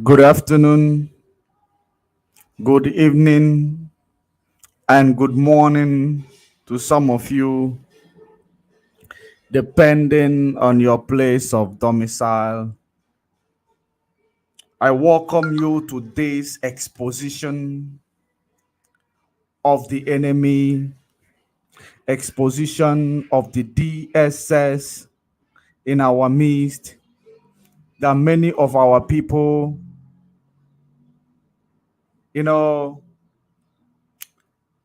Good afternoon, good evening, and good morning to some of you, depending on your place of domicile. I welcome you to this exposition of the enemy, exposition of the DSS in our midst, that many of our people, you know,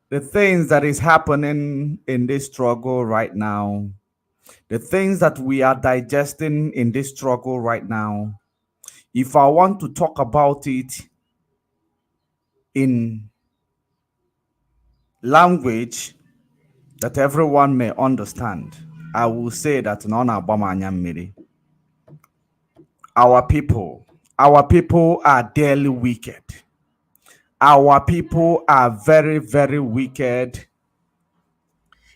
the things that is happening in this struggle right now, the things that we are digesting in this struggle right now, if I want to talk about it in language that everyone may understand, I will say that none Abamanya Miri. Our people, our people are daily wicked. Our people are very, very wicked.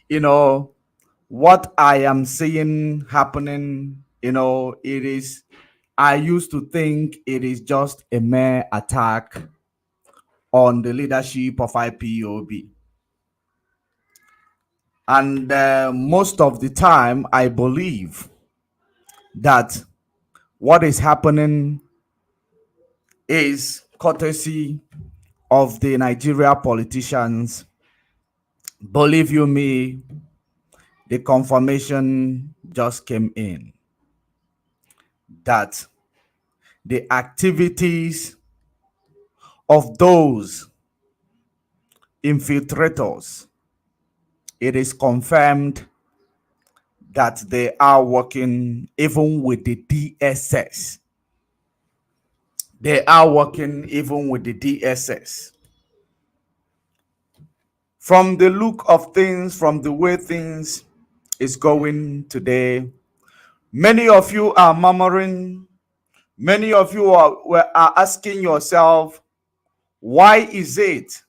You know, what I am seeing happening, it is, I used to think it is just a mere attack on the leadership of IPOB. And most of the time, I believe that what is happening is courtesy of the Nigeria politicians. Believe you me, the confirmation just came in that the activities of those infiltrators, it is confirmed that they are working even with the DSS. They are working even with the DSS. From the look of things, from the way things is going today, many of you are murmuring. Many of you are asking yourself, why is it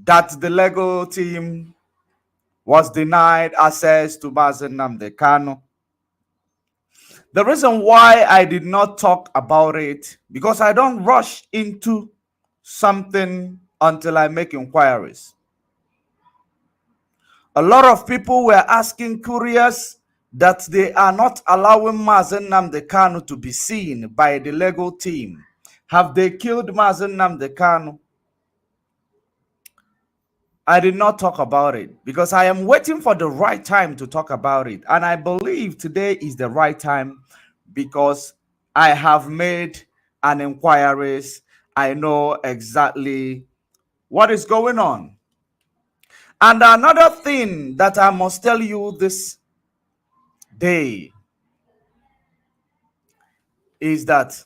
that the legal team was denied access to Mazen Nnamdi Kanu? The reason why I did not talk about it, because I don't rush into something until I make inquiries. A lot of people were asking, curious, that they are not allowing Mazen Nnamdi Kanu to be seen by the legal team. Have they killed Mazen Nnamdi Kanu? I did not talk about it because I am waiting for the right time to talk about it. And I believe today is the right time because I have made an inquiries. I know exactly what is going on. And another thing that I must tell you this day is that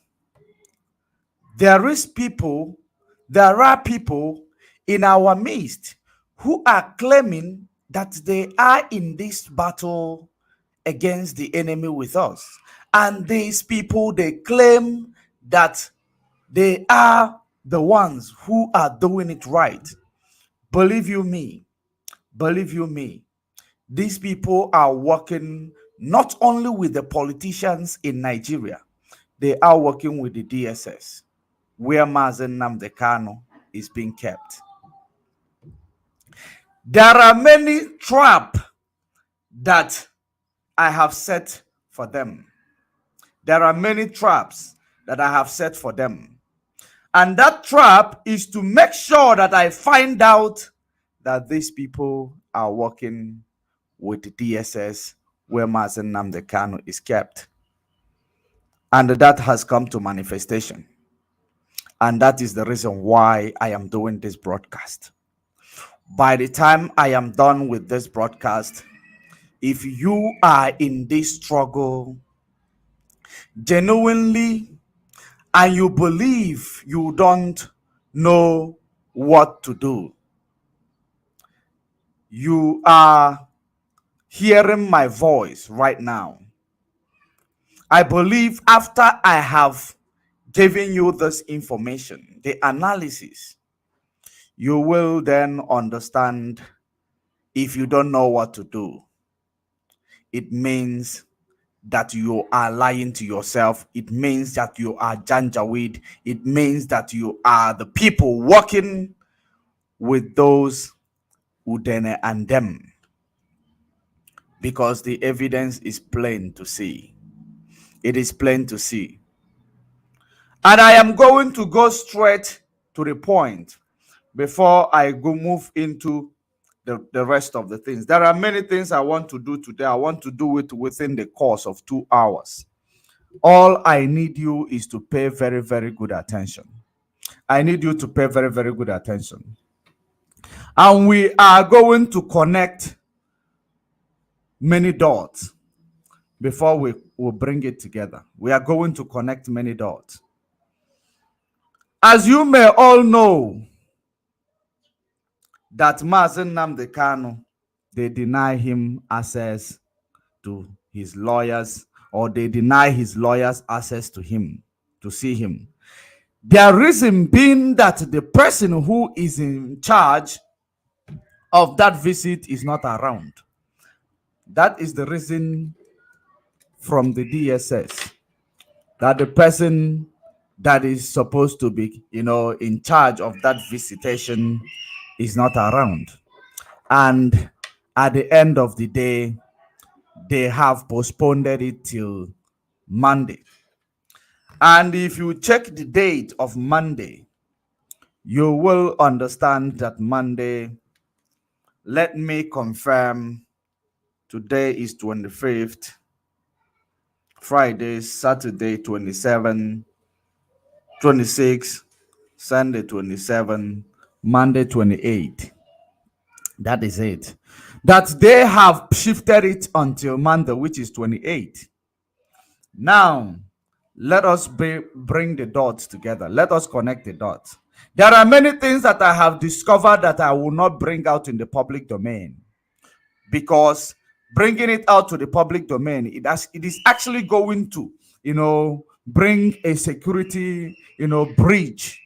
there are people in our midst who are claiming that they are in this battle against the enemy with us. And these people, they claim that they are the ones who are doing it right. Believe you me, believe you me, these people are working not only with the politicians in Nigeria, they are working with the DSS, where Mazen Nnamdi Kanu is being kept. There are many traps that I have set for them. There are many traps that I have set for them. And that trap is to make sure that I find out that these people are working with the DSS where Mazen Nnamdi Kanu is kept. And that has come to manifestation. And that is the reason why I am doing this broadcast. By the time I am done with this broadcast, if you are in this struggle genuinely and you believe you don't know what to do, you are hearing my voice right now. I believe after I have given you this information, the analysis, you will then understand. If you don't know what to do, it means that you are lying to yourself. It means that you are Janjaweed. It means that you are the people working with those Udene and them. Because the evidence is plain to see. It is plain to see. And I am going to go straight to the point before I go move into the rest of the things. There are many things I want to do today. I want to do it within the course of 2 hours. All I need you is to pay very, very good attention. I need you to pay very, very good attention. And we are going to connect many dots before we will bring it together. We are going to connect many dots. As you may all know, that Mazen Nnamdi Kanu, they deny him access to his lawyers, or they deny his lawyers access to him, to see him. Their reason being that the person who is in charge of that visit is not around. That is the reason from the DSS, that the person that is supposed to be, in charge of that visitation is not around. And at the end of the day, they have postponed it till Monday. And if you check the date of Monday, you will understand that Monday, let me confirm, today is 25th, Friday, Saturday 27, 26, Sunday 27, Monday 28. That is it. That they have shifted it until Monday, which is 28. Now, let us bring the dots together. Let us connect the dots. There are many things that I have discovered that I will not bring out in the public domain, because bringing it out to the public domain, it is actually going to, bring a security, breach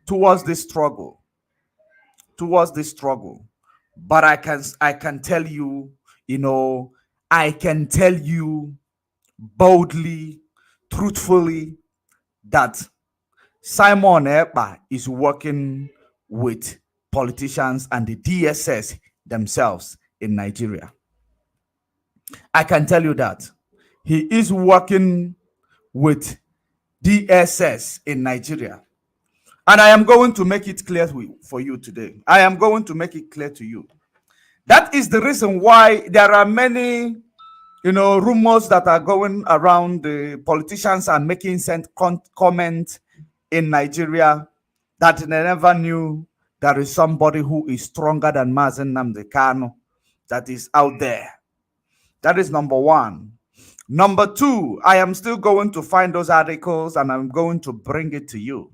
towards this struggle. But I can tell you, I can tell you boldly, truthfully, that Simon Ekpa is working with politicians and the DSS themselves in Nigeria. I can tell you that he is working with DSS in Nigeria. And I am going to make it clear for you today. I am going to make it clear to you. That is the reason why there are many, rumors that are going around. The politicians are making comments in Nigeria that they never knew there is somebody who is stronger than Mazen Nnamdi Kanu that is out there. That is number one. Number two, I am still going to find those articles and I'm going to bring it to you.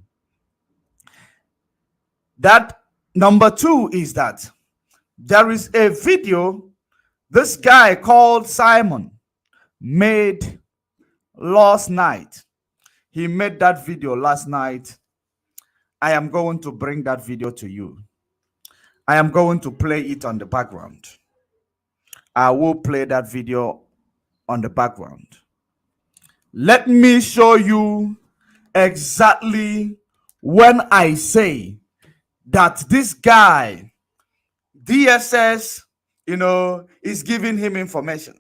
That number two is that there is a video this guy called Simon made last night. He made that video last night. I am going to bring that video to you. I am going to play it on the background. I will play that video on the background. Let me show you exactly when I say that this guy, DSS, is giving him information.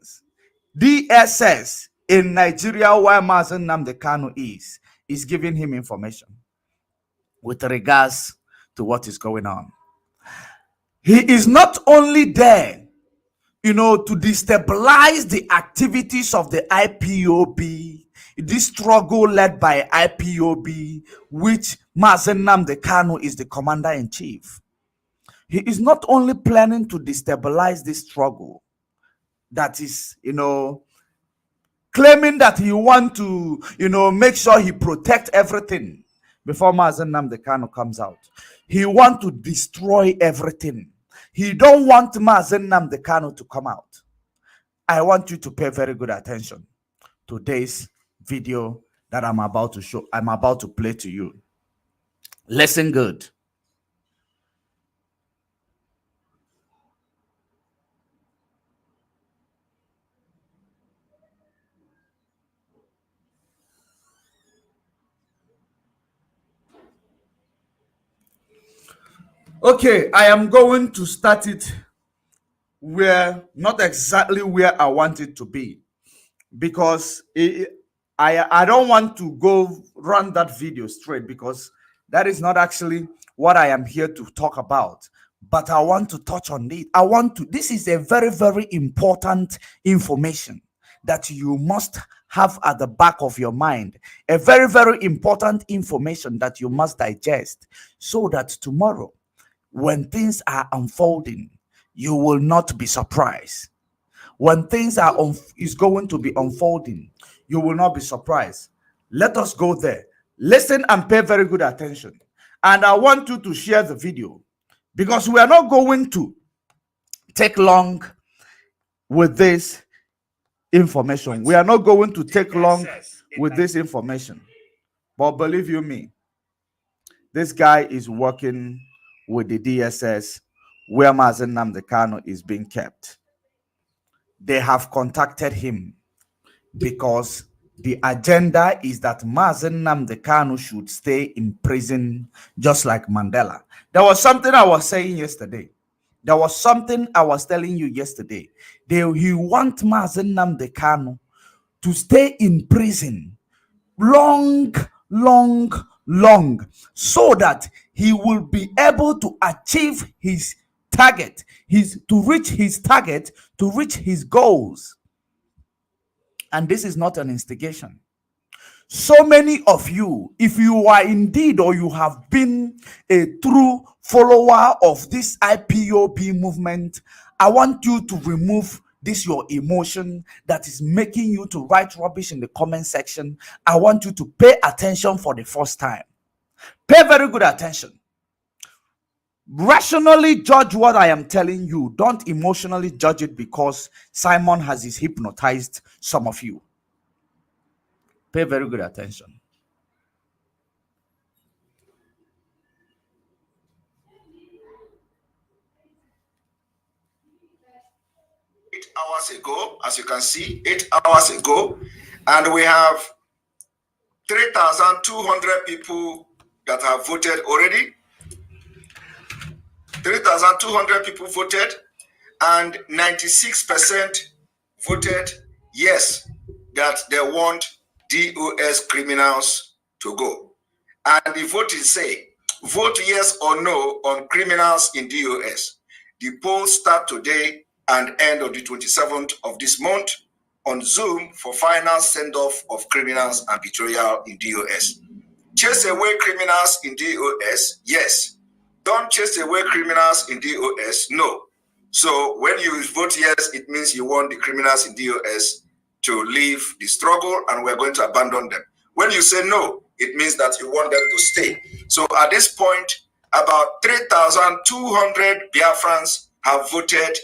DSS in Nigeria, where Mazen Nnamdi Kanu is giving him information with regards to what is going on. He is not only there, to destabilize the activities of the IPOB, this struggle led by IPOB, which Mazen Nnamdi Kanu is the commander-in-chief. He is not only planning to destabilize this struggle, that is, claiming that he want to, make sure he protect everything before Mazen Nnamdi Kanu comes out. He want to destroy everything. He don't want Mazen Nnamdi Kanu to come out. I want you to pay very good attention to this video that I'm about to play to you. Listen good. Okay, I am going to start it where, not exactly where I want it to be, because I don't want to go run that video straight, because that is not actually what I am here to talk about. But I want to touch on it. This is a very, very important information that you must have at the back of your mind. A very, very important information that you must digest, so that tomorrow, when things are unfolding, you will not be surprised. When things is going to be unfolding, you will not be surprised. Let us go there. Listen and pay very good attention. And I want you to share the video, because we are not going to take long with this information. We are not going to take long with this information. But believe you me, this guy is working with the DSS where Mazen Nnamdi Kanu is being kept. They have contacted him because the agenda is that Mazen Nnamdi Kanu should stay in prison just like Mandela. There was something I was saying yesterday. There was something I was telling you yesterday. He want Mazen Nnamdi Kanu to stay in prison long, so that he will be able to achieve his target, to reach his goals. And this is not an instigation. So many of you, if you are indeed, or you have been a true follower of this IPOB movement, I want you to remove this your emotion that is making you to write rubbish in the comment section. I want you to pay attention for the first time. Pay very good attention. Rationally judge what I am telling you. Don't emotionally judge it because Simon has hypnotized some of you. Pay very good attention. Hours ago, as you can see, 8 hours ago, and we have 3,200 people that have voted already. 3,200 people voted, and 96% voted yes, that they want DOS criminals to go. And the vote is say, vote yes or no on criminals in DOS. The polls start today and end on the 27th of this month on Zoom for final send-off of criminals and betrayal in DOS. Chase away criminals in DOS, yes. Don't chase away criminals in DOS, no. So when you vote yes, it means you want the criminals in DOS to leave the struggle and we're going to abandon them. When you say no, it means that you want them to stay. So at this point, about 3,200 Biafrans have voted,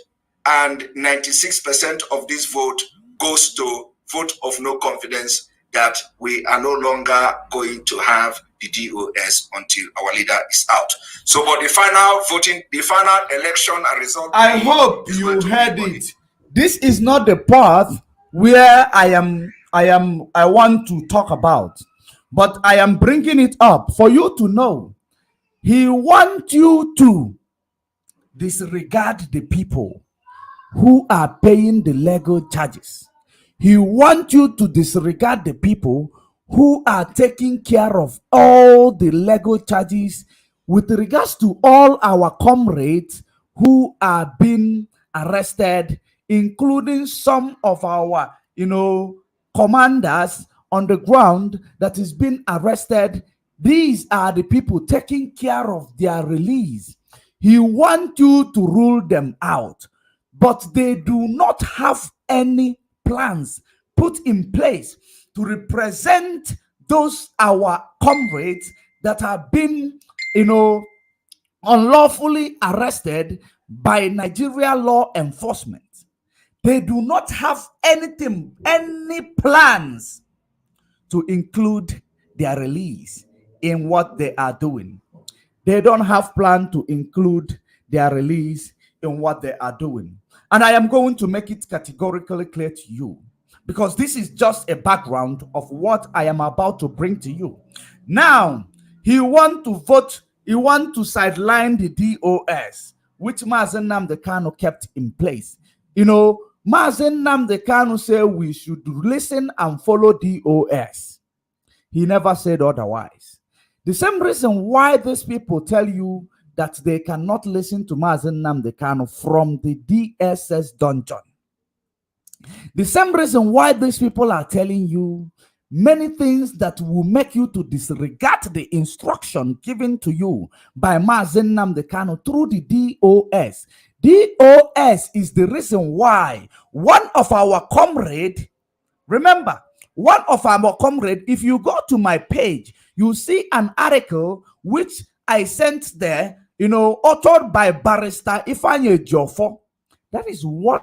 and 96% of this vote goes to vote of no confidence that we are no longer going to have the DOS until our leader is out. So, but the final voting, the final election and result. I hope you heard it. This is not the path where I want to talk about, but I am bringing it up for you to know. He wants you to disregard the people who are paying the legal charges. He wants you to disregard the people who are taking care of all the legal charges with regards to all our comrades who are being arrested, including some of our, commanders on the ground that is being arrested. These are the people taking care of their release. He wants you to rule them out, but they do not have any plans put in place to represent those our comrades that have been, unlawfully arrested by Nigeria law enforcement. They do not have any plans to include their release in what they are doing. They don't have plan to include their release in what they are doing. And I am going to make it categorically clear to you, because this is just a background of what I am about to bring to you. Now, he wants to vote He want to sideline the DOS, which Mazen Nnamdi Kanu kept in place. You know, Mazen Nnamdi Kanu said we should listen and follow DOS. He never said otherwise. The same reason why these people tell you that they cannot listen to Mazen Nnamdi Kanu from the DSS dungeon. The same reason why these people are telling you many things that will make you to disregard the instruction given to you by Mazen Nnamdi Kanu through the DOS. DOS is the reason why one of our comrade, remember, one of our comrade, if you go to my page, you see an article which I sent there, you know, authored by Barrister Ifeanyi Ejiofor. That is one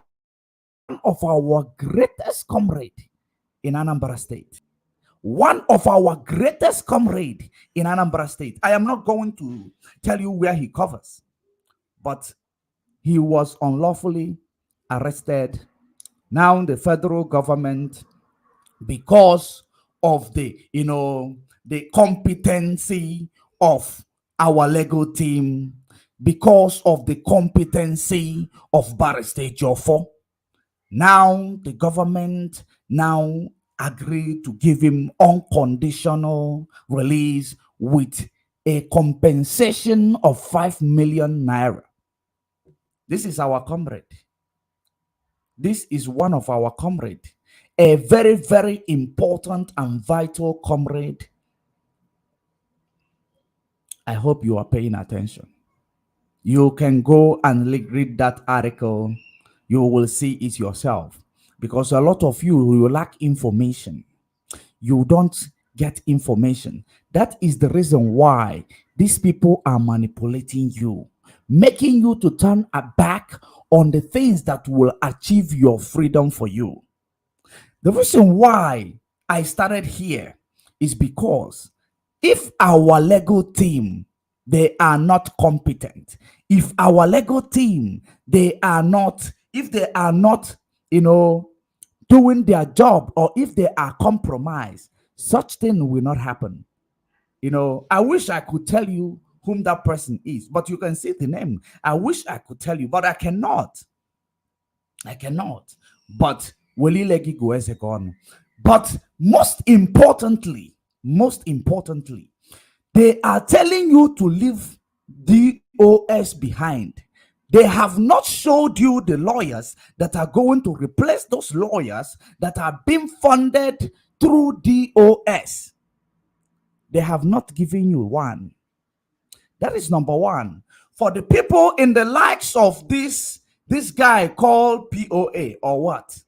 of our greatest comrade in Anambra State. One of our greatest comrade in Anambra State. I am not going to tell you where he covers, but he was unlawfully arrested. Now the federal government, because of the, you know, the competency of our legal team, because of the competency of Barrister Ejiofor, now the government now agreed to give him unconditional release with a compensation of 5 million naira. This is our comrade. This is one of our comrade, a very, very important and vital comrade. I hope you are paying attention. You can go and read that article. You will see it yourself, because a lot of you lack information. You don't get information. That is the reason why these people are manipulating you, making you to turn a back on the things that will achieve your freedom for you. The reason why I started here is because if our legal team, they are not competent, if our legal team, if they are not, you know, doing their job, or if they are compromised, such thing will not happen. You know, I wish I could tell you whom that person is, but you can see the name. I wish I could tell you, but I cannot. I cannot. But but most importantly, they are telling you to leave DOS behind. They have not showed you the lawyers that are going to replace those lawyers that are being funded through DOS. They have not given you one. That is number one. For the people in the likes of this guy called POA or what,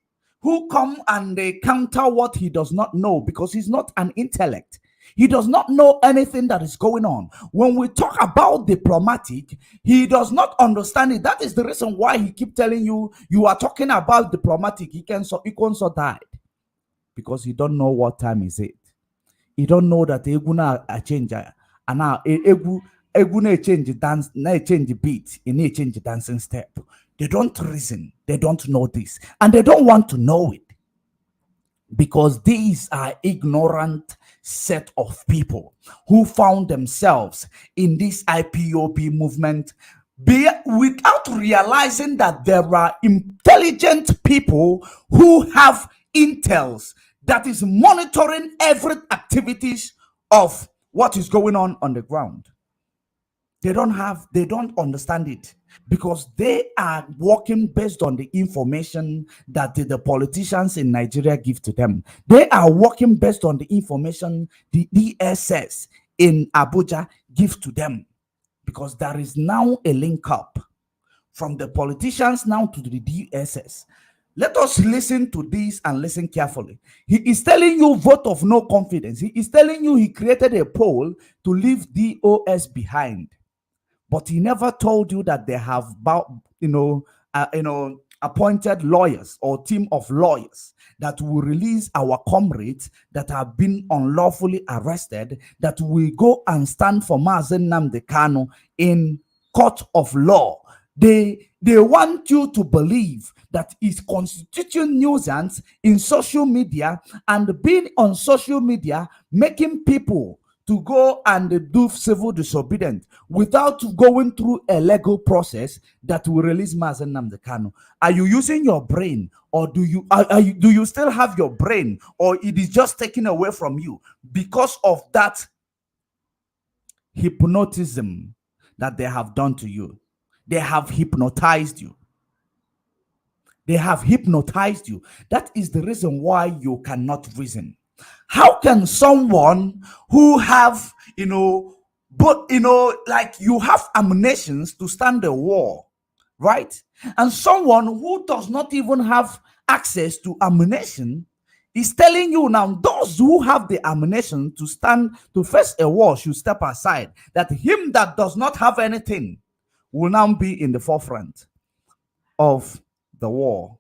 who come and they counter what he does not know, because he's not an intellect. He does not know anything that is going on. When we talk about diplomatic, he does not understand it. That is the reason why he keep telling you, you are talking about diplomatic. He can so died, because he don't know what time is it. He don't know that eguna a change, and now eguna change dance, na change beat, in change dancing step. They don't reason. They don't know this, and they don't want to know it, because these are ignorant set of people who found themselves in this IPOB movement without realizing that there are intelligent people who have intels that is monitoring every activities of what is going on the ground. They don't understand it, because they are working based on the information that the politicians in Nigeria give to them. They are working based on the information the DSS in Abuja give to them, because there is now a link up from the politicians now to the DSS. Let us listen to this and listen carefully. He is telling you vote of no confidence. He is telling you he created a poll to leave DOS behind. But he never told you that they have, appointed lawyers or team of lawyers that will release our comrades that have been unlawfully arrested, that will go and stand for Mazen Nnamdi Kanu in court of law. They want you to believe that it's constituting nuisance in social media, and being on social media, making people to go and do civil disobedience without going through a legal process that will release Mazen Nnamdi Kanu? Are you using your brain, or do you still have your brain, or it is just taken away from you because of that hypnotism that they have done to you? They have hypnotized you. They have hypnotized you. That is the reason why you cannot reason. How can someone who have, like you have ammunitions to stand a war, right? And someone who does not even have access to ammunition is telling you now, those who have the ammunition to stand to face a war should step aside, that him that does not have anything will now be in the forefront of the war.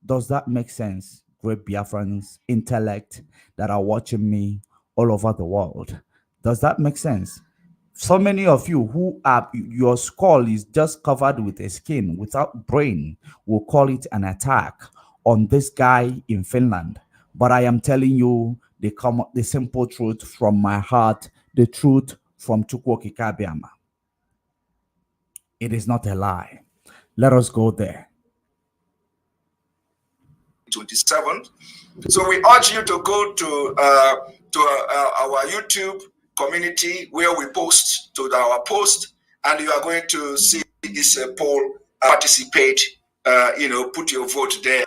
Does that make sense, great Biafrans, intellect that are watching me all over the world? Does that make sense? So many of you who are, your skull is just covered with a skin without brain, will call it an attack on this guy in Finland. But I am telling you the simple truth from my heart, the truth from Chukwuokike Abiama. It is not a lie. Let us go there. 27th. So we urge you to go to our YouTube community where we post to our post, and you are going to see this poll. Participate, put your vote there,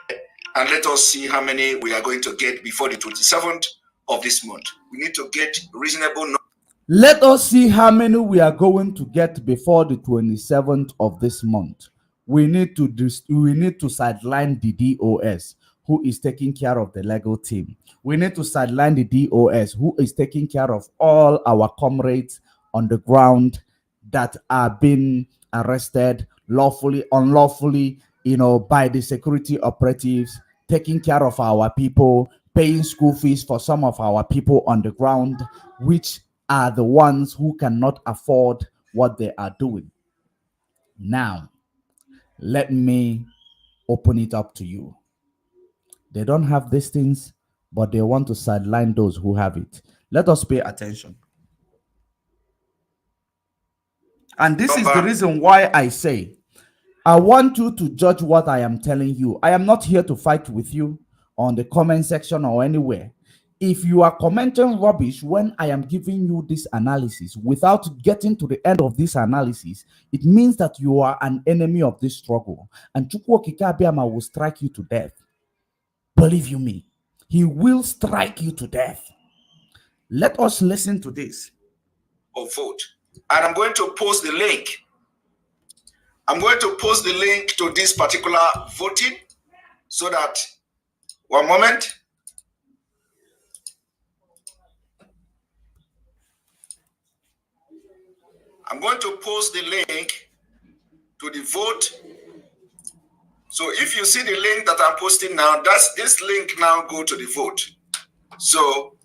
and let us see how many we are going to get before the 27th of this month. We need to get reasonable numbers. Let us see how many we are going to get before the 27th of this month. We need to sideline the DOS, who is taking care of the legal team. We need to sideline the DOS, who is taking care of all our comrades on the ground that are being arrested lawfully, unlawfully, by the security operatives, taking care of our people, paying school fees for some of our people on the ground, which are the ones who cannot afford what they are doing. Now, let me open it up to you. They don't have these things, but they want to sideline those who have it. Let us pay attention. And this is the reason why I say, I want you to judge what I am telling you. I am not here to fight with you on the comment section or anywhere. If you are commenting rubbish when I am giving you this analysis without getting to the end of this analysis, it means that you are an enemy of this struggle. And Chukwuokike Abiama will strike you to death. Believe you me, he will strike you to death. Let us listen to this. Or vote. And I'm going to post the link. I'm going to post the link to this particular voting so that, one moment. I'm going to post the link to the vote. So if you see the link that I'm posting now, that's this link now go to the vote. So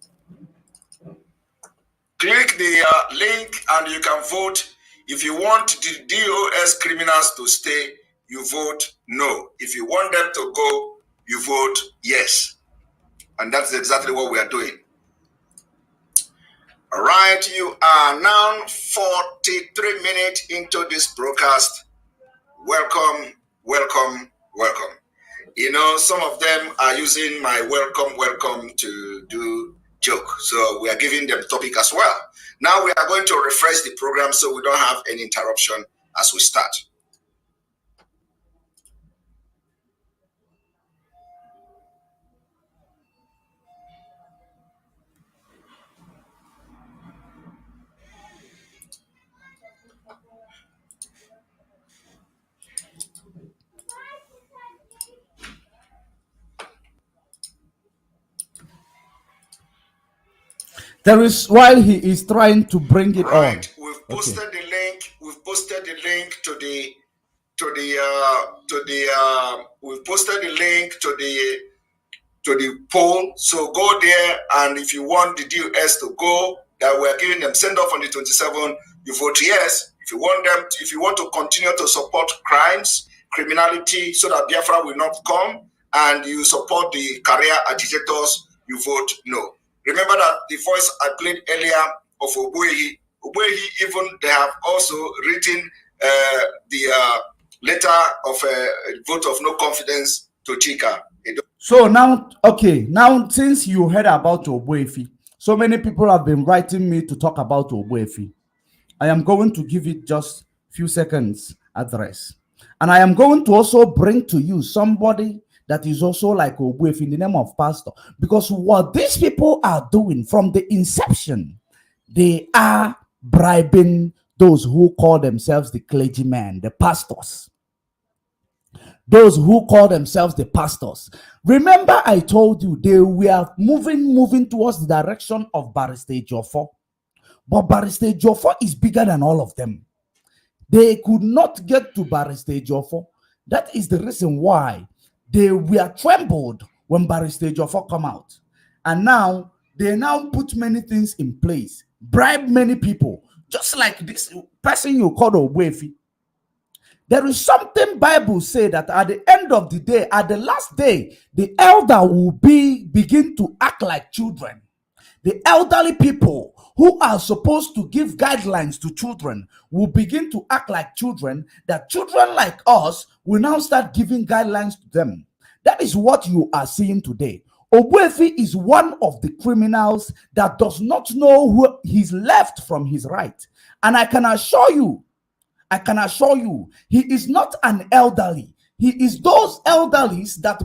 click the link and you can vote. If you want the DOS criminals to stay, you vote no. If you want them to go, you vote yes. And that's exactly what we are doing. All right, you are now 43 minutes into this broadcast. Welcome, welcome, welcome. Some of them are using my welcome to do joke. So we are giving them topic as well. Now we are going to refresh the program so we don't have any interruption as we start. There is, while he is trying to bring it on. We've posted the link. We've posted the link we've posted the link to the poll. So go there, and if you want the DOS to go, that we're giving them send off on the 27th, you vote yes. If you want to continue to support criminality, so that Biafra will not come, and you support the career agitators, you vote no. Remember that the voice I played earlier of Ogbuehi. Ogbuehi, even they have also written the letter of vote of no confidence to Chika. So now, okay, now since you heard about Ogbuefi, so many people have been writing me to talk about Ogbuefi. I am going to give it just few seconds address. And I am going to also bring to you somebody that is also like Ogbuefi in the name of pastor. Because what these people are doing from the inception, they are bribing those who call themselves the clergymen, the pastors. Those who call themselves the pastors. Remember, I told you they were moving towards the direction of Barrister Joffo. But Barrister Joffo is bigger than all of them. They could not get to Barrister Joffo. That is the reason why they were trembled when Barrister Joffo come out. And now, they now put many things in place, bribe many people, just like this person you call Ogbuefi. There is something Bible say that at the end of the day, at the last day, the elder will begin to act like children. The elderly people who are supposed to give guidelines to children will begin to act like children, that children like us will now start giving guidelines to them. That is what you are seeing today. Ogbuefi is one of the criminals that does not know who his left from his right. And I can assure you, he is not an elderly. He is those elderlies that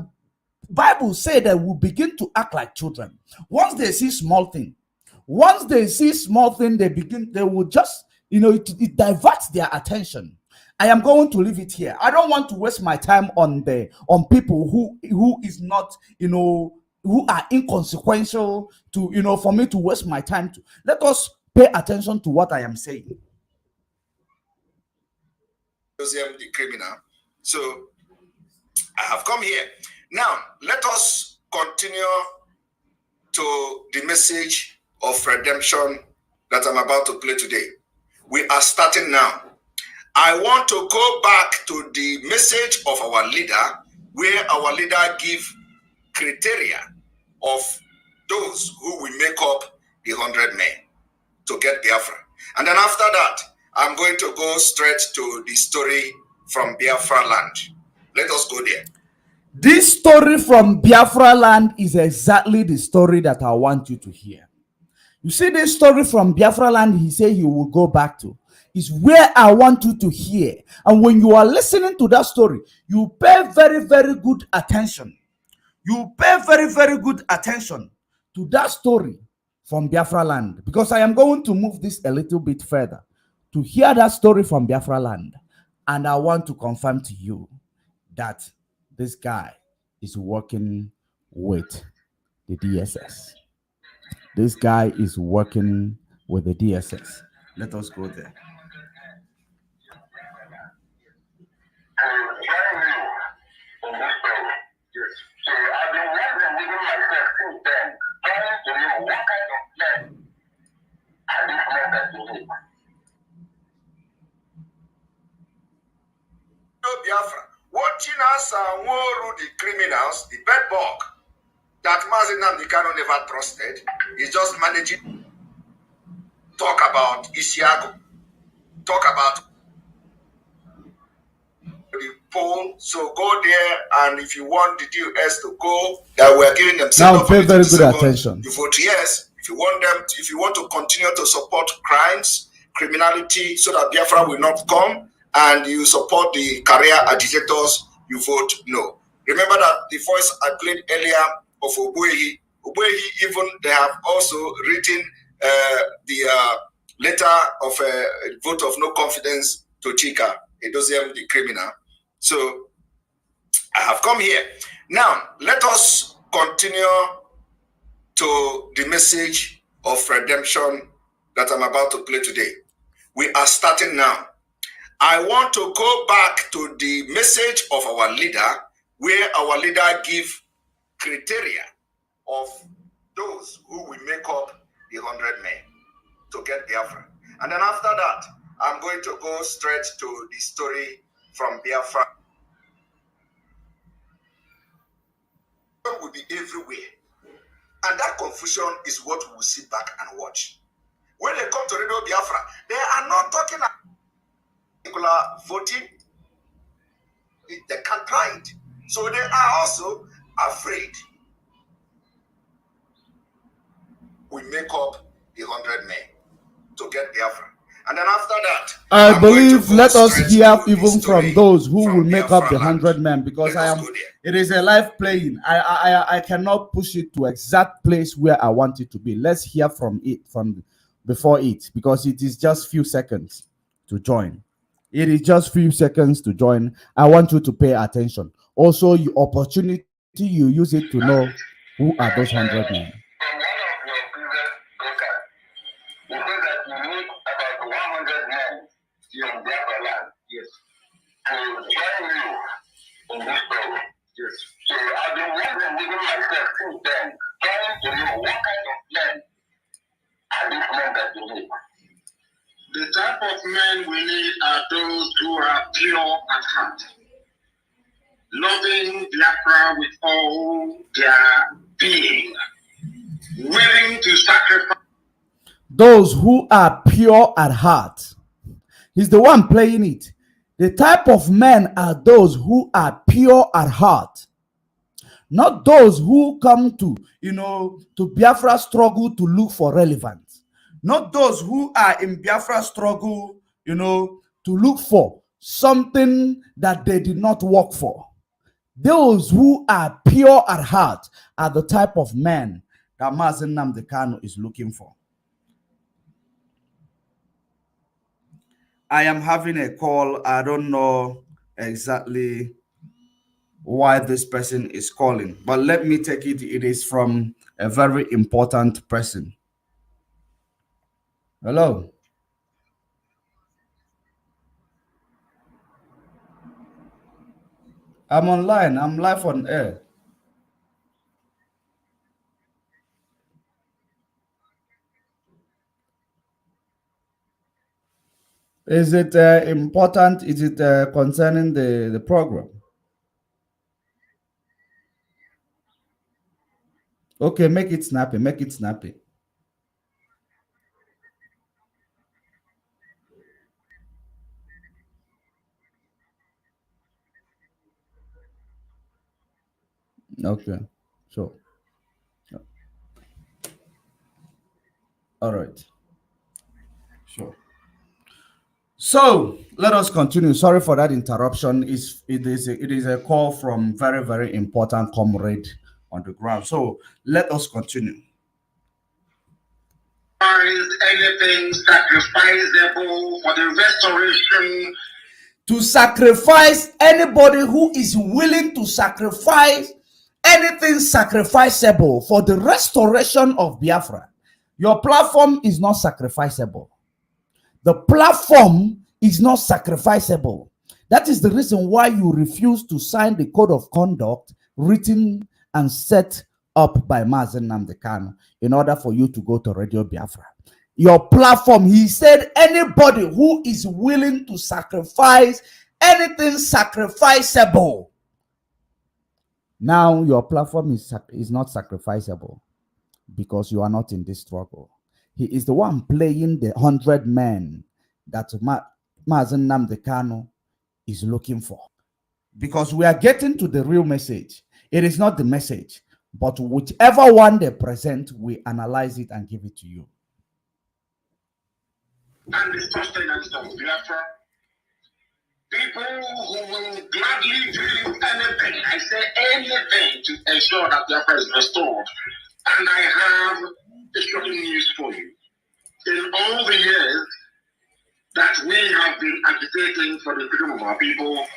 Bible say they will begin to act like children. Once they see small thing, they will just, it diverts their attention. I am going to leave it here. I don't want to waste my time on people who is not, who are inconsequential to, for me to waste my time to. Let us pay attention to what I am saying. The criminal. So I have come here. Now, let us continue to the message of redemption that I'm about to play today. We are starting now. I want to go back to the message of our leader, where our leader give criteria of those who will make up the 100 men to get Biafra. And then after that, I'm going to go straight to the story from Biafra land. Let us go there. This story from Biafra land is exactly the story that I want you to hear. You see, this story from Biafra land, he said he will go back to, is where I want you to hear. And when you are listening to that story, you pay very, very good attention. You pay very, very good attention to that story from Biafra land, because I am going to move this a little bit further to hear that story from Biafra land. And I want to confirm to you that this guy is working with the DSS. This guy is working with the DSS. Let us go there. So I've been wondering within myself since then, trying to know what kind of plan are these members to make. Biafra, watching us and the criminals, the bedbug that Mazi Nnamdi Kanu never trusted, is just managing. Talk about Isiago, talk about the poll. So go there, and if you want the DOS to go, that we're giving them. Now pay very good attention. You vote yes. If you want them, if you want to continue to support crimes, criminality, so that Biafra will not come, and you support the career agitators, you vote no. Remember that the voice I played earlier of Ogbuehi, even they have also written the letter of vote of no confidence to Chika, Edoziem, the criminal. So I have come here. Now, let us continue to the message of redemption that I'm about to play today. We are starting now. I want to go back to the message of our leader, where our leader give criteria of those who will make up the 100 men to get Biafra. And then after that, I'm going to go straight to the story from Biafra. Will be everywhere. And that confusion is what we will sit back and watch. when they come to Radio Biafra, they are not talking about particular voting. They can't hide. So they are also afraid. We make up the 100 men to get Biafra. And then after that, I believe let us hear even from those who will make up the 100 men, because it is a live playing. I cannot push it to exact place where I want it to be. Let's hear from it from before it, because it is just few seconds to join. It is just few seconds to join. I want you to pay attention. Also, your opportunity, you use it to know who are those 100 men. From Biafra land, yes, to join you in this program. Yes. So I've been wondering within myself since then, trying to know what kind of men are these men that you need. The type of men we need are those who are pure at heart, loving Biafra with all their being, willing to sacrifice. Those who are pure at heart. He's the one playing it. The type of men are those who are pure at heart. Not those who come to, to Biafra struggle to look for relevance. Not those who are in Biafra struggle, to look for something that they did not work for. Those who are pure at heart are the type of men that Mazen Nnamdi Kanu is looking for. I am having a call. I don't know exactly why this person is calling, but let me take it. It is from a very important person. Hello. I'm online. I'm live on air. Is it important? Is it concerning the program? Okay, make it snappy. Make it snappy. Okay, so all right, sure. So let us continue. Sorry for that interruption. It is a call from very, very important comrade on the ground. So let us continue. Anything sacrificable for the restoration. To sacrifice, anybody who is willing to sacrifice anything sacrificable for the restoration of Biafra. Your platform is not sacrificable. The platform is not sacrificable. That is the reason why you refuse to sign the code of conduct written and set up by Mazen Nnamdi Kanu in order for you to go to Radio Biafra. Your platform, he said, anybody who is willing to sacrifice anything sacrificable. Now your platform is not sacrificable because you are not in this struggle. He is the one playing the 100 men that Mazen Nnamdi Kanu is looking for. Because we are getting to the real message. It is not the message, but whichever one they present, we analyze it and give it to you. And the sustenance of Biafra. People who will gladly do anything, I say anything, to ensure that Biafra is restored. And I have a shocking news for you. In all the years that we have been agitating for the freedom of our people,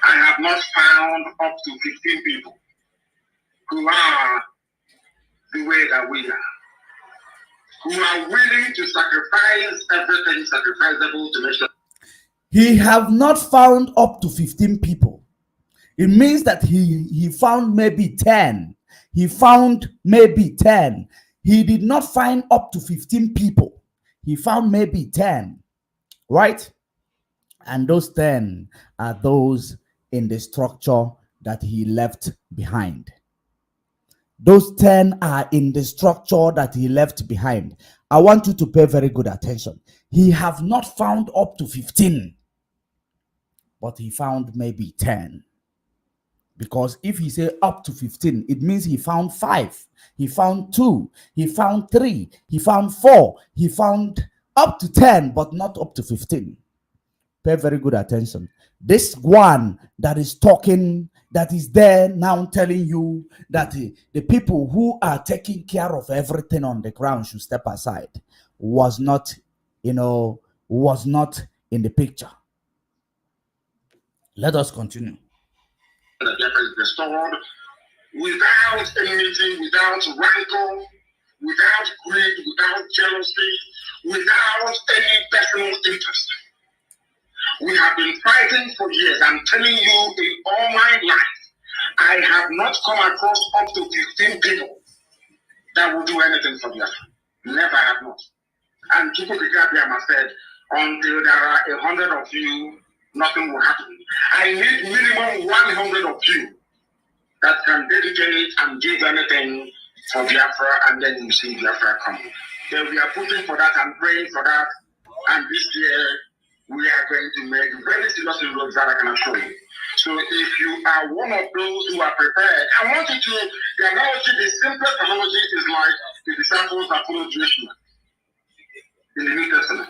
I have not found up to 15 people who are the way that we are, who are willing to sacrifice everything sacrificable to make sure. He have not found up to 15 people. It means that he found maybe 10. He found maybe 10. He did not find up to 15 people. He found maybe 10, right? And those 10 are those in the structure that he left behind. Those 10 are in the structure that he left behind. I want you to pay very good attention. He have not found up to 15, but he found maybe 10. Because if he say up to 15, it means he found 5, he found 2, he found 3, he found 4, he found up to 10, but not up to 15. Pay very good attention. This one that is talking, that is there now telling you that the people who are taking care of everything on the ground should step aside, was not, was not in the picture. Let us continue. The Biafra is restored without enmity, without rancor, without greed, without jealousy, without any personal interest. We have been fighting for years. I'm telling you, in all my life, I have not come across up to 15 people that will do anything for Biafra. Never have not. And Chukwuka said, until there are 100 of you, nothing will happen. I need minimum 100 of you that can dedicate and give anything for Biafra, and then you see Biafra coming. Then we are pushing for that and praying for that. And this year, we are going to make very serious inroads that I can assure you. So if you are one of those who are prepared, I want you to, the analogy, the simplest analogy is like the disciples that followed Joshua in the New Testament.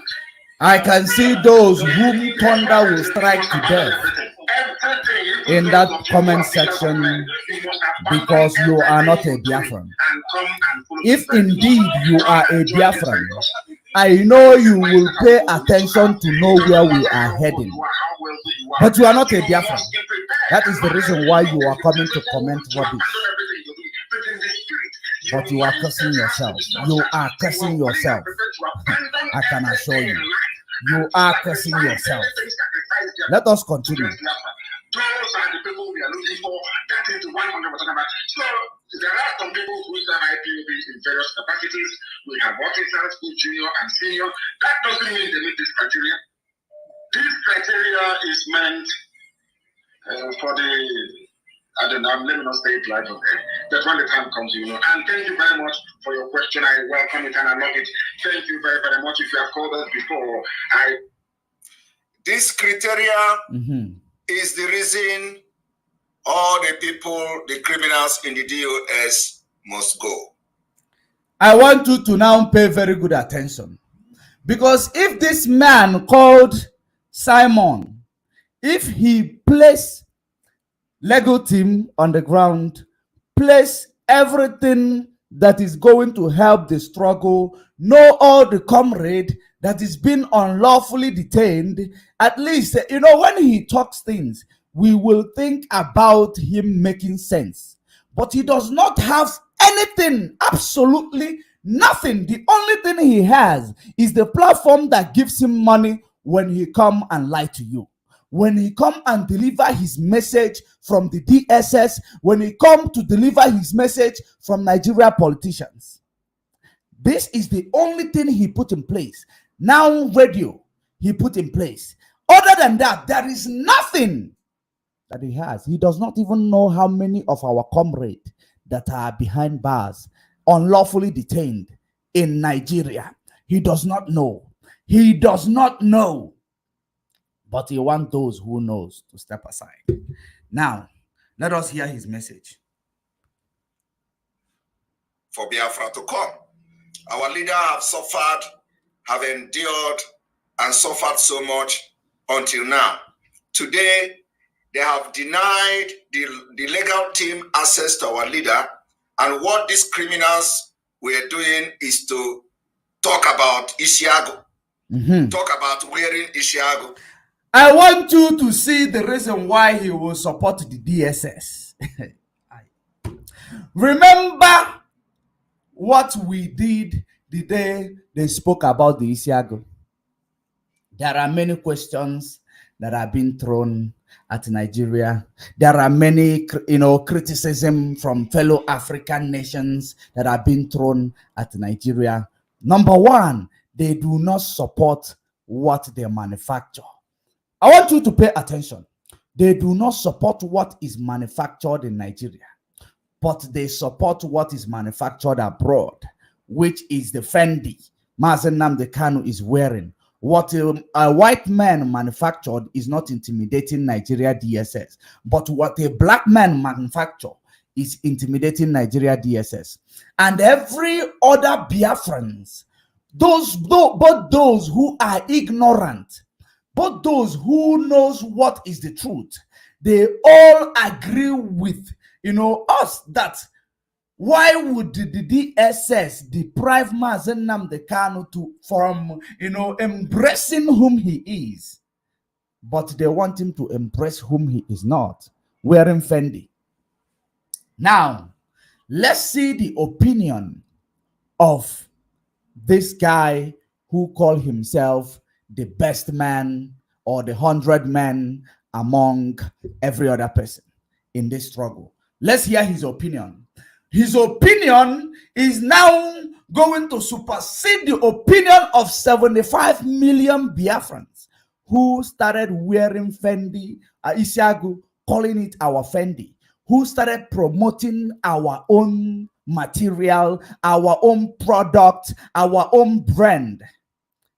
I can see those whom thunder will strike to death in that comment section, because you are not a Biafran. If indeed you are a Biafran, I know you will pay attention to know where we are heading. But you are not a Biafran. That is the reason why you are coming to comment rubbish. But you are cursing yourself. You are cursing yourself. I can assure you. You are cursing yourself. Let us continue. Those are the people we are looking for. That is the 100% about. So there are some people who serve IPOB in various capacities. We have officers, junior and senior. That doesn't mean they meet this criteria. This criteria is meant for the, I don't know, let me not say it like okay. That's when the time comes, And thank you very much for your question. I welcome it and I love it. Thank you very, very much. If you have called us before, this criteria is the reason all the people, the criminals in the DOS must go. I want you to now pay very good attention. Because if this man called Simon, if he placed Lego team on the ground, place everything that is going to help the struggle, know all the comrade that is being unlawfully detained, at least, when he talks things, we will think about him making sense. But he does not have anything, absolutely nothing. The only thing he has is the platform that gives him money when he come and lie to you. When he come and deliver his message from the DSS, when he come to deliver his message from Nigeria politicians. This is the only thing he put in place. Now radio, he put in place. Other than that, there is nothing that he has. He does not even know how many of our comrades that are behind bars, unlawfully detained in Nigeria. He does not know. He does not know. But he wants those who knows to step aside. Now, let us hear his message. For Biafra to come. Our leader have suffered, have endured, and suffered so much until now. Today, they have denied the legal team access to our leader, and what these criminals were doing is to talk about Isiago, talk about wearing Isiago. I want you to see the reason why he will support the DSS. Remember what we did the day they spoke about the Isiago. There are many questions that are being thrown at Nigeria. There are many, criticism from fellow African nations that are being thrown at Nigeria. Number one, they do not support what they manufacture. I want you to pay attention. They do not support what is manufactured in Nigeria, but they support what is manufactured abroad, which is the Fendi Mazen Nnamdi Kanu is wearing. What a white man manufactured is not intimidating Nigeria DSS, but what a black man manufactured is intimidating Nigeria DSS. And every other Biafrans, both those who are ignorant, both those who knows what is the truth, they all agree with us that why would the DSS deprive Mazen Nnamdi Kanu from embracing whom he is, but they want him to embrace whom he is not, wearing Fendi. Now, let's see the opinion of this guy who called himself the best man or the 100 men among every other person in this struggle. Let's hear his opinion. His opinion is now going to supersede the opinion of 75 million Biafrans who started wearing Fendi, Isiagu, calling it our Fendi, who started promoting our own material, our own product, our own brand.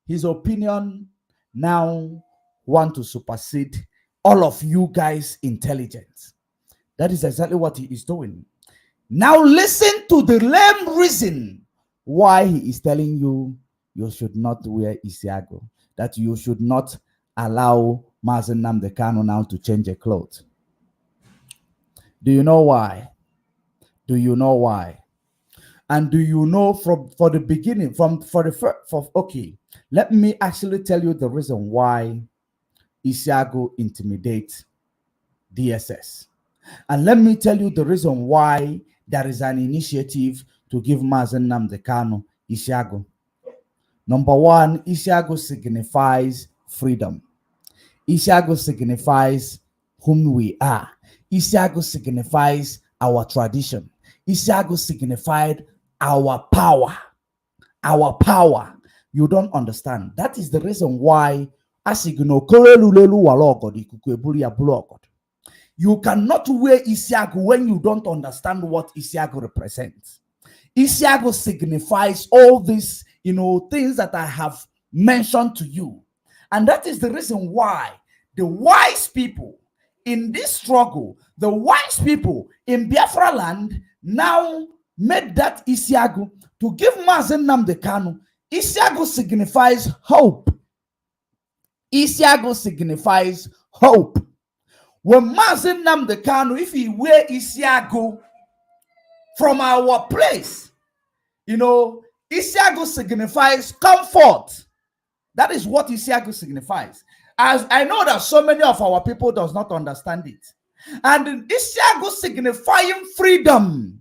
His opinion now want to supersede all of you guys' intelligence. That is exactly what he is doing. Now listen to the lame reason why he is telling you you should not wear Isiago, that you should not allow Mazen Nnamdi Kanu now to change a cloth. Do you know why? Do you know why? And do you know for the beginning, okay, let me actually tell you the reason why Isiago intimidates DSS. And let me tell you the reason why there is an initiative to give Mazen Nnamdi Kanu Isiago. Number one, Isiago signifies freedom. Isiago signifies whom we are. Isiago signifies our tradition. Isiago signified our power. Our power. You don't understand. That is the reason why you cannot wear Isiago when you don't understand what Isiago represents. Isiago signifies all these, things that I have mentioned to you. And that is the reason why the wise people in this struggle, the wise people in Biafra land now made that Isiago to give Mazen Nnamdi Kanu. Isiago signifies hope. Isiago signifies hope. When Mazen Nnamdi Kanu, if he wear Isiago from our place, Isiago signifies comfort. That is what Isiago signifies. As I know that so many of our people does not understand it. And Isiago signifying freedom.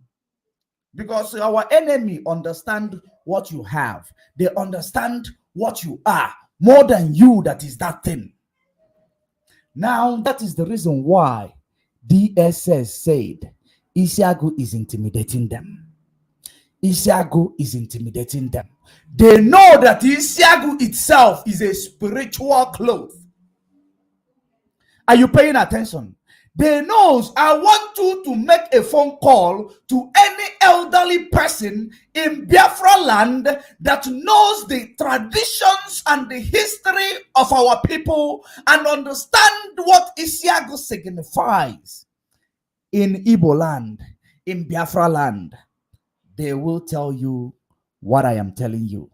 Because our enemy understand what you have. They understand what you are more than you that is that thing. Now, that is the reason why DSS said Isiago is intimidating them. Isiago is intimidating them. They know that Isiago itself is a spiritual cloth. Are you paying attention? They knows I want you to make a phone call to any elderly person in Biafra land that knows the traditions and the history of our people and understand what Isiago signifies in Igbo land, in Biafra land. They will tell you what I am telling you.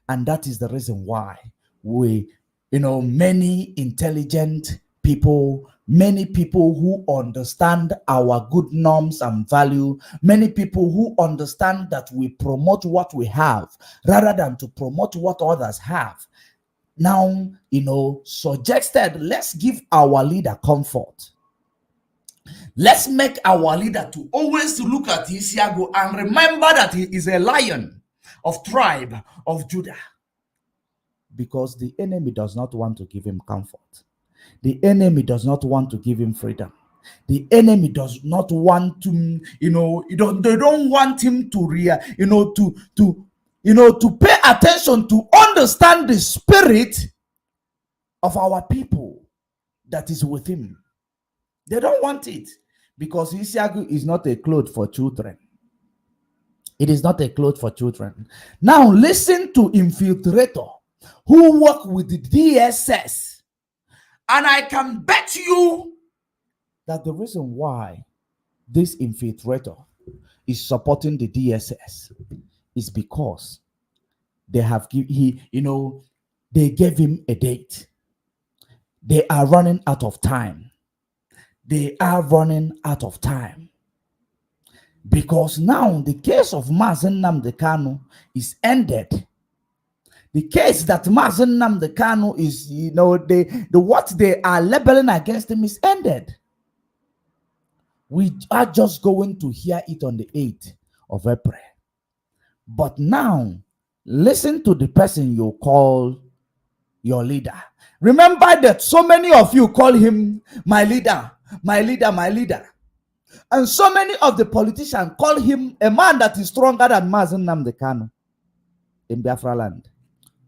And that is the reason why many intelligent people, many people who understand our good norms and value, many people who understand that we promote what we have rather than to promote what others have, now, suggested, let's give our leader comfort. Let's make our leader to always look at Isiago and remember that he is a lion of tribe of Judah. Because the enemy does not want to give him comfort. The enemy does not want to give him freedom. The enemy does not want to, they don't want him to to pay attention, to understand the spirit of our people that is with him. They don't want it because Isiago is not a cloth for children. It is not a cloth for children. Now listen to Infiltrator, who work with the DSS. And I can bet you that the reason why this Infiltrator is supporting the DSS is because they have they gave him a date. They are running out of time. They are running out of time. Because now the case of Mazen Nnamdi Kanu is ended. The case that Mazen Nnamdi Kanu is, what they are labeling against him is ended. We are just going to hear it on the 8th of April. But now, listen to the person you call your leader. Remember that so many of you call him my leader, my leader, my leader. And so many of the politicians call him a man that is stronger than Mazen Nnamdi Kanu in Biafra land.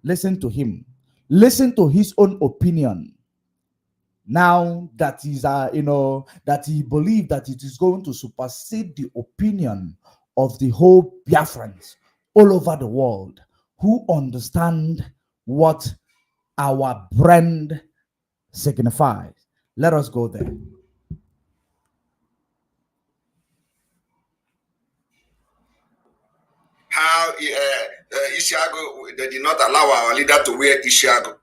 Listen to him. Listen to his own opinion. Now that he's, that he believes that it is going to supersede the opinion of the whole Biafrans all over the world who understand what our brand signifies. Let us go there. How Ishiago, they did not allow our leader to wear Ishiago.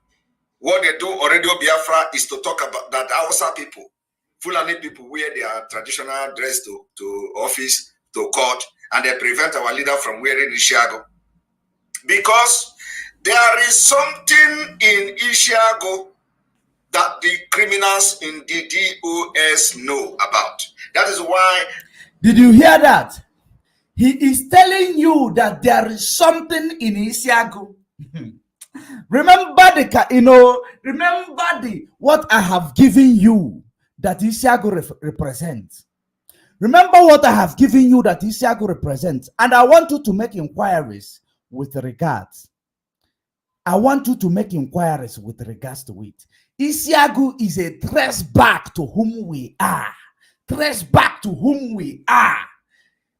What they do already on Biafra is to talk about that Hausa people, Fulani people wear their traditional dress to office, to court, and they prevent our leader from wearing Ishiago. Because there is something in Ishiago that the criminals in the DOS know about. That is why. Did you hear that? He is telling you that there is something in Isiago. Remember what I have given you that Isiago represents. Remember what I have given you that Isiago represents. And I want you to make inquiries with regards. I want you to make inquiries with regards to it. Isiago is a trace back to whom we are. Trace back to whom we are.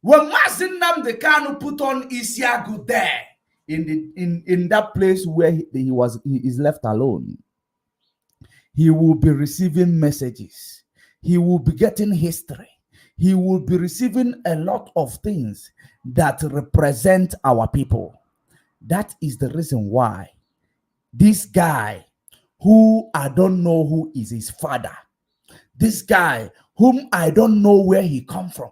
When Mazen Nnamdi Kanu put on Isiago there, in that place where he is left alone, he will be receiving messages. He will be getting history. He will be receiving a lot of things that represent our people. That is the reason why this guy, who I don't know who is his father, this guy whom I don't know where he come from,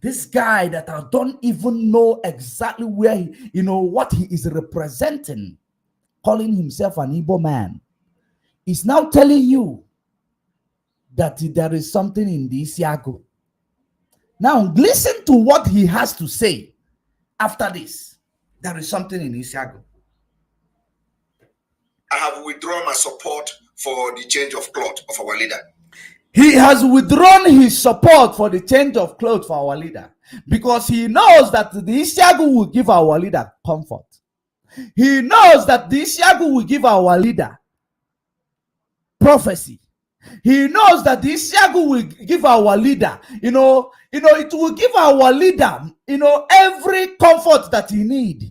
this guy that I don't even know exactly where what he is representing, calling himself an Igbo man, is now telling you that there is something in the Isiago. Now listen to what he has to say after this. There is something in Isiago. I have withdrawn my support for the change of cloth of our leader. He has withdrawn his support for the change of clothes for our leader because he knows that the Isiago will give our leader comfort. He knows that the Isiago will give our leader prophecy. He knows that the Isiago will give our leader, it will give our leader, every comfort that he needs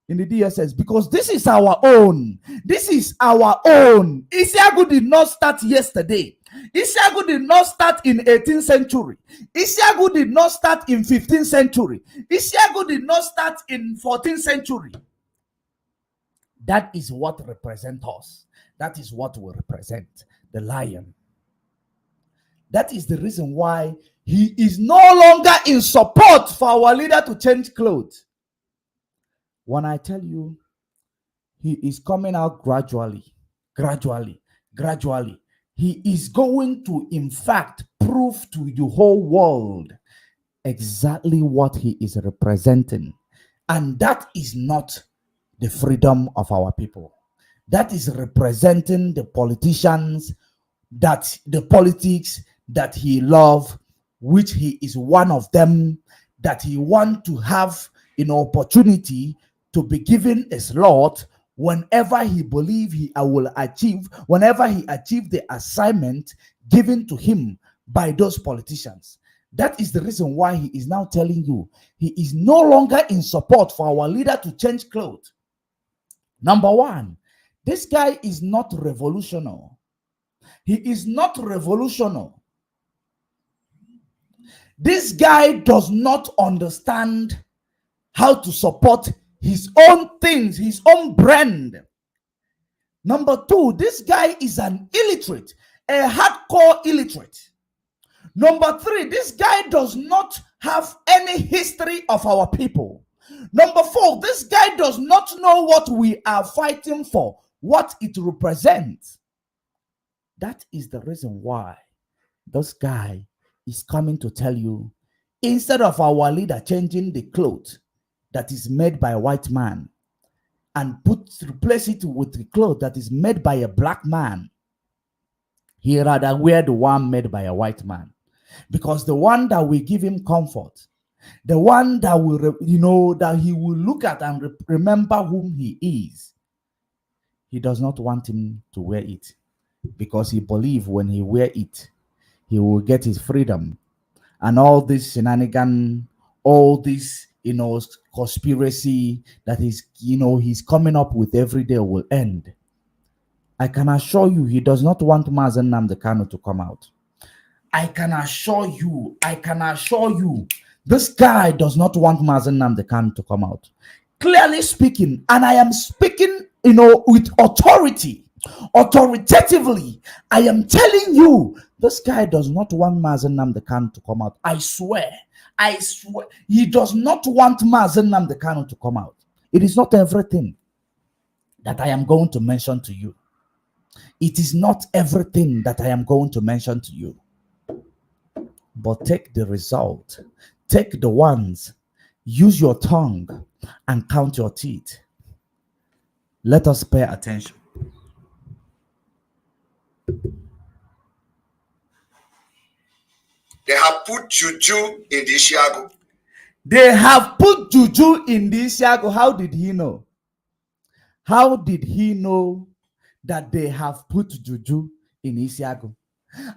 in the DSS, because this is our own. This is our own. Isiago did not start yesterday. Isiago did not start in 18th century. Isiago did not start in 15th century. Isiago did not start in 14th century. That is what represents us. That is what will represent the lion. That is the reason why he is no longer in support for our leader to change clothes. When I tell you, he is coming out gradually. He is going to, in fact, prove to the whole world exactly what he is representing. And that is not the freedom of our people. That is representing the politicians, the politics that he loves, which he is one of them, that he wants to have an opportunity to be given a slot whenever he believes he will achieve, whenever he achieves the assignment given to him by those politicians. That is the reason why he is now telling you he is no longer in support for our leader to change clothes. Number one, this guy is not revolutionary. He is not revolutionary. This guy does not understand how to support his own things, his own brand. Number two, this guy is an illiterate, a hardcore illiterate. Number three, this guy does not have any history of our people. Number four, this guy does not know what we are fighting for, what it represents. That is the reason why this guy is coming to tell you, instead of our leader changing the clothes that is made by a white man and replace it with the clothes that is made by a black man, he rather wear the one made by a white man. Because the one that will give him comfort, the one that will, that he will look at and remember whom he is, he does not want him to wear it. Because he believes when he wear it, he will get his freedom. And all this shenanigan, all this, conspiracy that he's coming up with every day will end. I can assure you, he does not want Mazen Nnamdi Kanu to come out. I can assure you, this guy does not want Mazen Nnamdi Kanu to come out. Clearly speaking, and I am speaking, with authority, authoritatively, I am telling you, this guy does not want Mazen Nnamdi Kanu to come out. I swear, he does not want Mazen Nnamdi Kanu to come out. It is not everything that I am going to mention to you. It is not everything that I am going to mention to you. But take the result. Take the ones. Use your tongue and count your teeth. Let us pay attention. They have put juju in the Isiagu. They have put juju in the Isiagu. How did he know? How did he know that they have put juju in Isiagu?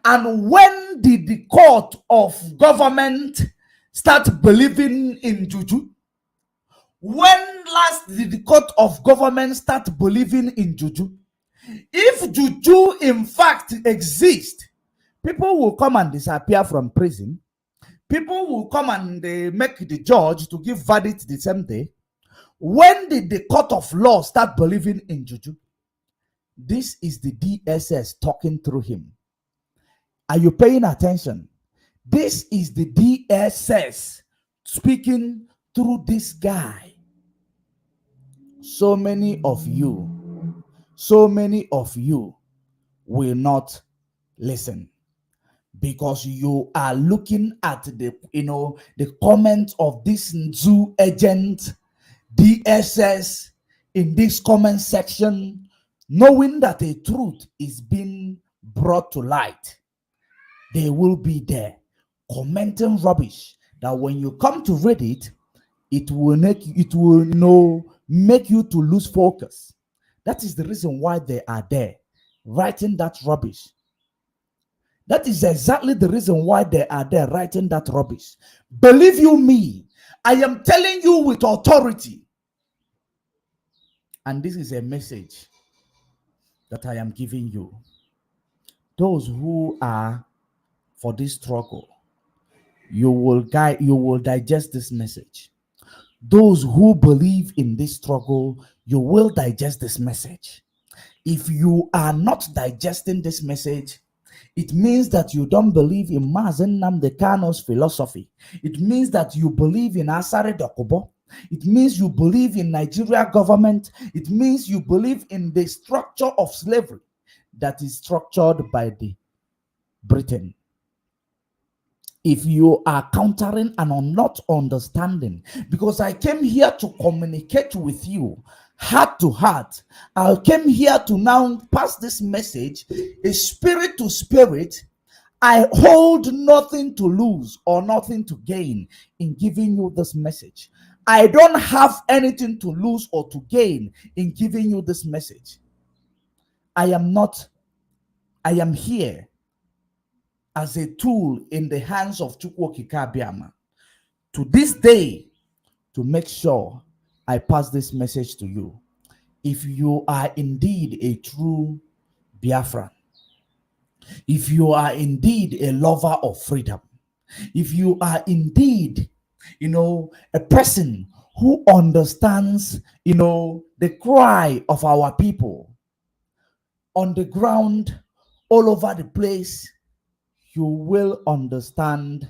And when did the court of government start believing in juju? When last did the court of government start believing in juju? If juju in fact exists, people will come and disappear from prison. People will come and make the judge to give verdict the same day. When did the court of law start believing in juju? This is the DSS talking through him. Are you paying attention? This is the DSS speaking through this guy. So many of you will not listen because you are looking at the comments of this zoo agent DSS in this comment section, knowing that a truth is being brought to light. They will be there commenting rubbish that when you come to read it, it will make you to lose focus. That is the reason why they are there writing that rubbish. That is exactly the reason why they are there writing that rubbish. Believe you me, I am telling you with authority. And this is a message that I am giving you. Those who are for this struggle, you will digest this message. Those who believe in this struggle, you will digest this message. If you are not digesting this message, it means that you don't believe in Mazen Nnamdi Kanu's philosophy. It means that you believe in Asare Dokubo. It means you believe in Nigeria government. It means you believe in the structure of slavery that is structured by the Britain. If you are countering and are not understanding, because I came here to communicate with you heart to heart. I came here to now pass this message, a spirit to spirit. I hold nothing to lose or nothing to gain in giving you this message. I don't have anything to lose or to gain in giving you this message. I am here as a tool in the hands of Chukwokika Biama to this day to make sure I pass this message to you. If you are indeed a true Biafran, if you are indeed a lover of freedom, if you are indeed, a person who understands, the cry of our people on the ground, all over the place, you will understand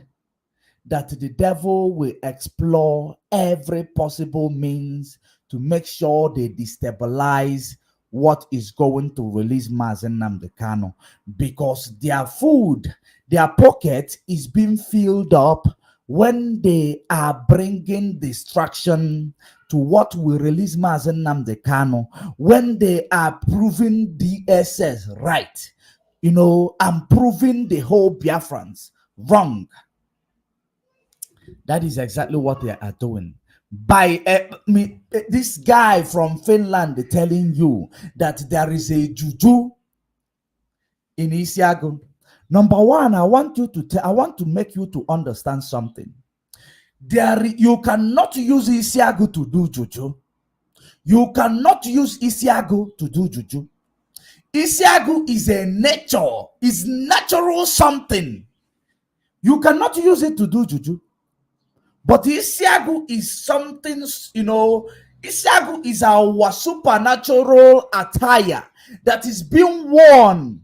that the devil will explore every possible means to make sure they destabilize what is going to release Mazen Nnamdi Kanu, because their food, their pocket is being filled up when they are bringing distraction to what will release Mazen Nnamdi Kanu, when they are proving DSS right, and proving the whole Biafrans wrong. That is exactly what they are doing. By this guy from Finland telling you that there is a juju in Isiago. Number one, I want to make you to understand something. You cannot use Isiago to do juju. You cannot use Isiago to do juju. Isiago is a nature, is natural something. You cannot use it to do juju. But Isiagu is something, Isiagu is our supernatural attire that is being worn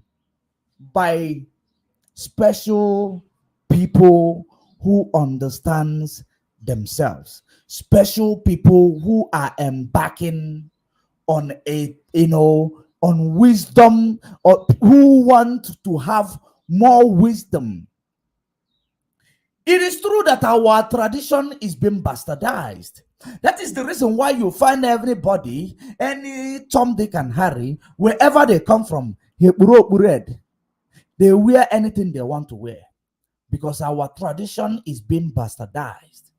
by special people who understands themselves, special people who are embarking on on wisdom, or who want to have more wisdom. It is true that our tradition is being bastardized. That is the reason why you find everybody, any Tom, Dick, and Harry, wherever they come from, they wear anything they want to wear, because our tradition is being bastardized.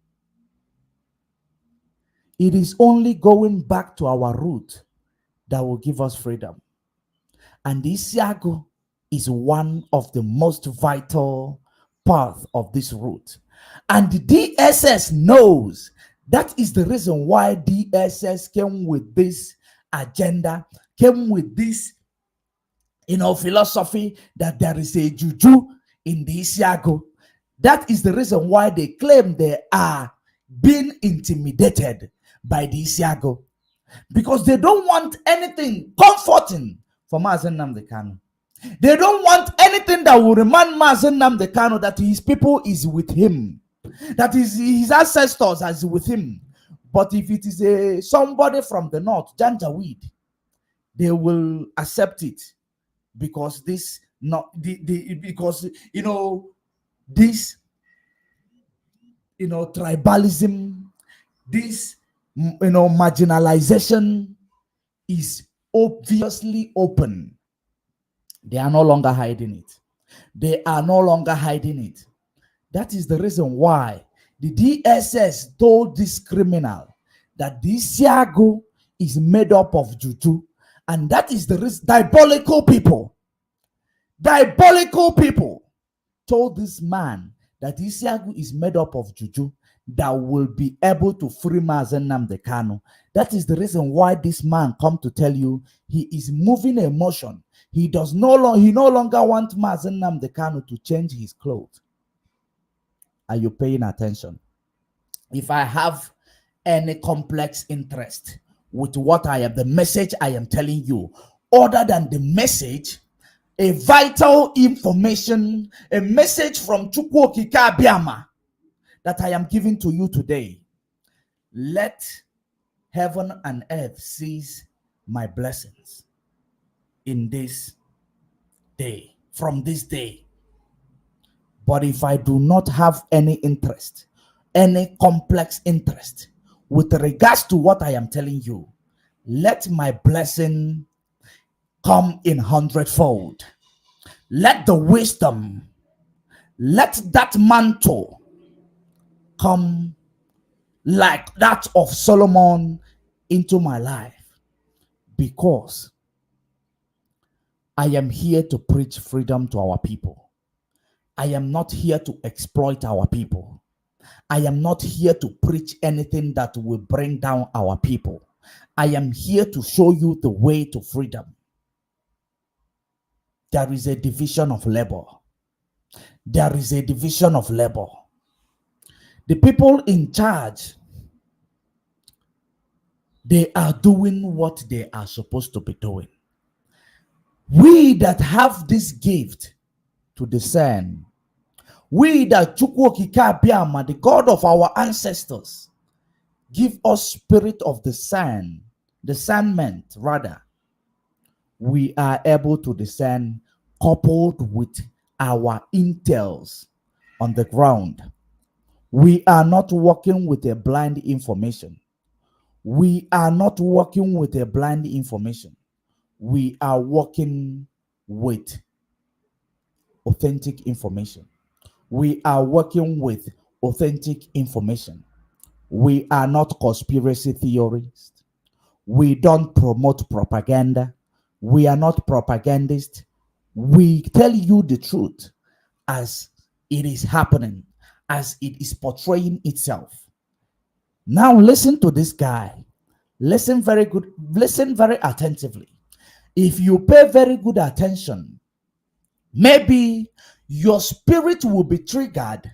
It is only going back to our root that will give us freedom. And Isiago is one of the most vital path of this route, and the DSS knows. That is the reason why DSS came with this agenda, came with this philosophy that there is a juju in the Isiago. That is the reason why they claim they are being intimidated by the Isiago, because they don't want anything comforting for Mazen Nnamdi Kanu. They don't want anything that will remind Mazen Nnamdi Kanu that his people is with him, that his ancestors are with him. But if it is somebody from the north, Janjaweed, they will accept it, because this tribalism, this marginalization is obviously open. They are no longer hiding it. They are no longer hiding it. That is the reason why the DSS told this criminal that this Isiago is made up of juju. And that is the reason diabolical people told this man that Isiago is made up of juju that will be able to free Mazen Nnamdi Kanu. That is the reason why this man come to tell you he is moving emotion. He no longer want Mazen Nnamdi Kanu to change his clothes. Are you paying attention? If I have any complex interest with the message I am telling you, other than the message, a vital information, a message from Chukwokika Biama that I am giving to you today, let heaven and earth seize my blessings in this day, from this day. But if I do not have any interest, any complex interest with regards to what I am telling you, let my blessing come in 100-fold. Let the wisdom, let that mantle come like that of Solomon into my life, because I am here to preach freedom to our people. I am not here to exploit our people. I am not here to preach anything that will bring down our people. I am here to show you the way to freedom. There is a division of labor. There is a division of labor. The people in charge, they are doing what they are supposed to be doing. We that have this gift to discern, we that the God of our ancestors, give us spirit of discernment rather, we are able to discern, coupled with our intels on the ground. We are not working with a blind information. We are not working with a blind information. We are working with authentic information. We are working with authentic information. We are not conspiracy theorists. We don't promote propaganda. We are not propagandists. We tell you the truth as it is happening, as it is portraying itself. Now listen to this guy. Listen very good. Listen very attentively. If you pay very good attention, maybe your spirit will be triggered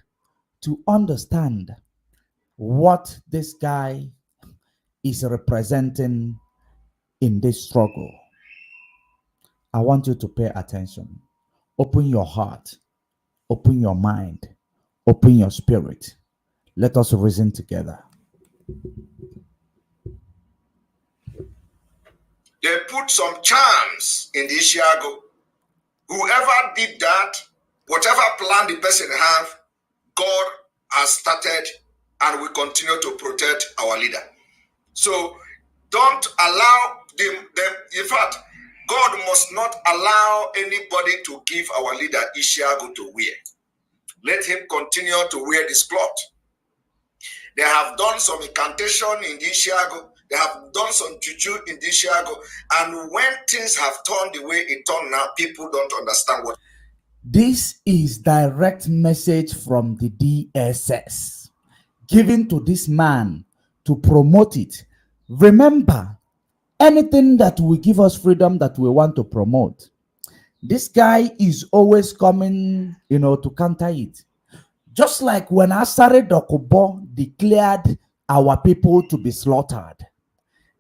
to understand what this guy is representing in this struggle. I want you to pay attention. Open your heart, open your mind, open your spirit. Let us reason together. They put some charms in the Isiago. Whoever did that, whatever plan the person have, God has started and will continue to protect our leader. So don't allow them. In fact, God must not allow anybody to give our leader Isiago to wear. Let him continue to wear this cloth. They have done some incantation in the Isiago. They have done some juju in the Isiago. And when things have turned the way it turned now, people don't understand what. This is direct message from the DSS given to this man to promote it. Remember, anything that will give us freedom that we want to promote, this guy is always coming, to counter it. Just like when Asare Dokubo declared our people to be slaughtered,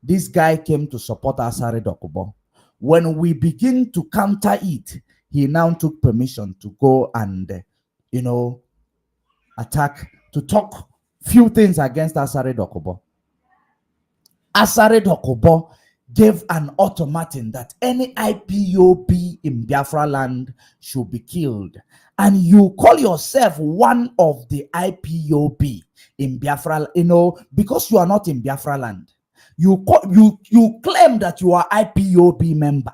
this guy came to support Asare Dokubo. When we begin to counter it, he now took permission to go and, attack, to talk few things against Asare Dokubo. Asare Dokubo gave an ultimatum that any IPOB in Biafra land should be killed. And you call yourself one of the IPOB in Biafra, because you are not in Biafra land. You claim that you are IPOB member.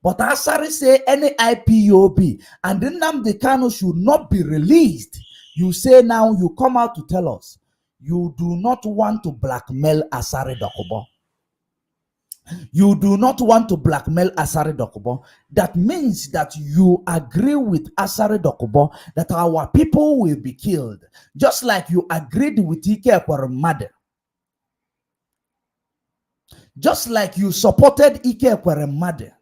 But Asare say any IPOB and then Nnamdi Kanu should not be released. You say now you come out to tell us you do not want to blackmail Asare Dokubo. You do not want to blackmail Asare Dokubo. That means that you agree with Asare Dokubo that our people will be killed, just like you agreed with Ike Ekweremadu. Just like you supported Ike Ekweremadu,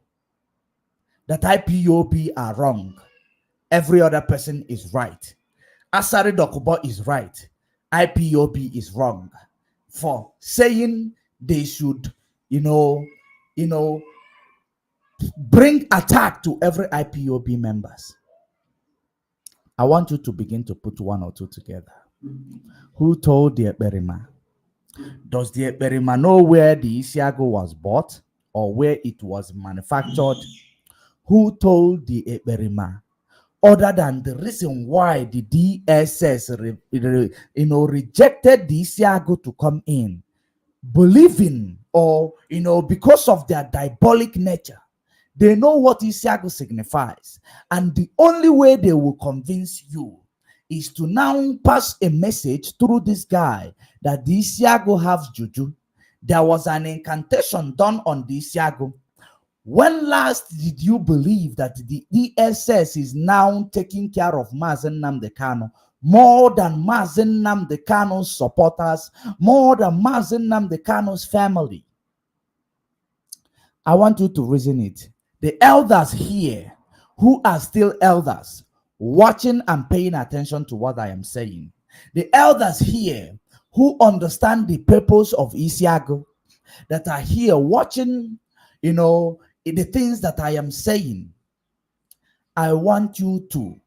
that IPOB are wrong. Every other person is right. Asare Dokubo is right. IPOB is wrong for saying they should, bring attack to every IPOB members. I want you to begin to put one or two together. Who told the Ekperima? Does the Ekperima know where the Isiago was bought or where it was manufactured? Who told the Ekperima? Other than the reason why the DSS rejected the Isiago to come in, believing or because of their diabolic nature, they know what Isiago signifies, and the only way they will convince you is to now pass a message through this guy that the Isiago have juju. There was an incantation done on the Isiago. When last did you believe that the DSS is now taking care of Mazen Nnamdi Kanu more than Mazen Nnamdi Kanu's supporters, more than Mazen Nnamdi Kanu's family? I want you to reason it. The elders here, who are still elders, watching and paying attention to what I am saying. The elders here who understand the purpose of Isiago, that are here watching, the things that I am saying. I want you to,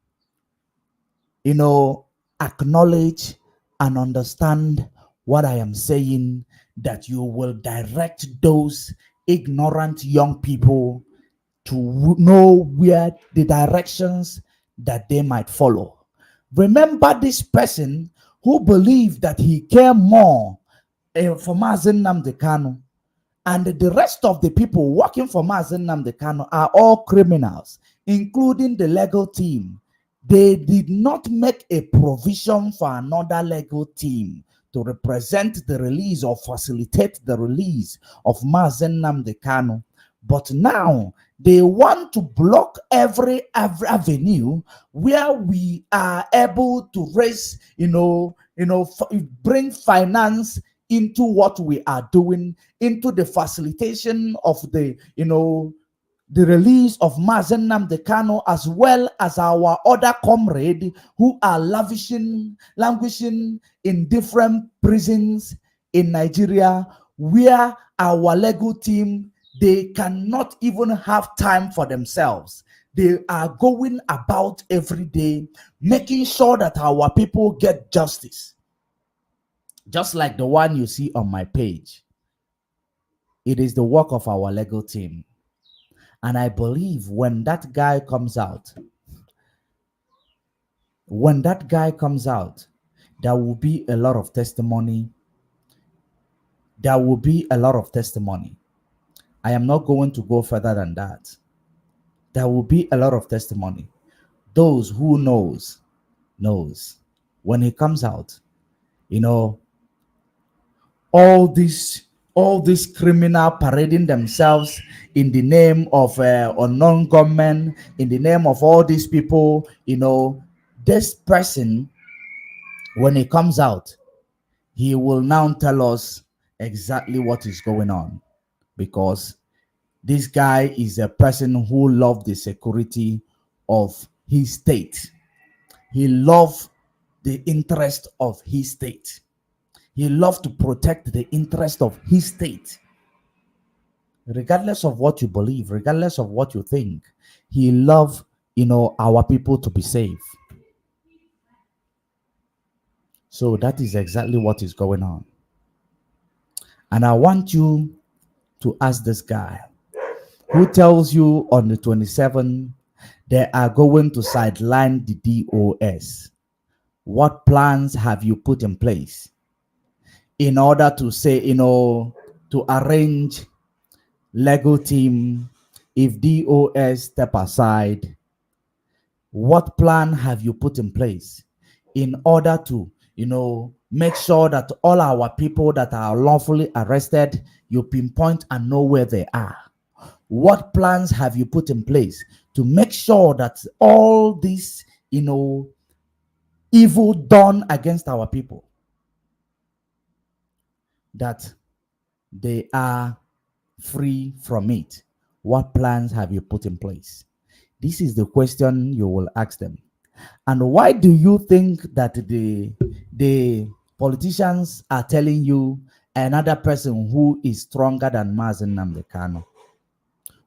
acknowledge and understand what I am saying, that you will direct those ignorant young people to know where the directions that they might follow. Remember this person who believed that he cared more for Mazen Nnamdi Kanu, and the rest of the people working for Mazen Nnamdi Kanu are all criminals, including the legal team. They did not make a provision for another legal team to represent the release or facilitate the release of Mazen Nnamdi Kanu. But now they want to block every avenue where we are able to raise, bring finance into what we are doing, into the facilitation of the release of Mazen Nnamdi Kanu, as well as our other comrades who are languishing in different prisons in Nigeria, where our legal team, they cannot even have time for themselves. They are going about every day, making sure that our people get justice. Just like the one you see on my page. It is the work of our legal team. And I believe when that guy comes out, there will be a lot of testimony. There will be a lot of testimony. I am not going to go further than that. There will be a lot of testimony. Those who knows. When he comes out, all these criminal parading themselves in the name of unknown government, in the name of all these people, this person, when he comes out, he will now tell us exactly what is going on, because this guy is a person who loves the security of his state. He loves the interest of his state. He loves to protect the interest of his state. Regardless of what you believe, regardless of what you think, he loves, our people to be safe. So that is exactly what is going on. And I want you to ask this guy who tells you on the 27th they are going to sideline the DOS. What plans have you put in place in order to say, to arrange legal team if DOS step aside? What plan have you put in place in order to, make sure that all our people that are lawfully arrested, you pinpoint and know where they are? What plans have you put in place to make sure that all this, evil done against our people, that they are free from it? What plans have you put in place? This is the question you will ask them. And why do you think that the politicians are telling you another person who is stronger than Mazen Nnamdi Kanu?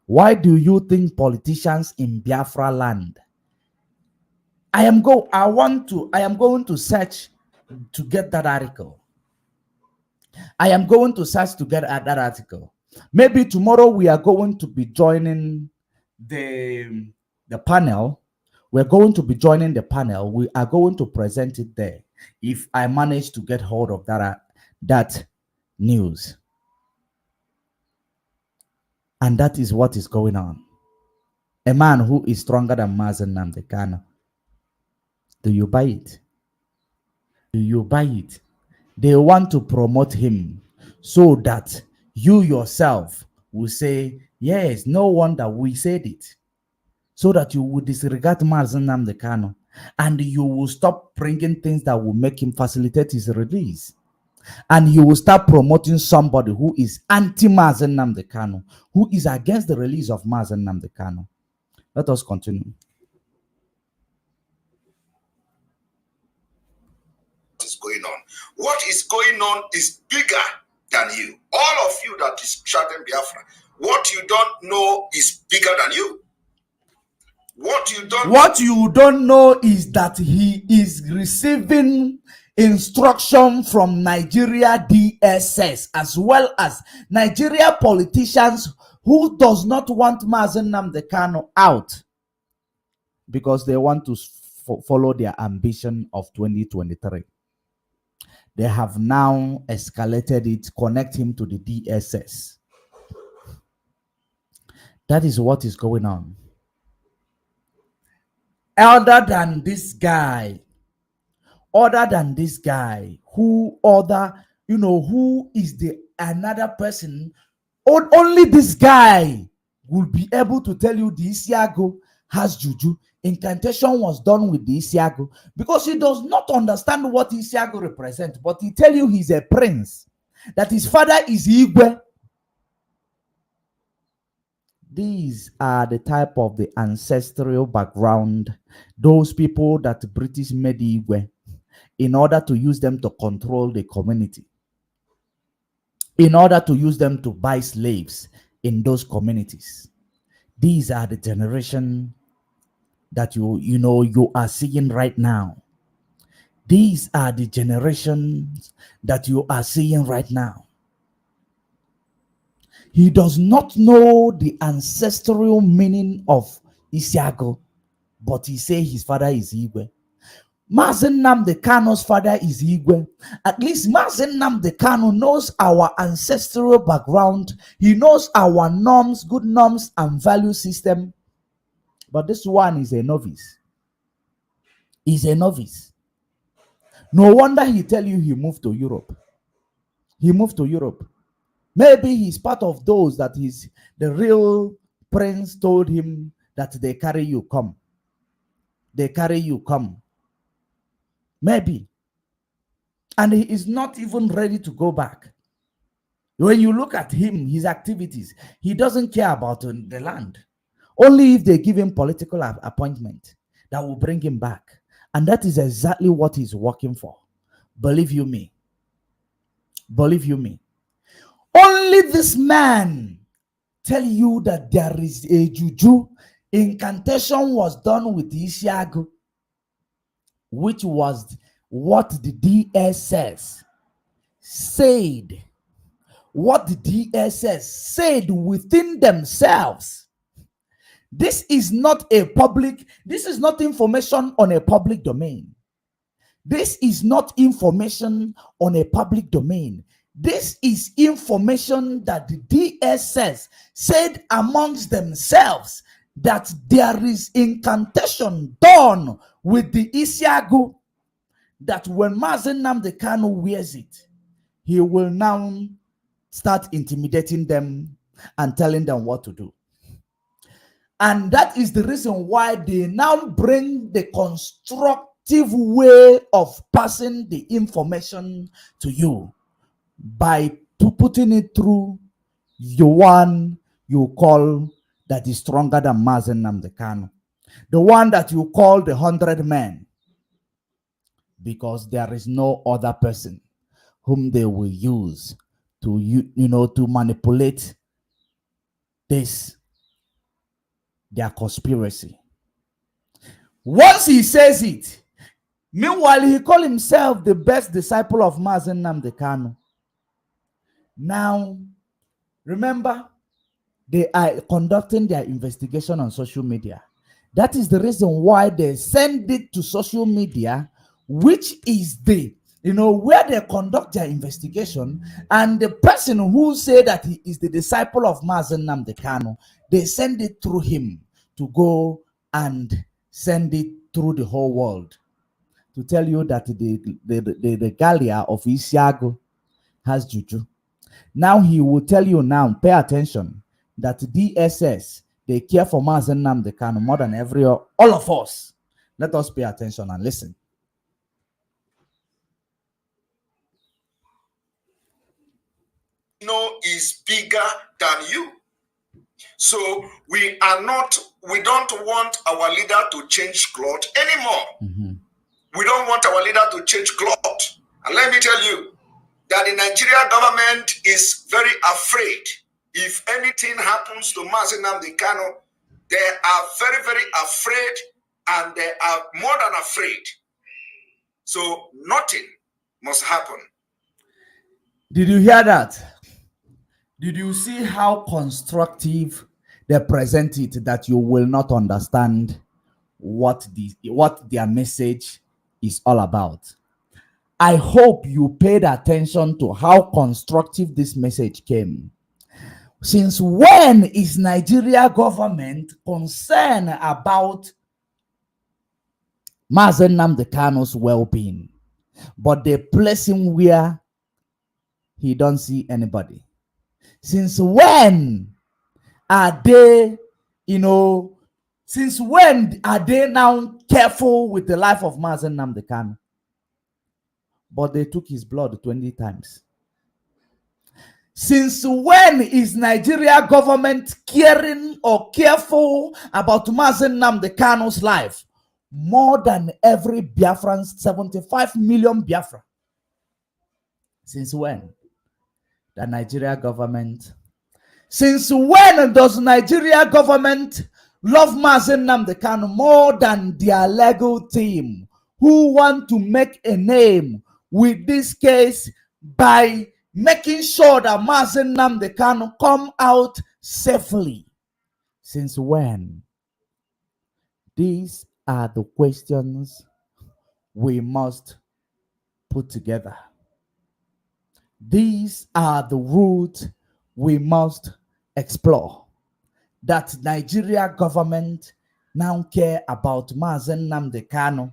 Why do you think politicians in Biafra land? I am going to search to get that article. Maybe tomorrow we are going to be joining the panel. We're going to be joining the panel. We are going to present it there if I manage to get hold of that news. And that is what is going on. A man who is stronger than Mazen Nnamdi Kanu. Do you buy it? Do you buy it? They want to promote him so that you yourself will say, yes, no wonder we said it. So that you will disregard Mazen Nnamdi Kanu, and you will stop bringing things that will make him facilitate his release. And you will start promoting somebody who is anti-Mazen Nnamdi Kanu, who is against the release of Mazen Nnamdi Kanu. Let us continue. What is going on? What is going on is bigger than you. All of you that is shouting Biafra, what you don't know is bigger than you. What you don't know is that he is receiving instruction from Nigeria DSS as well as Nigeria politicians who does not want Mazen Nnamdi Kanu out because they want to follow their ambition of 2023. They have now escalated it, connect him to the DSS. That is what is going on. Other than this guy, who is the another person, only this guy will be able to tell you the Isiago has juju. Incantation was done with the Isiago because he does not understand what Isiago represents, but he tell you he's a prince, that his father is Igwe. These are the type of the ancestral background, those people that British made Igwe in order to use them to control the community, in order to use them to buy slaves in those communities. These are the generation that you are seeing right now. These are the generations that you are seeing right now. He does not know the ancestral meaning of Isiago, but he say his father is Igwe. Mazen Nnamdi Kanu's father is Igwe. At least Mazen Nnamdi Kanu knows our ancestral background. He knows our norms, good norms and value system. But this one is a novice. He's a novice. No wonder he tell you he moved to Europe. He moved to Europe. Maybe he's part of those that the real prince told him that they carry you, come. They carry you, come. Maybe. And he is not even ready to go back. When you look at him, his activities, he doesn't care about the land. Only if they give him political appointment that will bring him back. And that is exactly what he's working for. Believe you me. Believe you me. Only this man tell you that there is a juju incantation was done with Isiago, which was what the DSS said. What the DSS said within themselves. This is not information on a public domain. This is not information on a public domain. This is information that the DSS said amongst themselves that there is incantation done with the Isiago, that when Mazen Nnamdi Kanu wears it, he will now start intimidating them and telling them what to do. And that is the reason why they now bring the constructive way of passing the information to you by putting it through the one you call that is stronger than Mazen Nnamdi Kanu, the one that you call the 100 men, because there is no other person whom they will use to to manipulate this their conspiracy. Once he says it, meanwhile he called himself the best disciple of Mazen Nnamdi Kanu. Now, remember, they are conducting their investigation on social media. That is the reason why they send it to social media, which is where they conduct their investigation, and the person who say that he is the disciple of Mazen Nnamdi Kanu, they send it through him to go and send it through the whole world to tell you that the regalia of Isiago has juju. Now he will tell you now, pay attention. that DSS, they care for Mazen Nnamdi Kanu more than all of us. Let us pay attention and listen. Is bigger than you. So we don't want our leader to change cloth anymore. Mm-hmm. We don't want our leader to change cloth. And let me tell you that the Nigerian government is very afraid. If anything happens to Mazen Nnamdi Kanu, they are very, very afraid, and they are more than afraid. So nothing must happen. Did you hear that? Did you see how constructive they present it, that you will not understand what their message is all about? I hope you paid attention to how constructive this message came. Since when is Nigeria government concerned about Mazen Nnamdi Kanu's well-being, but they place him where he don't see anybody? Since when are they, since when are they now careful with the life of Mazen Nnamdi Kanu? But they took his blood 20 times. Since when is Nigeria government caring or careful about Mazen Nnamdi Kanu's life more than every Biafran, 75 million Biafra? Since when? The Nigeria government. Since when does Nigeria government love Mazen Nnamdi Kanu more than their legal team, who want to make a name with this case by making sure that Mazen Nnamdi Kanu come out safely? Since when? These are the questions we must put together. These are the routes we must explore. That Nigeria government now care about Mazen Nnamdi Kanu,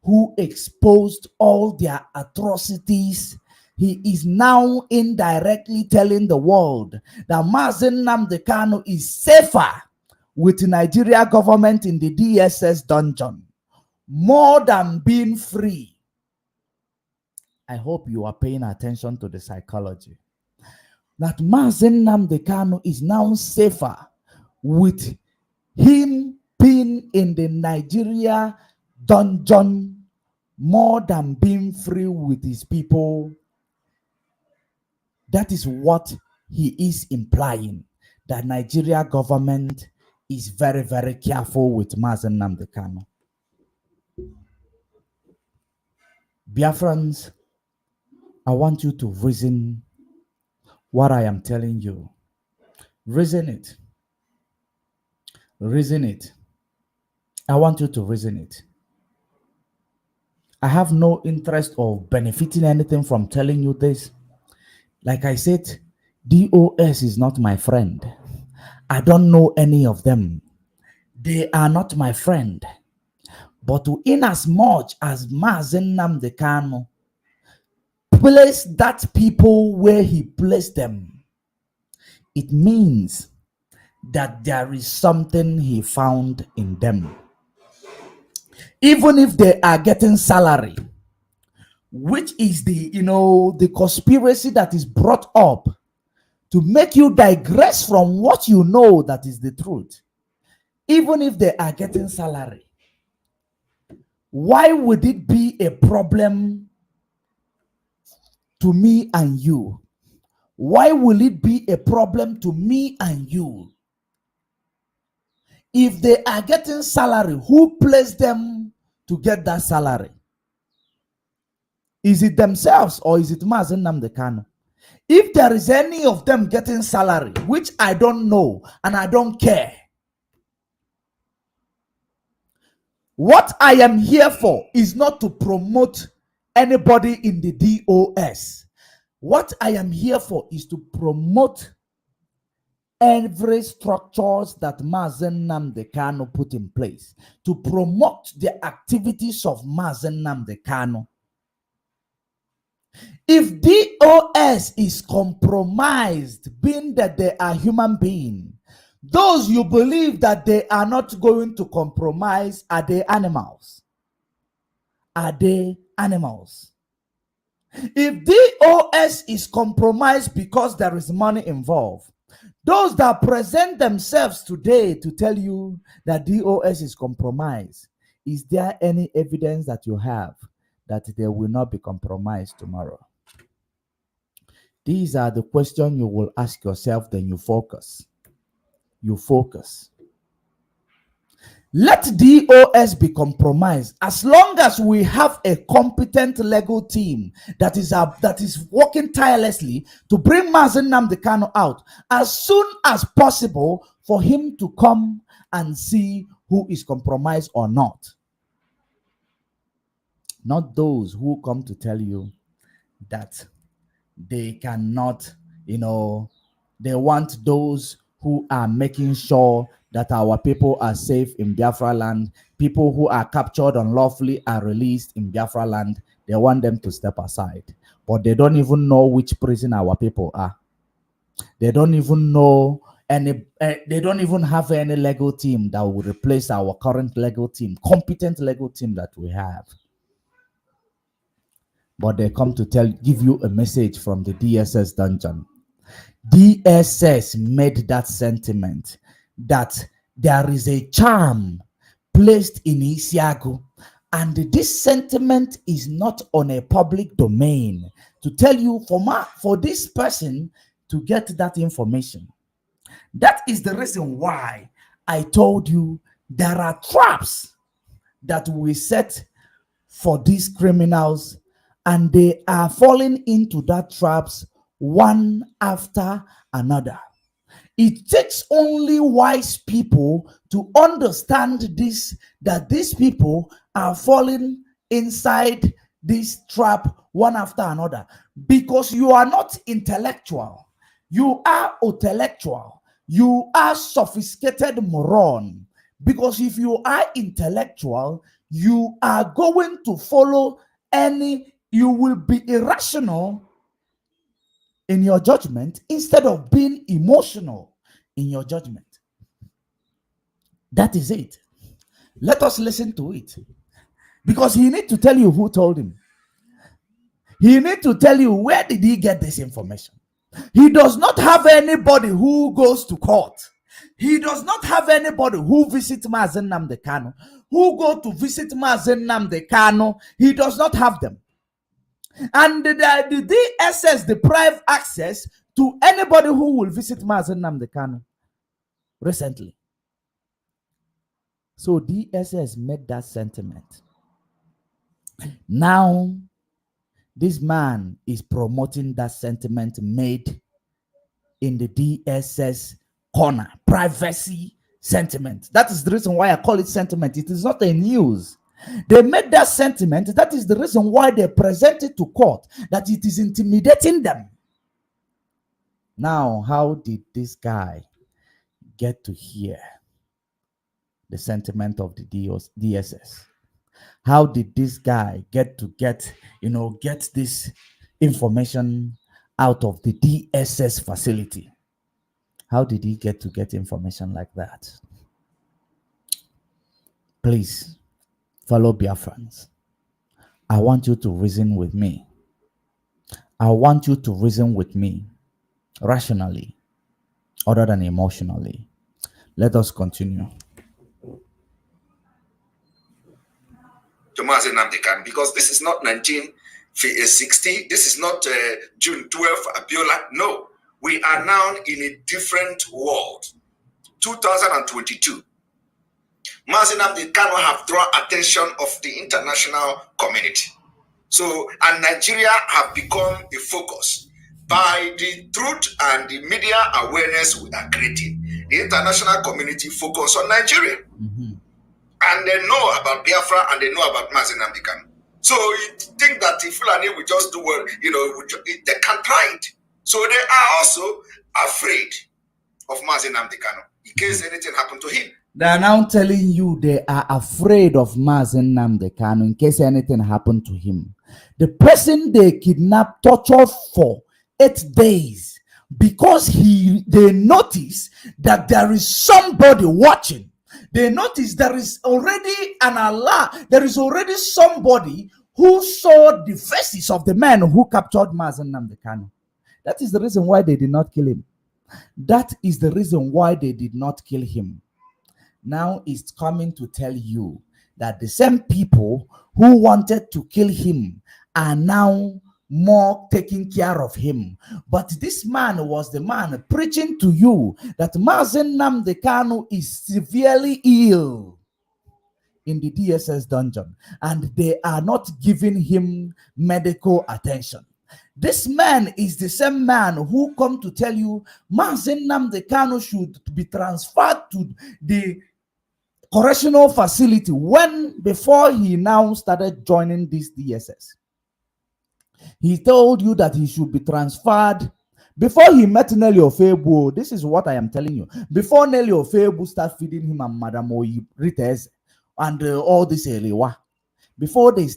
who exposed all their atrocities. He is now indirectly telling the world that Mazen Nnamdi Kanu is safer with the Nigeria government in the DSS dungeon, more than being free. I hope you are paying attention to the psychology. That Mazen Nnamdi Kanu is now safer with him being in the Nigeria dungeon more than being free with his people. That is what he is implying, that Nigeria government is very, very careful with Mazen Nnamdi Kanu. Biafrans, I want you to reason what I am telling you. Reason it. Reason it. I want you to reason it. I have no interest of benefiting anything from telling you this. Like I said, DOS is not my friend. I don't know any of them. They are not my friend. But in as much as Mazen Nnamdi Kanu placed that people where he placed them, it means that there is something he found in them. Even if they are getting salary, which is the conspiracy that is brought up to make you digress from what you know that is the truth. Even if they are getting salary, why would it be a problem to me and you? Why will it be a problem to me and you? If they are getting salary, who placed them to get that salary? Is it themselves or is it Mazen Nnamdi Kanu? If there is any of them getting salary, which I don't know and I don't care, what I am here for is not to promote anybody in the DOS. What I am here for is to promote every structures that Mazen Nnamdi Kanu put in place, to promote the activities of Mazen Nnamdi Kanu. If DOS is compromised, being that they are human beings, Those you believe that they are not going to compromise, are they animals? Are they animals? If DOS is compromised because there is money involved, those that present themselves today to tell you that DOS is compromised, is there any evidence that you have that they will not be compromised tomorrow? These are the questions you will ask yourself, then you focus. You focus. Let DOS be compromised as long as we have a competent legal team that is working tirelessly to bring Mazi Nnamdi Kanu out as soon as possible for him to come and see who is compromised or not. Not those who come to tell you that they cannot, they want those who are making sure that our people are safe in Biafra land. People who are captured unlawfully are released in Biafra land. They want them to step aside. But they don't even know which prison our people are. They don't even know they don't even have any legal team that will replace our current legal team, competent legal team that we have. But they come to give you a message from the DSS dungeon. DSS made that sentiment that there is a charm placed in Isiagu, and this sentiment is not on a public domain to tell you for this person to get that information. That is the reason why I told you there are traps that we set for these criminals, and they are falling into that traps one after another. It takes only wise people to understand this, that these people are falling inside this trap one after another, because you are not intellectual. You are intellectual. You are sophisticated moron. Because if you are intellectual, you are going to follow you will be irrational in your judgment instead of being emotional in your judgment. That is it. Let us listen to it. Because he need to tell you who told him. He need to tell you where did he get this information. He does not have anybody who goes to court. He does not have anybody who visits Mazi Nnamdi Kanu, who go to visit Mazi Nnamdi Kanu. He does not have them. And the DSS deprive access to anybody who will visit Mazi Nnamdi Kanu recently. So DSS made that sentiment. Now, this man is promoting that sentiment made in the DSS corner, privacy sentiment. That is the reason why I call it sentiment. It is not a news. They made that sentiment. That is the reason why they presented to court that it is intimidating them. Now, how did this guy get to hear the sentiment of the DSS? How did this guy get this information out of the DSS facility? How did he get information like that? Please, fellow Biafrans, I want you to reason with me. I want you to reason with me rationally, other than emotionally. Let us continue. To Mazi Nnamdi Kanu, because this is not 1960, this is not June 12th, Abiola. No, we are now in a different world. 2022. Mazi Nnamdi Kanu have drawn attention of the international community. So, and Nigeria have become a focus by the truth and the media awareness we are creating. The international community focus on Nigeria. Mm-hmm. And they know about Biafra and they know about Mazi Nnamdi Kanu. So you think that if Fulani will just do what, they can't try it. So they are also afraid of Mazi Nnamdi Kanu in case anything happened to him. They are now telling you they are afraid of Mazi Nnamdi Kanu in case anything happened to him. The person they kidnapped, tortured for 8 days, because they notice that there is somebody watching. They notice there is already an Allah. There is already somebody who saw the faces of the men who captured Mazen Nnamdi Kanu. That is the reason why they did not kill him. That is the reason why they did not kill him. Now it's coming to tell you that the same people who wanted to kill him are now more taking care of him. But this man was the man preaching to you that Mazen Nnamdi Kanu is severely ill in the DSS dungeon, and they are not giving him medical attention. This man is the same man who come to tell you Mazen Nnamdi Kanu should be transferred to the correctional facility before he now started joining this DSS. He told you that he should be transferred before he met Nelly Ofebu. This is what I am telling you. Before Nelly Ofebu start feeding him and Madam Rites and all this Elewa, before they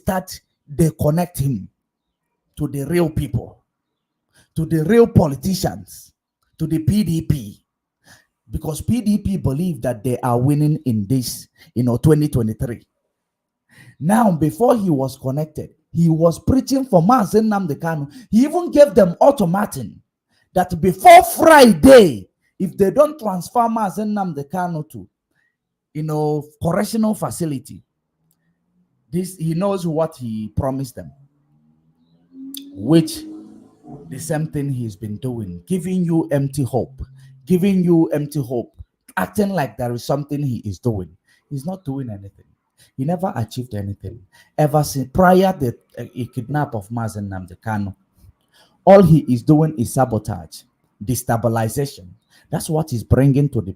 connect him to the real people, to the real politicians, to the PDP, because PDP believe that they are winning in this, 2023. Now, before he was connected, he was preaching for Mazen Nnamdi Kanu. He even gave them ultimatum that before Friday, if they don't transfer Mazen Nnamdi Kanu to, correctional facility, he knows what he promised them, which the same thing he's been doing, giving you empty hope, acting like there is something he is doing. He's not doing anything. He never achieved anything ever since prior to a kidnap of Mazen Nnamdi Kanu. All he is doing is sabotage, destabilization. That's what he's bringing to the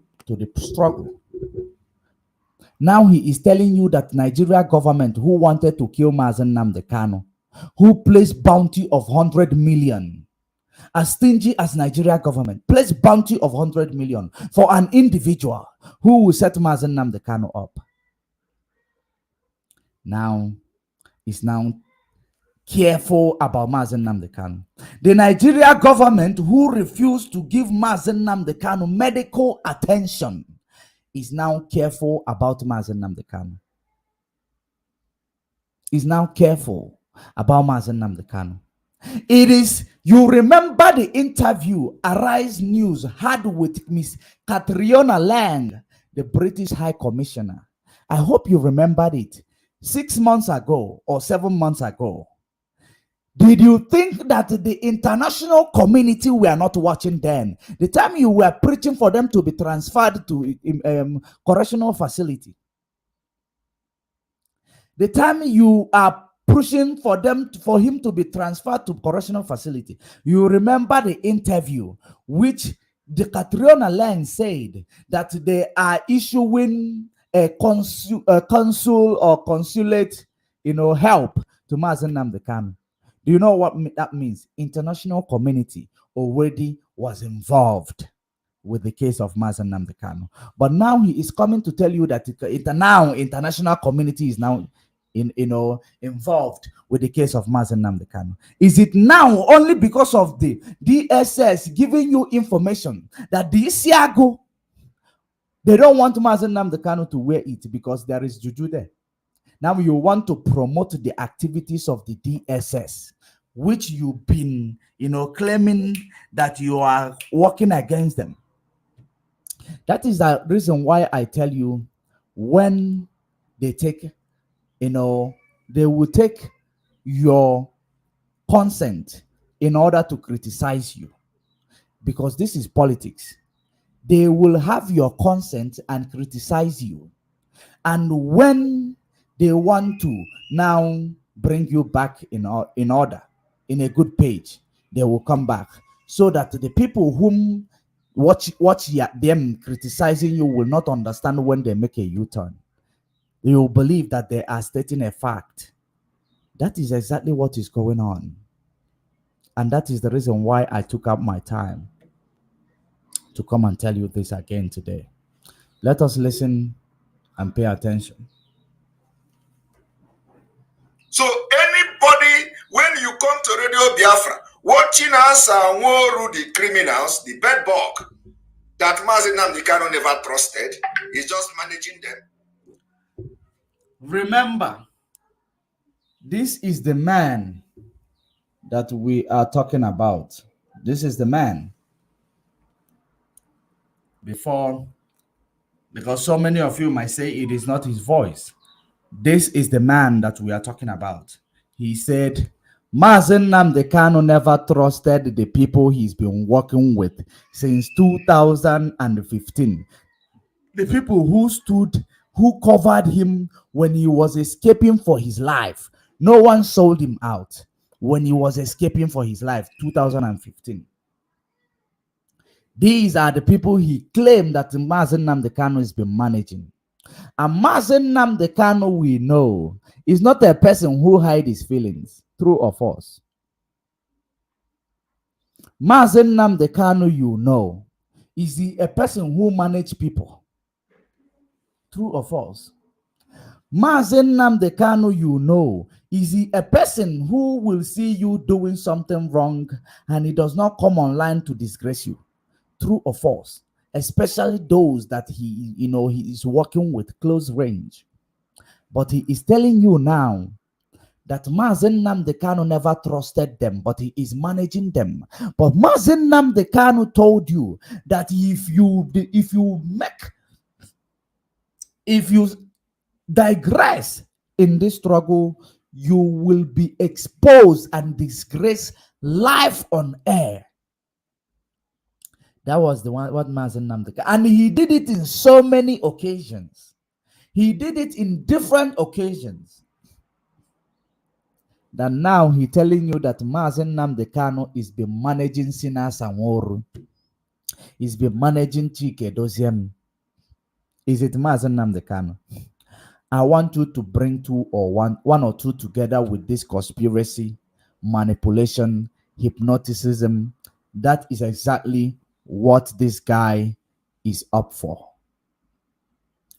struggle. Now he is telling you that Nigeria government who wanted to kill Mazen Nnamdi Kanu, who placed bounty of 100 million, as stingy as Nigeria government, placed bounty of 100 million for an individual who will set Mazen Nnamdi Kanu up. Now is careful about Mazen Nnamdi Kanu. The Nigeria government who refused to give Mazen Nnamdi Kanu medical attention is now careful about Mazen Nnamdi Kanu. Is now careful about Mazen Nnamdi Kanu. It is, you remember the interview Arise News had with Miss Catriona Lang, the British High Commissioner. I hope you remembered it. 6 months ago or 7 months ago. Did you think that the international community were not watching then? The time you were preaching for them to be transferred to correctional facility. The time you are pushing for him to be transferred to correctional facility. You remember the interview which the Catriona Lang said that they are issuing a consul or consulate, help to Mazen Nnamdi Kanu. Do you know what that means? International community already was involved with the case of Mazen Nnamdi Kanu. But now he is coming to tell you that international community is now involved with the case of Mazen Nnamdi Kanu. Is it now only because of the DSS giving you information that the Isiago, they don't want Mazen Nnamdi Kanu to wear it because there is juju there? Now you want to promote the activities of the DSS, which you've been, claiming that you are working against them. That is the reason why I tell you, when they take, they will take your consent in order to criticize you, because this is politics. They will have your consent and criticize you. And when they want to now bring you back in order, in a good page, they will come back, so that the people whom watch them criticizing you will not understand when they make a U-turn. They will believe that they are stating a fact. That is exactly what is going on. And that is the reason why I took up my time to come and tell you this again today. Let us listen and pay attention. So anybody, when you come to Radio Biafra Watching us Nworu, the criminals, the bedbug that Mazi Nnamdi Kanu never trusted, is just managing them. Remember, this is the man that we are talking about. This is the man. Because so many of you might say it is not his voice. This is the man that we are talking about. He said, Mazi Nnamdi Kanu never trusted the people he's been working with since 2015. The people who covered him when he was escaping for his life. No one sold him out when he was escaping for his life, 2015. These are the people he claimed that Mazi Nnamdi Kanu has been managing. And Mazi Nnamdi Kanu, we know, is not a person who hides his feelings, true or false. Mazi Nnamdi Kanu, you know, is he a person who manages people, true or false. Mazi Nnamdi Kanu, you know, is he a person who will see you doing something wrong and he does not come online to disgrace you, true or false, especially those that he is working with close range. But he is telling you now that Mazi Nnamdi Kanu never trusted them, but he is managing them. But Mazi Nnamdi Kanu told you that if you digress in this struggle, you will be exposed and disgraced live on air. That was the one what Mazi Nnamdi Kanu, and he did it in so many occasions. He did it in different occasions. That now he telling you that Mazi Nnamdi Kanu is been managing Sinas Nworu. He's been managing Chike Doziem. Is it Mazi Nnamdi Kanu? I want you to bring one or two together with this conspiracy, manipulation, hypnoticism. That is exactly what this guy is up for.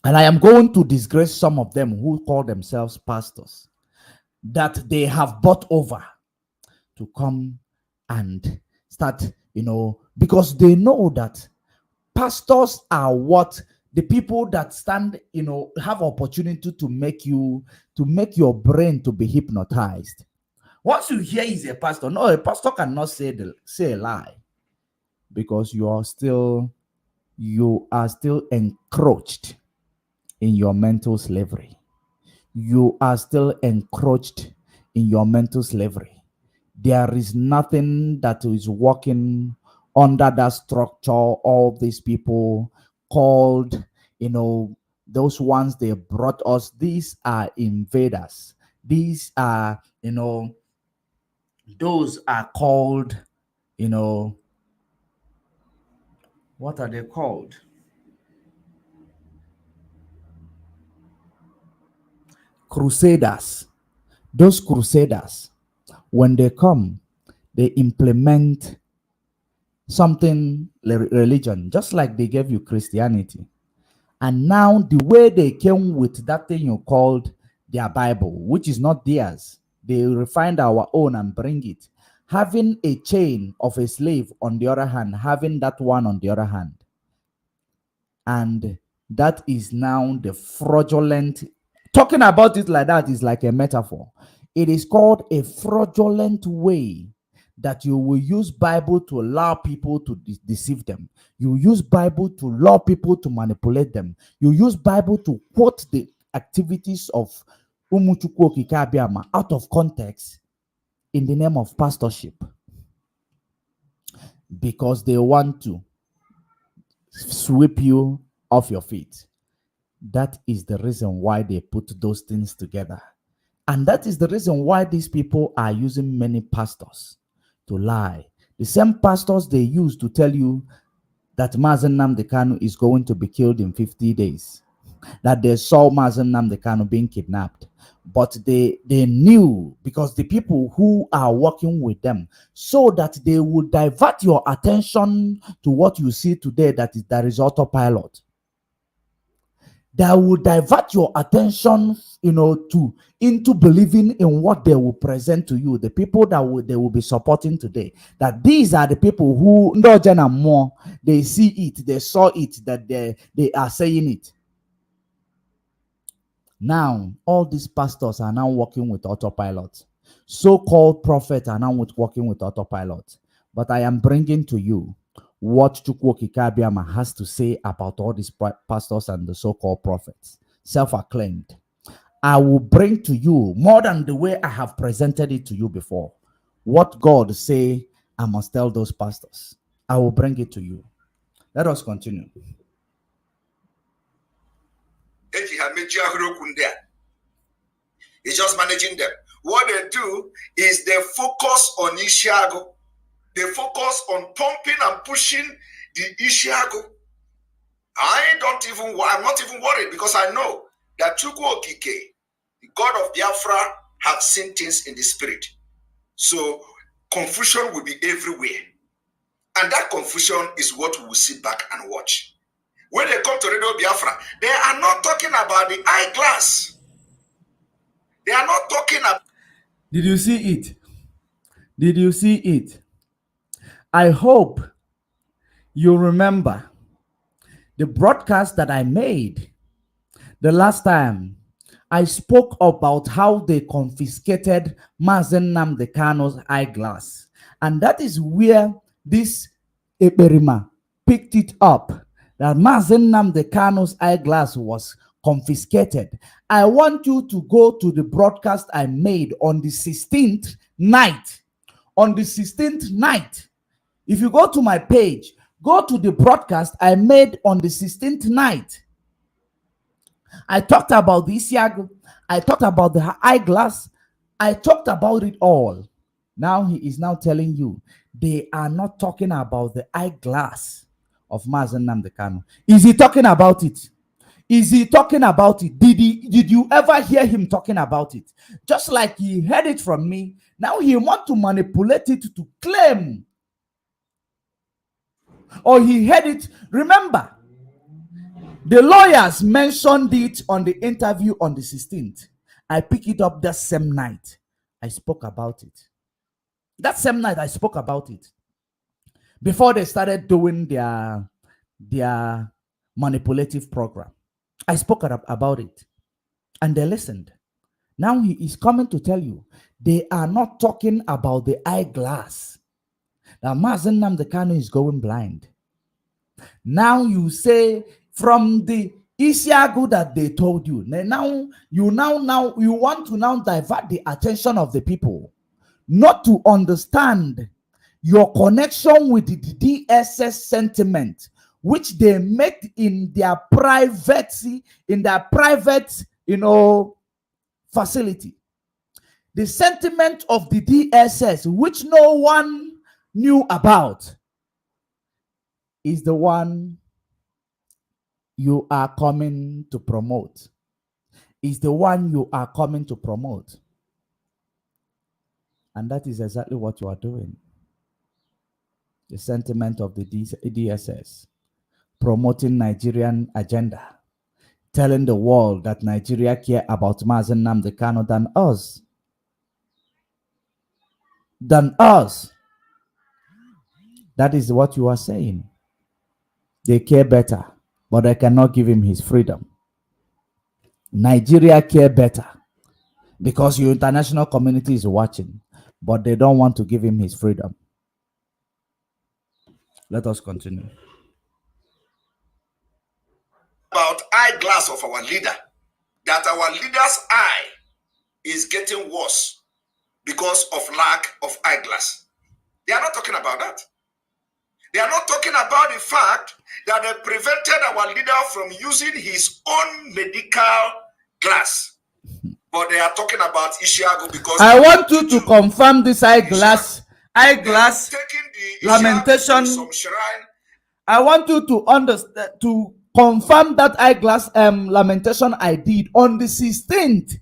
And I am going to disgrace some of them who call themselves pastors, that they have bought over to come and start, because they know that pastors are what the people that stand, have opportunity to make your brain to be hypnotized. Once you hear he's a pastor, no, a pastor cannot say a lie, because you are still encroached in your mental slavery. You are still encroached in your mental slavery. There is nothing that is working under that structure. All these people called, those ones they brought us, these are invaders. These are, those are called, what are they called? Crusaders. Those crusaders, when they come, they implement something religion, just like they gave you Christianity. And now the way they came with that thing you called their Bible, which is not theirs, they refined our own and bring it. Having a chain of a slave on the other hand, having that one on the other hand. And that is now the fraudulent. Talking about it like that is like a metaphor. It is called a fraudulent way that you will use Bible to allow people to deceive them. You use Bible to allow people to manipulate them. You use Bible to quote the activities of Umuchukwu Okike Abiama out of context in the name of pastorship, because they want to sweep you off your feet. That is the reason why they put those things together. And that is the reason why these people are using many pastors to lie. The same pastors they use to tell you that Mazi Nnamdi Kanu is going to be killed in 50 days. That they saw Mazi Nnamdi Kanu being kidnapped. But they knew, because the people who are working with them, so that they will divert your attention to what you see today, that is autopilot. that will divert your attention, to into believing in what they will present to you, the people that they will be supporting today. That these are the people who more, they see it, they saw it, that they are saying it. Now, all these pastors are now working with autopilot. So-called prophets are now working with autopilot. But I am bringing to you what Chukwuokike Abiama has to say about all these pastors and the so-called prophets, self-acclaimed. I will bring to you more than the way I have presented it to you before. What God say, I must tell those pastors. I will bring it to you. Let us continue. He's just managing them. What they do is they focus on Ishiago. They focus on pumping and pushing the Ishiago. I'm not even worried, because I know that Chukwuokike, the God of Biafra, have seen things in the spirit. So confusion will be everywhere. And that confusion is what we will sit back and watch. When they come to Radio Biafra, they are not talking about the eyeglass. They are not talking about... Did you see it? Did you see it? I hope you remember the broadcast that I made the last time. I spoke about how they confiscated Mazen Nnamdi Kanu's eyeglass. And that is where this Eberima picked it up, that Mazen Nnamdi Kanu's eyeglass was confiscated. I want you to go to the broadcast I made on the 16th night. On the 16th night, if you go to my page, go to the broadcast I made on the 16th night. I talked about the Isiago. I talked about the eyeglass. I talked about it all. Now he is now telling you they are not talking about the eyeglass of Mazen Nnamdi Kanu. Is he talking about it? Is he talking about it? Did you ever hear him talking about it? Just like he heard it from me, now he wants to manipulate it to claim. Or he heard it. Remember, the lawyers mentioned it on the interview on the 16th. I picked it up that same night. I spoke about it. That same night I spoke about it. Before they started doing their manipulative program. I spoke about it. And they listened. Now he is coming to tell you they are not talking about the eyeglass. Now Mazen Nnamdi Kanu is going blind. Now you say from the Isiago that they told you. Now you want to now divert the attention of the people, not to understand your connection with the DSS sentiment, which they make in their private, facility. The sentiment of the DSS, which no one knew about, is the one you are coming to promote. Is the one you are coming to promote. And that is exactly what you are doing. The sentiment of the DSS, promoting Nigerian agenda, telling the world that Nigeria care about Mazen Nnamdi Kanu than us. Than us. That is what you are saying. They care better, but they cannot give him his freedom. Nigeria care better because your international community is watching, but they don't want to give him his freedom. Let us continue. About eyeglass of our leader, that our leader's eye is getting worse because of lack of eyeglass. They are not talking about that. They are not talking about the fact that they prevented our leader from using his own medical glass. But they are talking about Ishiago because... I want you to confirm this eyeglass lamentation. I want you to understand, to confirm that eyeglass lamentation I did on the 16th.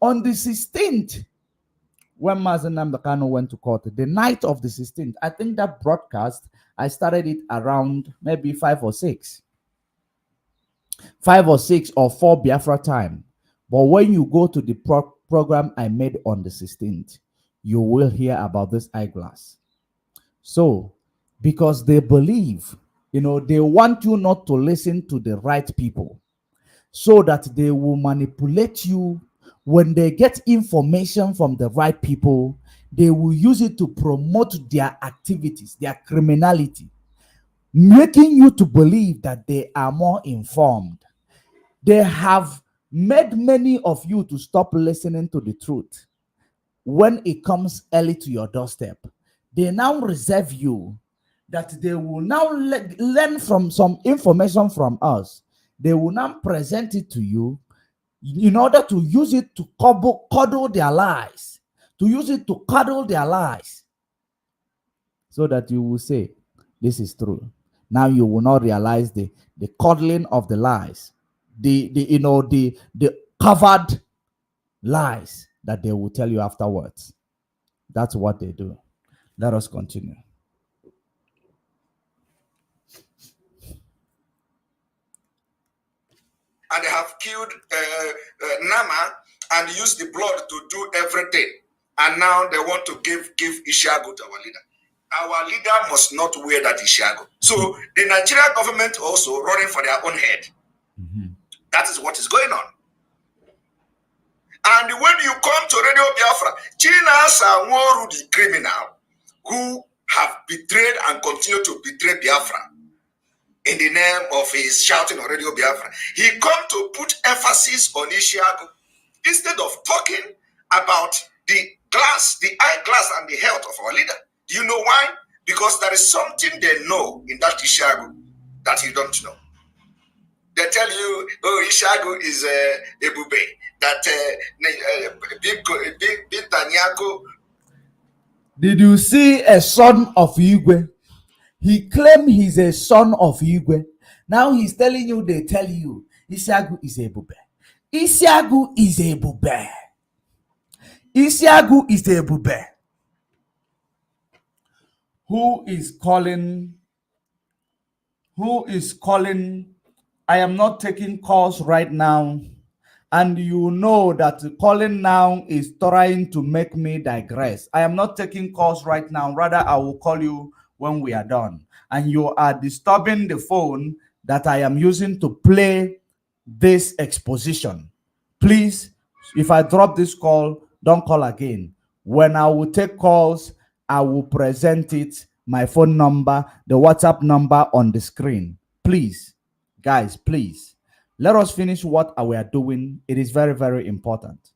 On the 16th. When Mazen Nnamdi Kanu went to court, the night of the 16th, I think that broadcast, I started it around maybe 5 or 6. 5 or 6 or 4 Biafra time. But when you go to the program I made on the 16th, you will hear about this eyeglass. So, because they believe, they want you not to listen to the right people so that they will manipulate you. When they get information from the right people, they will use it to promote their activities, their criminality, making you to believe that they are more informed. They have made many of you to stop listening to the truth when it comes early to your doorstep. They now reserve you that they will now learn from some information from us. They will now present it to you in order to use it to cuddle their lies, to use it to cuddle their lies, so that you will say, this is true. Now you will not realize the cuddling of the lies, the covered lies that they will tell you afterwards. That's what they do. Let us continue. And they have killed Nama and used the blood to do everything. And now they want to give Ishiago to our leader. Our leader must not wear that Ishiago. So the Nigerian government also running for their own head. Mm-hmm. That is what is going on. And when you come to Radio Biafra, Chinas are more the criminal who have betrayed and continue to betray Biafra in the name of his shouting on Radio Biafra. He come to put emphasis on Ishiago instead of talking about the eyeglass and the health of our leader. Do you know why? Because there is something they know in that Ishiago that you don't know. They tell you, oh, Ishiago is a bube. That big Tanyako. Did you see a son of Igwe? He claimed he's a son of Igwe. Now he's telling you, they tell you, Ishiagu is a bube. Ishiagu is a bube. Ishiagu is a bube. Who is calling? I am not taking calls right now. And you know that calling now is trying to make me digress. I am not taking calls right now. Rather, I will call you when we are done. And you are disturbing the phone that I am using to play this exposition. Please, if I drop this call, don't call again. When I will take calls, I will present it, my phone number, the WhatsApp number on the screen. Please, guys, please. Let us finish what we are doing. It is very, very important.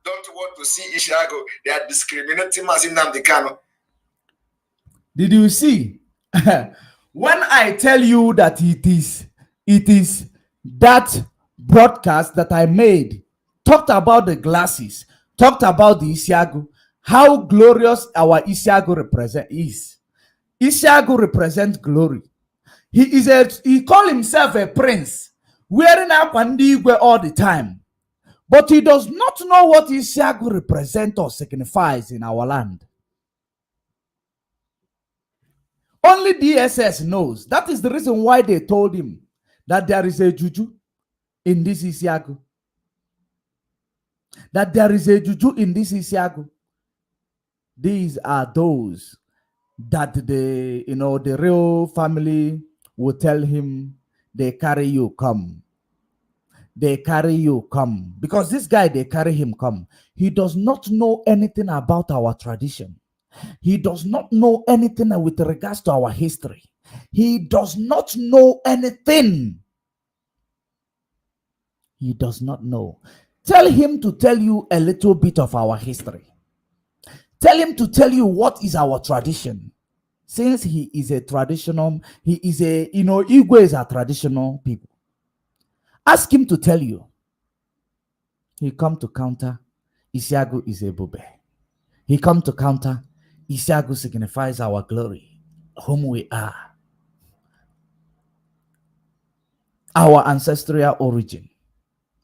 Don't want to see Ishiago. They are discriminating us in Namdekano. Did you see? When I tell you that it is that broadcast that I made, talked about the glasses, talked about the Ishiago, how glorious our Ishiago is. Ishiago represents glory. He called himself a prince, wearing Akwandigwe all the time. But he does not know what Ishiago represents or signifies in our land. Only DSS knows. That is the reason why they told him that there is a juju in this Ishiago. That there is a juju in this Ishiago. These are those that the real family will tell him, they carry you come. They carry you come. Because this guy, they carry him come. He does not know anything about our tradition. He does not know anything with regards to our history. He does not know anything. He does not know. Tell him to tell you a little bit of our history. Tell him to tell you what is our tradition. Since he is a traditional, Igwe is a traditional people. Ask him to tell you. He come to counter, Ishiago is a bube. He come to counter, Ishiago signifies our glory, whom we are. Our ancestral origin.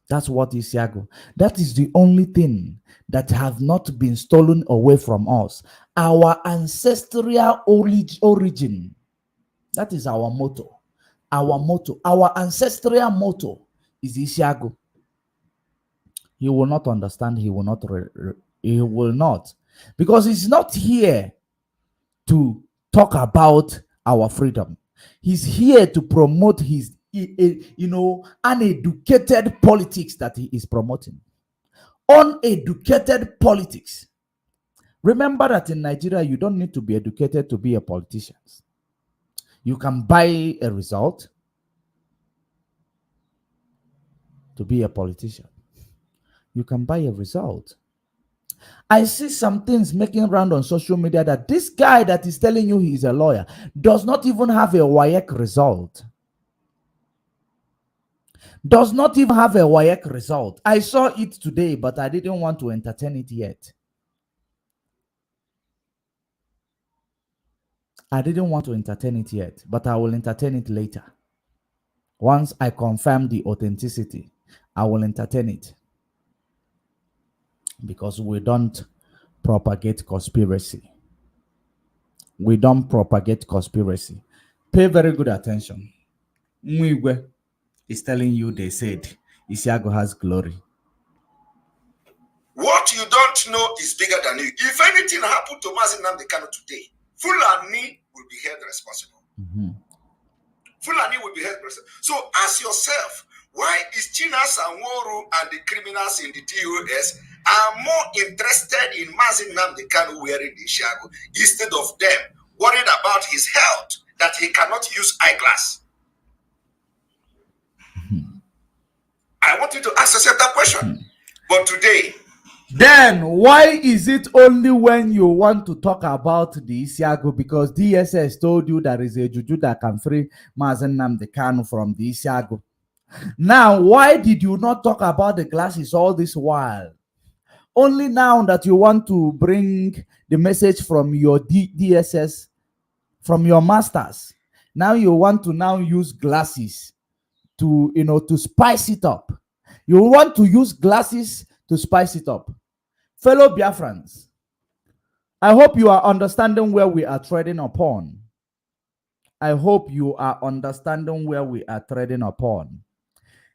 That's what is Isiago. That is the only thing that have not been stolen away from us. Our ancestral origin. That is our motto. Our motto. Our ancestral motto is Isiago. He will not understand. He will not. He will not. Because he's not here to talk about our freedom. He's here to promote his, uneducated politics that he is promoting. Uneducated politics. Remember that in Nigeria, you don't need to be educated to be a politician. You can buy a result to be a politician. You can buy a result. I see some things making around on social media that this guy that is telling you he's a lawyer does not even have a WAEC result. Does not even have a WAEC result. I saw it today, but I didn't want to entertain it yet. I didn't want to entertain it yet, but I will entertain it later. Once I confirm the authenticity, I will entertain it. Because we don't propagate conspiracy. We don't propagate conspiracy. Pay very good attention. Mwigwe is telling you they said Isiago has glory. What you don't know is bigger than you. If anything happened to Mazi Nnamdi Kanu today, Fulani will be held responsible. Fulani will be held responsible. So ask yourself, why is China Sanworu and the criminals in the DOS are more interested in Mazi Nnamdi Kanu wearing the Isiago instead of them worried about his health, that he cannot use eyeglass? I want you to ask yourself that question. But today, then why is it only when you want to talk about the Isiago? Because DSS told you there is a juju that can free Mazi Nnamdi Kanu from the Isiago. Now, why did you not talk about the glasses all this while? Only now that you want to bring the message from your DSS, from your masters. Now you want to now use glasses to, to spice it up. You want to use glasses to spice it up. Fellow Biafrans, I hope you are understanding where we are treading upon. I hope you are understanding where we are treading upon.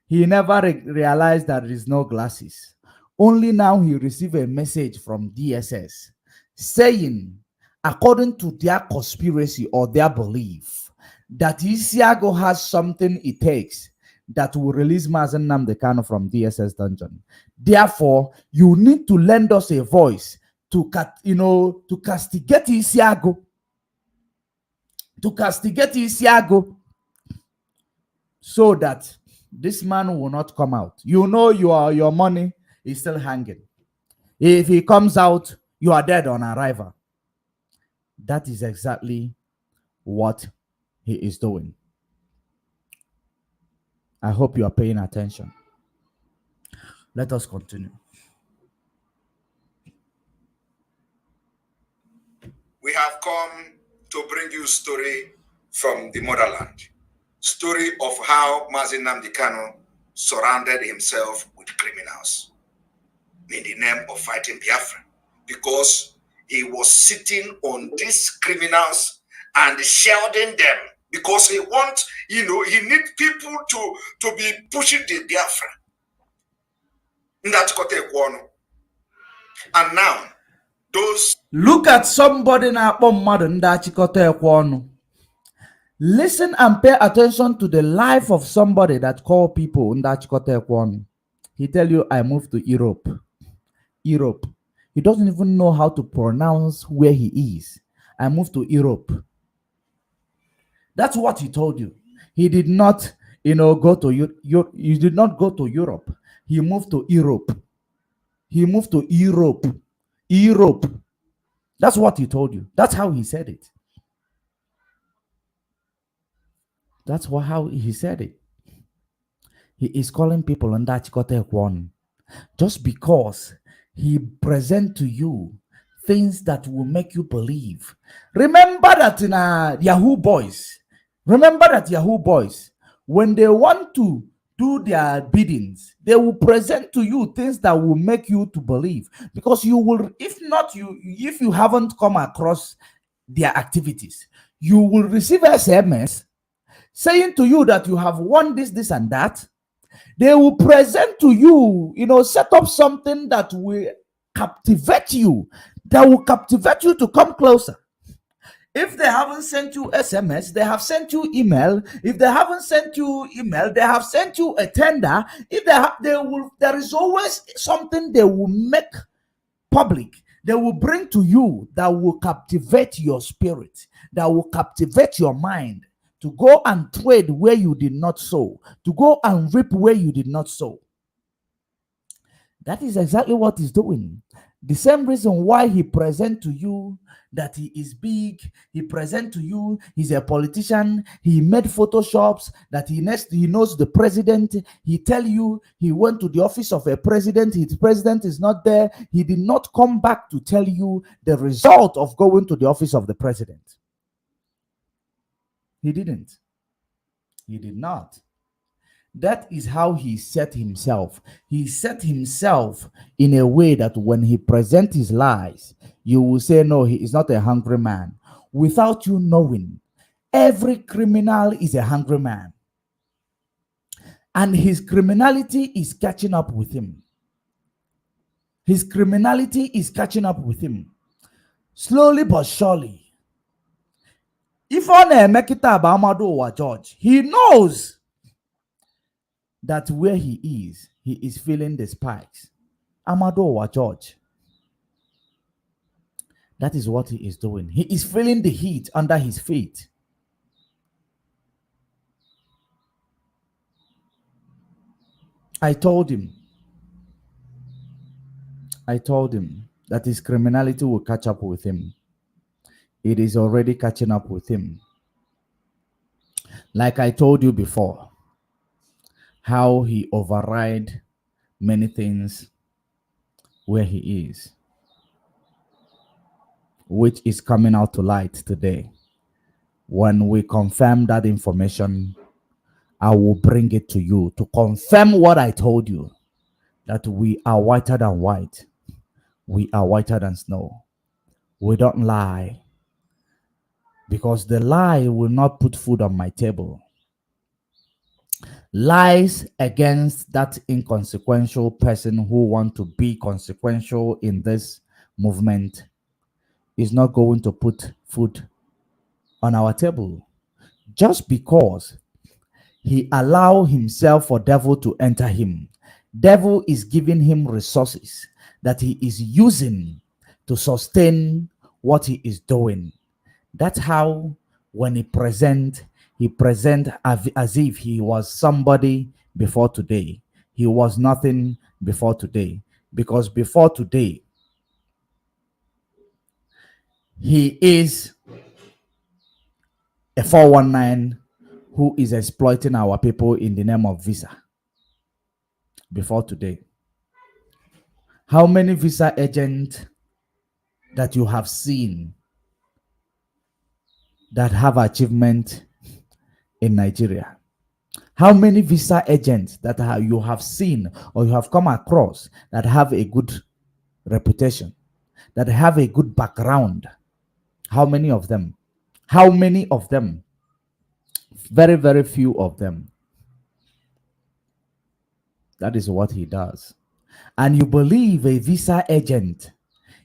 He never realized that there is no glasses. Only now he received a message from DSS saying, according to their conspiracy or their belief, that Isiago has something it takes that will release Mazi Nnamdi Kanu from DSS dungeon. Therefore, you need to lend us a voice to castigate Isiago. To castigate Isiago so that this man will not come out. You know your money is still hanging. If he comes out, you are dead on arrival. That is exactly what he is doing. I hope you are paying attention. Let us continue. we have come to bring you a story from the motherland. Story of how Mazi Nnamdi Kanu surrounded himself with criminals in the name of fighting Biafra, because he was sitting on these criminals and shielding them, because he wants, he needs people to be pushing the Biafra. And now, those... Look at somebody na mmadụ ndị achịkọta ekwe ọnụ. Listen and pay attention to the life of somebody that call people ndị achịkọta ekwe ọnụ. He tell you, I moved to Europe. Europe. He doesn't even know how to pronounce where he is. I moved to Europe. That's what he told you. He did not, go to Europe. He did not go to Europe. He moved to Europe. He moved to Europe. Europe. That's what he told you. That's how he said it. That's how he said it. He is calling people on that one just because he present to you things that will make you believe. Remember that in Yahoo Boys. Remember that Yahoo Boys, when they want to do their biddings, they will present to you things that will make you to believe, because you will, if you haven't come across their activities, you will receive SMS saying to you that you have won this and that. They will present to you, set up something that will captivate you, to come closer. If they haven't sent you SMS, they have sent you email. If they haven't sent you email, they have sent you a tender. If there is always something they will make public, they will bring to you that will captivate your spirit, that will captivate your mind, to go and trade where you did not sow, to go and reap where you did not sow. That is exactly what he's doing. The same reason why he present to you that he is big, he present to you he's a politician, he made photoshops that he knows the president, he tell you he went to the office of a president, his president is not there. He did not come back to tell you the result of going to the office of the president. He didn't. He did not. That is how he set himself. He set himself in a way that when he presents his lies, you will say, no, he is not a hungry man. Without you knowing, every criminal is a hungry man. And his criminality is catching up with him. His criminality is catching up with him. Slowly but surely. If on a Mekita Abamado or George, he knows that where he is feeling the spikes. Amado or George. That is what he is doing. He is feeling the heat under his feet. I told him that his criminality will catch up with him. It is already catching up with him. Like I told you before, how he override many things where he is, which is coming out to light today. When we confirm that information, I will bring it to you to confirm what I told you, that we are whiter than white. We are whiter than snow. We don't lie, because the lie will not put food on my table. Lies against that inconsequential person who want to be consequential in this movement is not going to put food on our table. Just because he allow himself for devil to enter him, devil is giving him resources that he is using to sustain what he is doing. That's how when he present as if he was somebody before today. He was nothing before today, because before today, he is a 419 who is exploiting our people in the name of visa. Before today, how many visa agents that you have seen that have achievement in Nigeria? How many visa agents that you have seen or you have come across that have a good reputation, that have a good background? How many of them? How many of them? Very, very few of them. That is what he does. And you believe a visa agent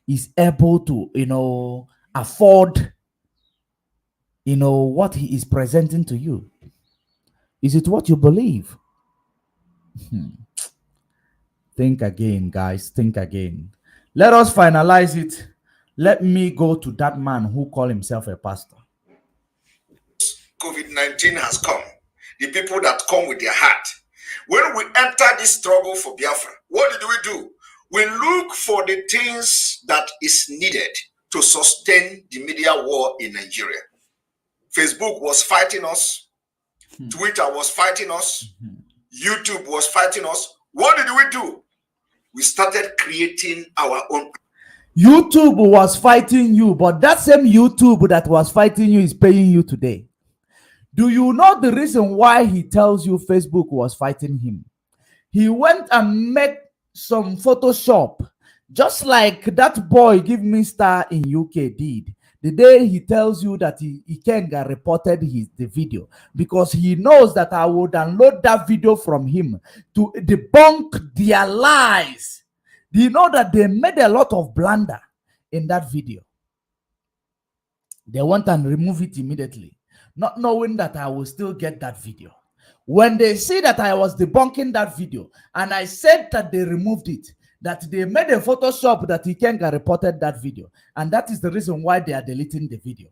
is able to, afford, what he is presenting to you? Is it what you believe? Think again, guys. Think again. Let us finalize it. Let me go to that man who called himself a pastor. COVID-19 has come. The people that come with their heart. When we enter this struggle for Biafra, what did we do? We look for the things that is needed to sustain the media war in Nigeria. Facebook was fighting us. Twitter was fighting us. YouTube was fighting us. What did we do? We started creating our own. YouTube was fighting you, but that same YouTube that was fighting you is paying you today. Do you know the reason why he tells you Facebook was fighting him? He went and made some Photoshop, just like that boy Give Me Star in UK did. The day he tells you that he can get reported the video, because he knows that I will download that video from him to debunk their lies. Do you know that they made a lot of blunder in that video? They went and remove it immediately, not knowing that I will still get that video. When they see that I was debunking that video and I said that they removed it, that they made a Photoshop that Ikenga reported that video, and that is the reason why they are deleting the video.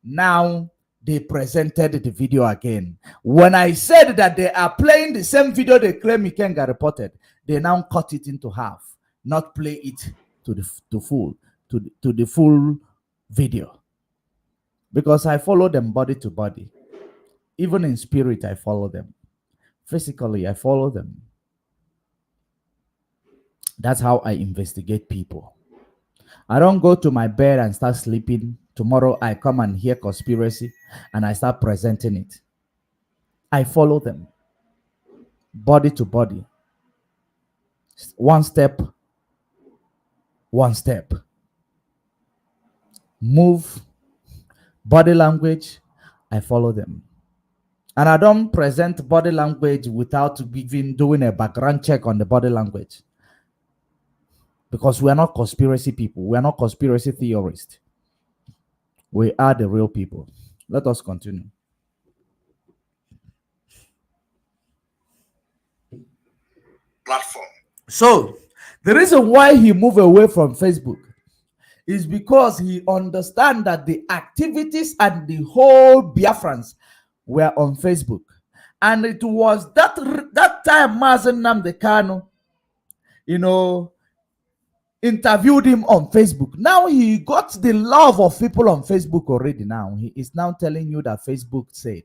Now they presented the video again. When I said that they are playing the same video they claim Ikenga reported, they now cut it into half, not play it to the full video. Because I follow them body to body. Even in spirit, I follow them. Physically, I follow them. That's how I investigate people. I don't go to my bed and start sleeping. Tomorrow I come and hear conspiracy and I start presenting it. I follow them. Body to body. One step. One step. Move. Body language. I follow them. And I don't present body language without even doing a background check on the body language. Because we are not conspiracy people. We are not conspiracy theorists. We are the real people. Let us continue. Platform. So, the reason why he moved away from Facebook is because he understands that the activities and the whole Biafrans were on Facebook. And it was that time Mazen Nnamdi Kanu, interviewed him on Facebook. Now he got the love of people on Facebook already. Now he is now telling you that Facebook said.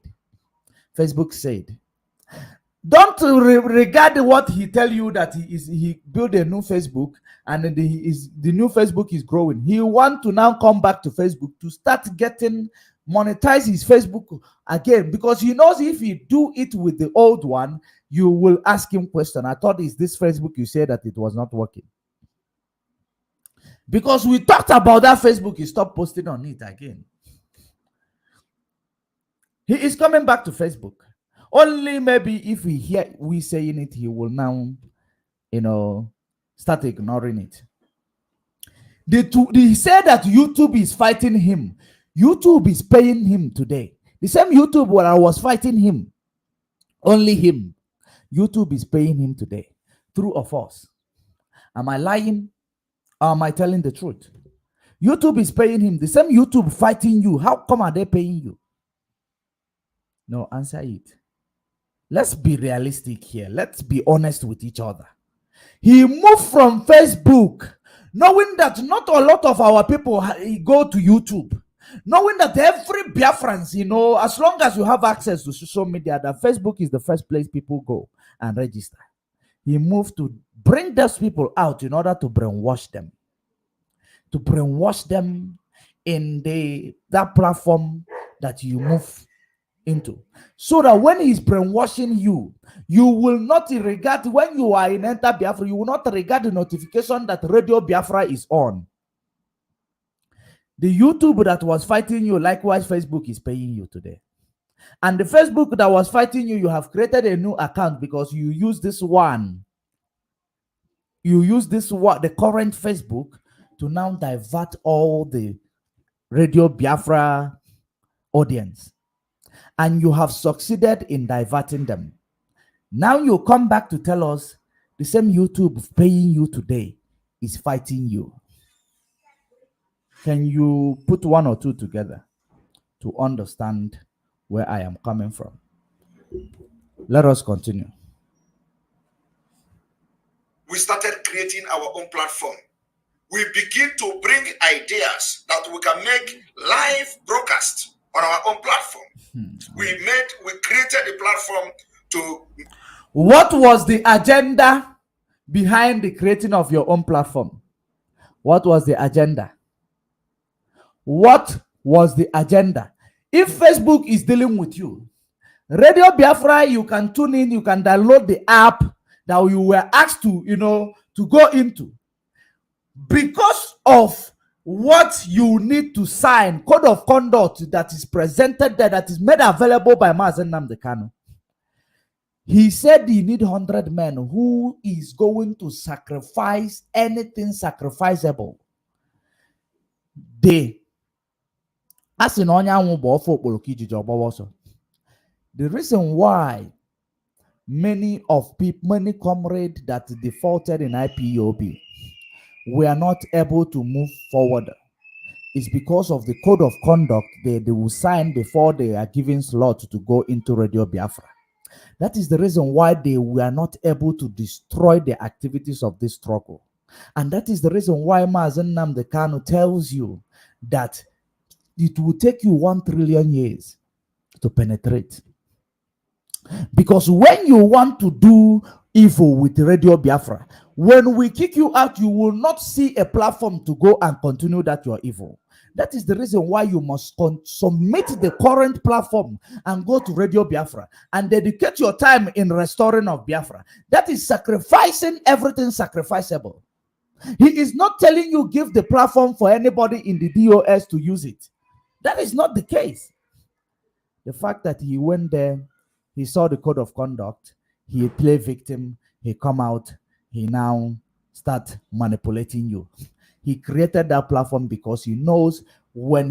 Don't regard what he tell you that he built a new Facebook and the new Facebook is growing. He want to now come back to Facebook to start monetize his Facebook again, because he knows if he do it with the old one, you will ask him question. I thought, is this Facebook you said that it was not working? Because we talked about that Facebook, he stopped posting on it again. He is coming back to Facebook. Only maybe if we hear we saying it, he will now, start ignoring it. They say that YouTube is fighting him. YouTube is paying him today. The same YouTube where I was fighting him, only him. YouTube is paying him today. True or false? Am I lying? Or am I telling the truth? YouTube is paying him. The same YouTube fighting you. How come are they paying you? No, answer it. Let's be realistic here. Let's be honest with each other. He moved from Facebook, knowing that not a lot of our people go to YouTube. Knowing that every Biafrans, as long as you have access to social media, that Facebook is the first place people go and register. He moved to bring those people out in order to brainwash them. To brainwash them in that platform that you move into. So that when he's brainwashing you, you will not regard, when you are in Enter Biafra, you will not regard the notification that Radio Biafra is on. The YouTube that was fighting you, likewise, Facebook is paying you today. And the Facebook that was fighting you, you have created a new account because you use this one. You use this one, the current Facebook, to now divert all the Radio Biafra audience. And you have succeeded in diverting them. Now you come back to tell us the same YouTube paying you today is fighting you. Can you put one or two together to understand where I am coming from? Let us continue. We started creating our own platform. We begin to bring ideas that we can make live broadcast on our own platform. We created a platform to... What was the agenda behind the creating of your own platform? What was the agenda? What was the agenda? If Facebook is dealing with you, Radio Biafra, you can tune in, you can download the app that you were asked to, to go into. Because of what you need to sign, code of conduct that is presented there, that is made available by Mazen Nnamdi Kanu. He said he need 100 men who is going to sacrifice anything sacrificable. The reason why many comrades that defaulted in IPOB were not able to move forward is because of the code of conduct they will sign before they are given slot to go into Radio Biafra. That is the reason why they were not able to destroy the activities of this struggle. And that is the reason why Mazen Nnamdi Kanu tells you that it will take you 1 trillion years to penetrate. Because when you want to do evil with Radio Biafra, when we kick you out, you will not see a platform to go and continue that you are evil. That is the reason why you must submit the current platform and go to Radio Biafra and dedicate your time in restoring of Biafra. That is sacrificing everything sacrificable. He is not telling you give the platform for anybody in the DOS to use it. That is not the case. The fact that he went there, he saw the code of conduct, he play victim, he come out, he now start manipulating you. He created that platform because he knows when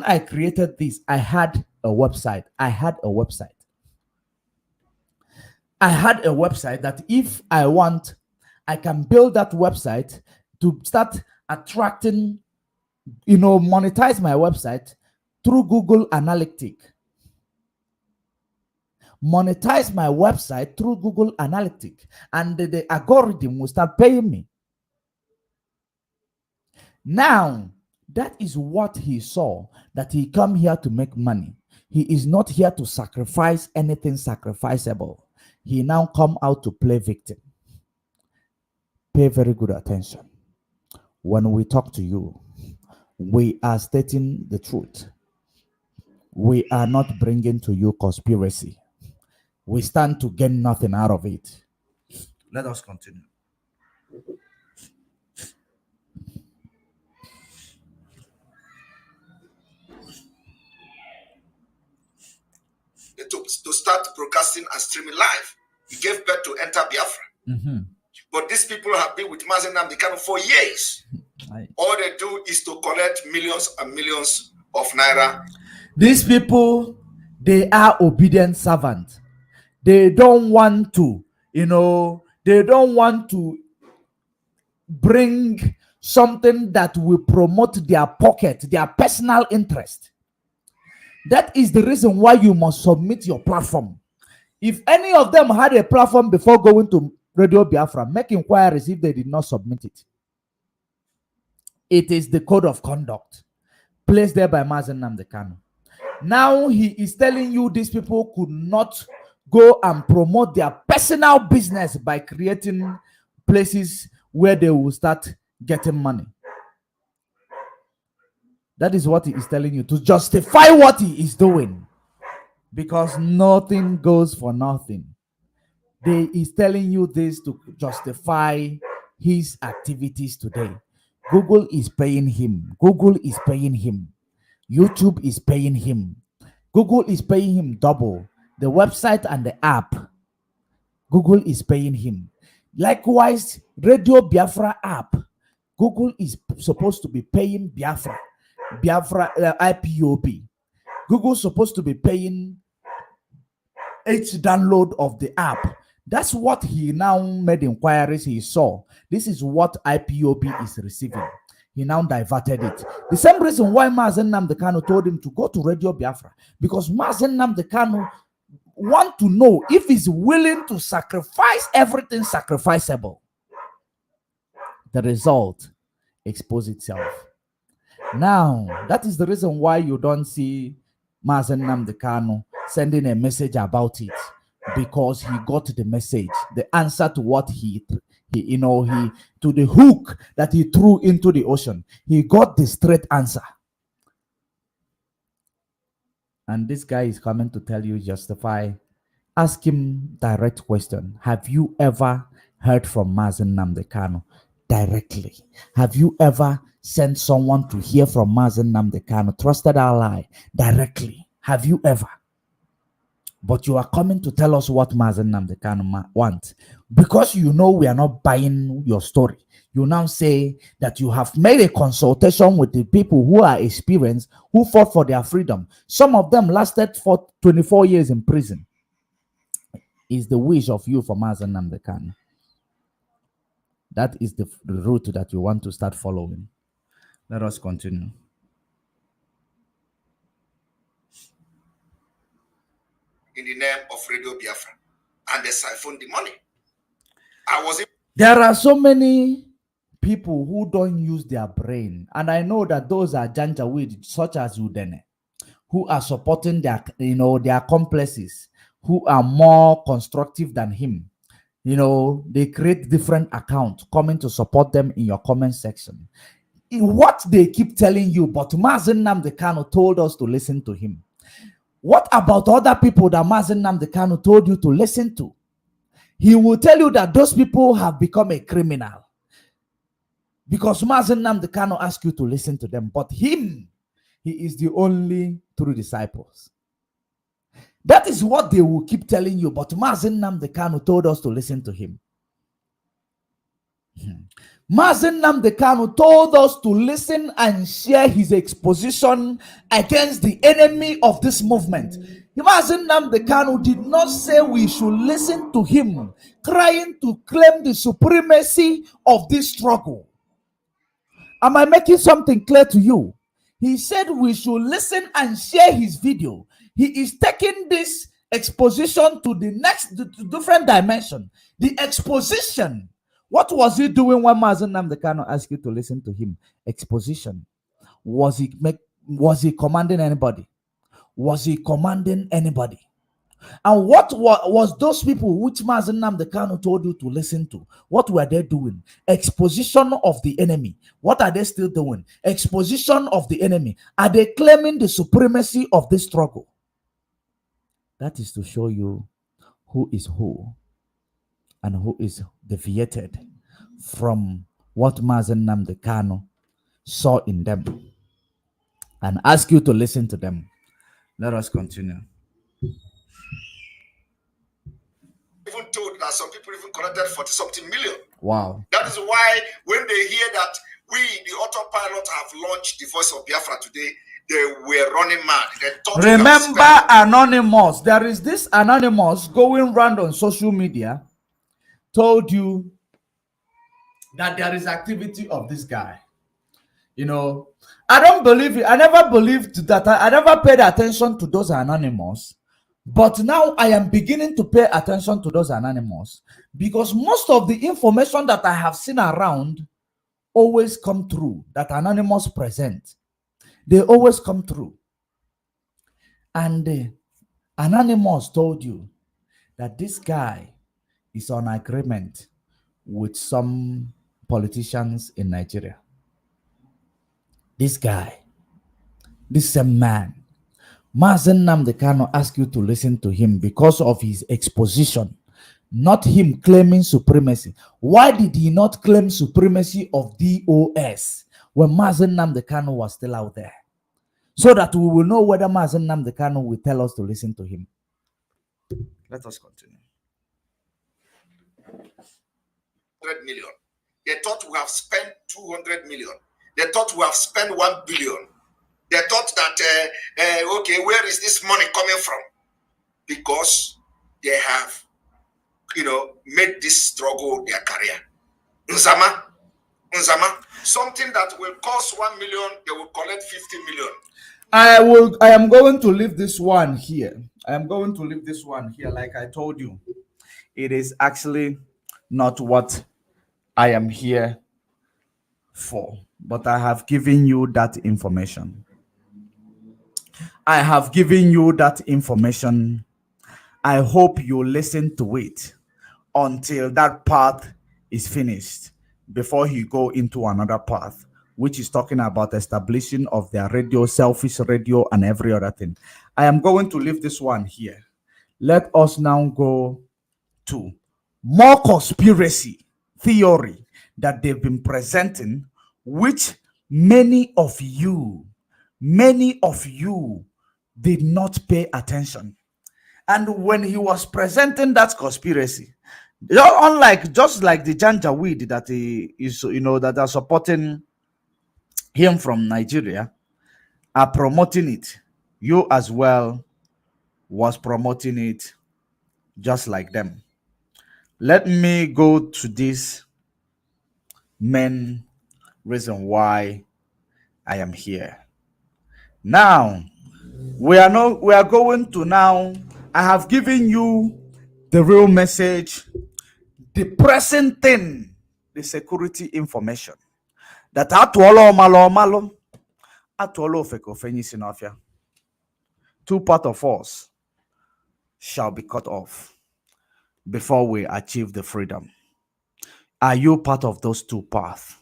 I created this, I had a website. I had a website that if I want, I can build that website to start attracting, monetize my website through Google Analytics. Monetize my website through Google Analytics, and the algorithm will start paying me. Now, that is what he saw, that he come here to make money. He is not here to sacrifice anything sacrificable. He now come out to play victim. Pay very good attention. When we talk to you, we are stating the truth. We are not bringing to you conspiracy. We stand to gain nothing out of it. Let us continue. To start broadcasting and streaming live. He gave birth to enter Biafra. But these people have been with Mazen Nnamdi Kanu for years. All they do is to collect millions and millions of naira. These people, they are obedient servants. They don't want to, they don't want to bring something that will promote their pocket, their personal interest. That is the reason why you must submit your platform. If any of them had a platform before going to Radio Biafra, make inquiries if they did not submit it. It is the code of conduct placed there by Mazen Nnamdi Kanu. Now he is telling you these people could not go and promote their personal business by creating places where they will start getting money. That is what he is telling you, to justify what he is doing. Because nothing goes for nothing. He is telling you this to justify his activities today. Google is paying him. Google is paying him. YouTube is paying him. Google is paying him double. The website and the app. Google is paying him. Likewise, Radio Biafra app. Google is supposed to be paying Biafra IPOB. Google is supposed to be paying each download of the app. That's what he now made inquiries. He saw this is what IPOB is receiving. He now diverted it. The same reason why Mazen Nnamdi Kanu told him to go to Radio Biafra, because Mazen Nnamdi Kanu want to know if he's willing to sacrifice everything sacrificable. The result exposes itself. Now, that is the reason why you don't see Mazen Nnamdi Kanu sending a message about it, because he got the message, the answer to what he to the hook that he threw into the ocean. He got the straight answer. and this guy is coming to tell you, justify, ask him direct question. Have you ever heard from Mazen Nnamdi Kanu directly? Have you ever sent someone to hear from Mazen Nnamdi Kanu, trusted ally, directly? Have you ever? But you are coming to tell us what Mazen Nnamdi Kanu wants. Because you know we are not buying your story. You now say that you have made a consultation with the people who are experienced, who fought for their freedom. Some of them lasted for 24 years in prison. Is the wish of you for Mazen Nnamdi Kanu. That is the route that you want to start following. Let us continue. In the name of Radio Biafra, and they siphoned the money. There are so many people who don't use their brain, and I know that those are janjaweed, such as Udene, who are supporting their, their accomplices, who are more constructive than him. They create different accounts coming to support them in your comment section. What they keep telling you, but Mazen Nnamdi Kanu told us to listen to him. What about other people that Mazen Nnamdi Kanu told you to listen to? He will tell you that those people have become a criminal because Mazen Nnamdi Kanu asked you to listen to them. But him, he is the only true disciples. That is what they will keep telling you. But Mazen Nnamdi Kanu told us to listen to him. Mazen Nnamdi Kanu told us to listen and share his exposition against the enemy of this movement. Mazen Nnamdi Kanu did not say we should listen to him trying to claim the supremacy of this struggle. Am I making something clear to you? He said we should listen and share his video. He is taking this exposition to the next different dimension. The exposition. What was he doing when Mazen Nnamdi Kanu asked you to listen to him? Exposition. Was he commanding anybody? Was he commanding anybody? And what was those people which Mazen Nnamdi Kanu told you to listen to? What were they doing? Exposition of the enemy. What are they still doing? Exposition of the enemy. Are they claiming the supremacy of this struggle? That is to show you who is who and who is deviated from what Mazen Nnamdi Kanu saw in them and ask you to listen to them. Let us continue. Even told that some people even collected 40-something million. Wow. That is why when they hear that we, the autopilot, have launched the Voice of Biafra today, they were running mad. They thought remember Anonymous. There is this Anonymous going around on social media, told you that there is activity of this guy. I don't believe it. I never believed that. I never paid attention to those Anonymous. But now I am beginning to pay attention to those Anonymous because most of the information that I have seen around always come through that Anonymous present. They always come through. And Anonymous told you that this guy is on agreement with some politicians in Nigeria. This guy, this same man, Mazen Nnamdi Kanu asked you to listen to him because of his exposition, not him claiming supremacy. Why did he not claim supremacy of DOS when Mazen Nnamdi Kanu was still out there? So that we will know whether Mazen Nnamdi Kanu will tell us to listen to him. Let us continue. 100 million. They thought we have spent 200 million. They thought we have spent 1 billion. They thought that, okay, where is this money coming from? Because they have, made this struggle their career. Nzama, something that will cost 1 million, they will collect 50 million. I am going to leave this one here. Like I told you. It is actually not what I am here for, but I have given you that information. I hope you listen to it until that path is finished before you go into another path which is talking about establishing of their radio, selfish radio, and every other thing. I am going to leave this one here. Let us now go to more conspiracy theory that they've been presenting, which many of you did not pay attention. And when he was presenting that conspiracy, just like the Janjaweed that he is, that are supporting him from Nigeria, are promoting it, you as well was promoting it just like them. Let me go to this main reason why I am here. Now, we are going to now. I have given you the real message, the present thing, the security information. That atuolo malo atuolo feko fenyi sinofia. 2 part of us shall be cut off before we achieve the freedom. Are you part of those 2 paths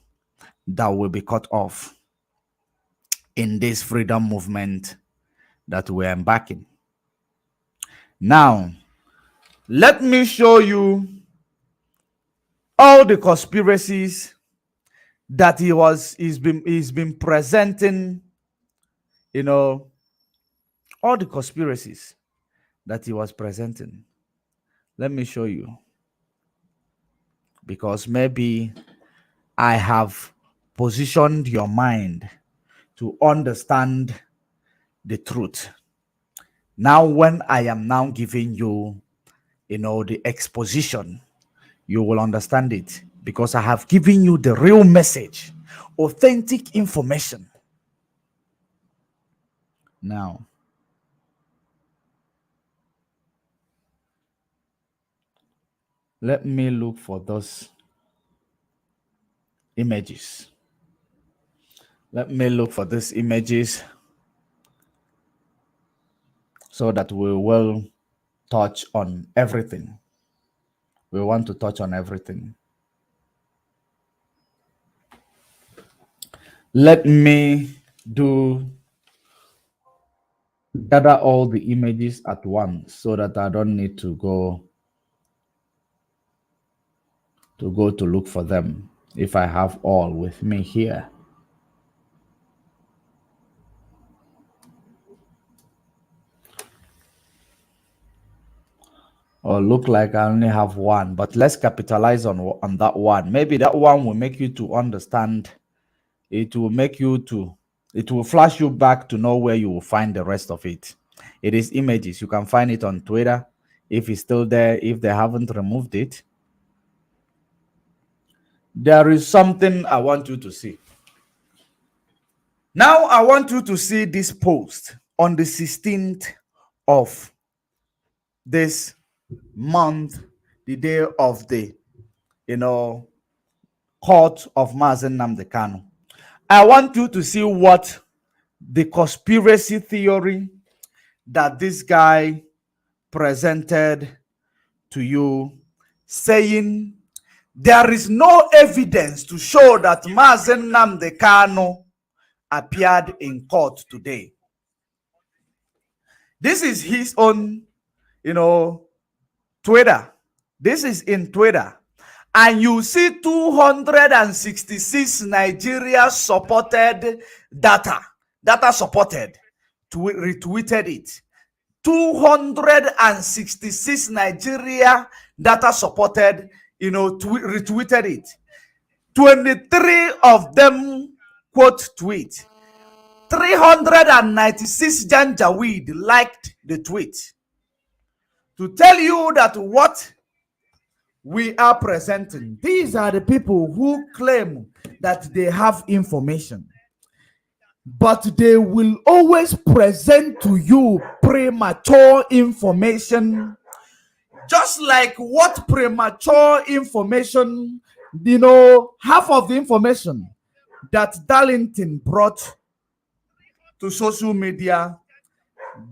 that will be cut off in this freedom movement that we're embarking? Now, let me show you all the conspiracies that he's been presenting, all the conspiracies that he was presenting. Let me show you, because maybe I have positioned your mind to understand the truth. Now, when I am now giving you, the exposition, you will understand it, because I have given you the real message, authentic information. Now, let me look for those images. Let me look for these images so that we will touch on everything. We want to touch on everything. Let me gather all the images at once so that I don't need to go to look for them if I have all with me here. Or look like I only have one, but let's capitalize on that one. Maybe that one will make you to understand. It will flash you back to know where you will find the rest of it. It is images. You can find it on Twitter if it's still there, if they haven't removed it. There is something I want you to see. Now I want you to see this post on the 16th of this month, the day of the court of Mazen Nnamdi Kanu. I want you to see what the conspiracy theory that this guy presented to you, saying there is no evidence to show that Mazen Nnamdi Kanu appeared in court today. This is his own, Twitter. This is in Twitter. And you see 266 Nigeria supported data supported, retweeted it. 266 Nigeria data supported, retweeted it. 23 of them quote tweet. 396 Janjaweed liked the tweet. To tell you that what we are presenting, these are the people who claim that they have information, but they will always present to you premature information, just like what premature information, half of the information that Darlington brought to social media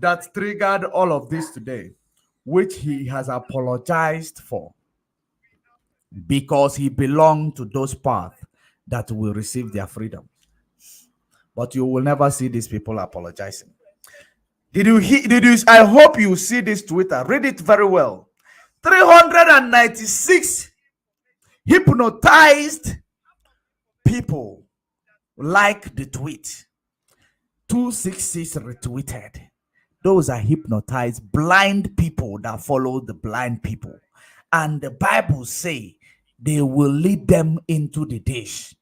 that triggered all of this today, which he has apologized for, because he belonged to those paths that will receive their freedom. but you will never see these people apologizing. Did you I hope you see this Twitter. Read it very well. 396 hypnotized people like the tweet. 266 retweeted. Those are hypnotized blind people that follow the blind people. And the Bible say they will lead them into the ditch.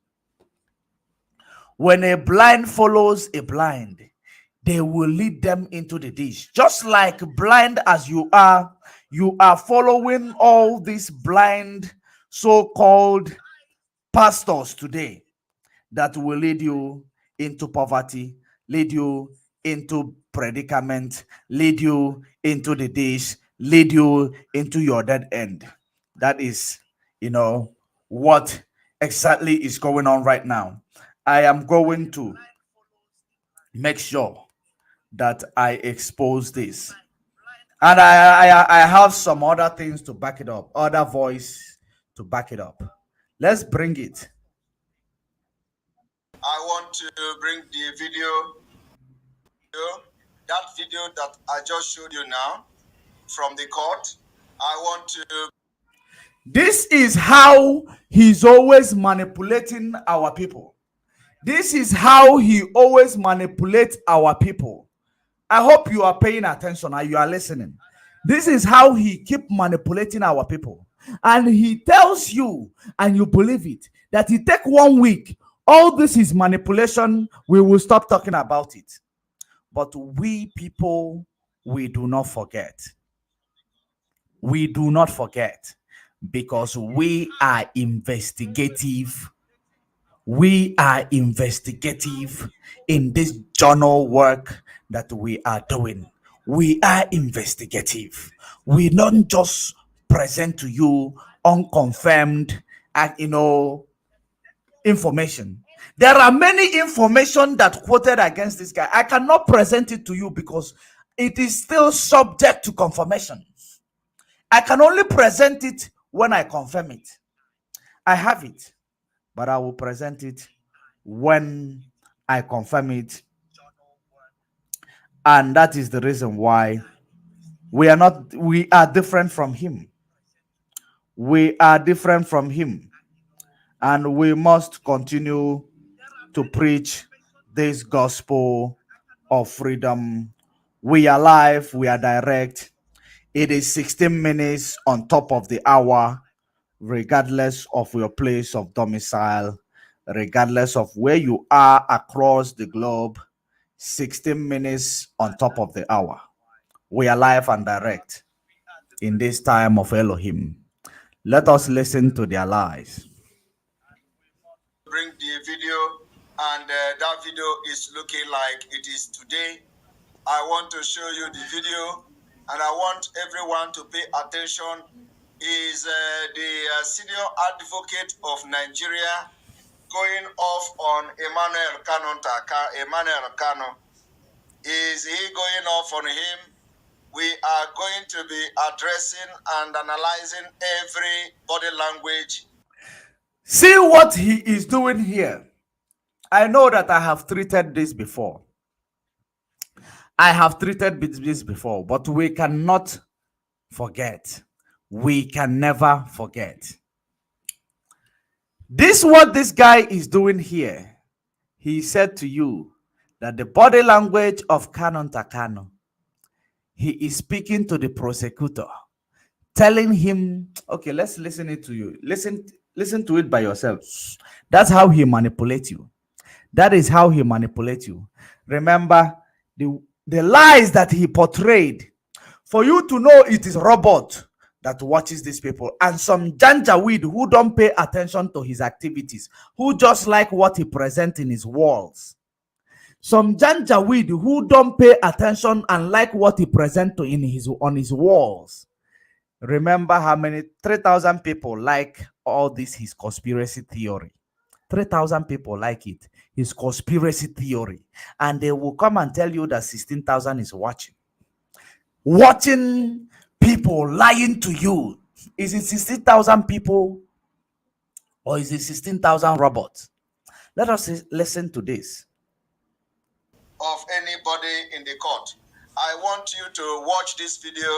When a blind follows a blind, they will lead them into the ditch. Just like blind as you are following all these blind so-called pastors today that will lead you into poverty, lead you into predicament, lead you into the ditch, lead you into your dead end. That is, what exactly is going on right now. I am going to make sure that I expose this. And I have some other things to back it up, other voice to back it up. Let's bring it. I want to bring the video, that video that I just showed you now from the court. I want to. This is how he's always manipulating our people. This is how he always manipulates our people. I hope you are paying attention and you are listening. This is how he keep manipulating our people. And he tells you, and you believe it, that it take 1 week. All this is manipulation. We will stop talking about it. But we people, we do not forget. We do not forget, because we are investigative. We are investigative in this journal work that we are doing. We are investigative. We don't just present to you unconfirmed, information. There are many information that quoted against this guy. I cannot present it to you because it is still subject to confirmation. I can only present it when I confirm it. I have it, but I will present it when I confirm it. And that is the reason why we are different from him. We are different from him. And we must continue to preach this gospel of freedom. We are live, we are direct. It is 16 minutes on top of the hour, regardless of your place of domicile, regardless of where you are across the globe. 16 minutes on top of the hour. We are live and direct in this time of Elohim. Let us listen to their lies. Bring the video, and that video is looking like it is today. I want to show you the video, and I want everyone to pay attention. Is the senior advocate of Nigeria going off on Emmanuel Kano? Is he going off on him? We are going to be addressing and analyzing every body language. See what he is doing here. I know that I have treated this before. I have treated this before, but we cannot forget. We can never forget. This what this guy is doing here. He said to you that the body language of Canon Takano, he is speaking to the prosecutor, telling him, okay, let's listen it to you. Listen to it by yourself. That's how he manipulates you. That is how he manipulates you. Remember the lies that he portrayed, for you to know it is robot that watches these people, and some janjaweed who don't pay attention to his activities, who just like what he presents in his walls. Some janjaweed who don't pay attention and like what he presents on his walls. Remember how many 3,000 people like all this his conspiracy theory. 3,000 people like it, his conspiracy theory, and they will come and tell you that 16,000 is watching people lying to you. Is it 16,000 people or is it 16,000 robots? Let us listen to this. of anybody in the court. I want you to watch this video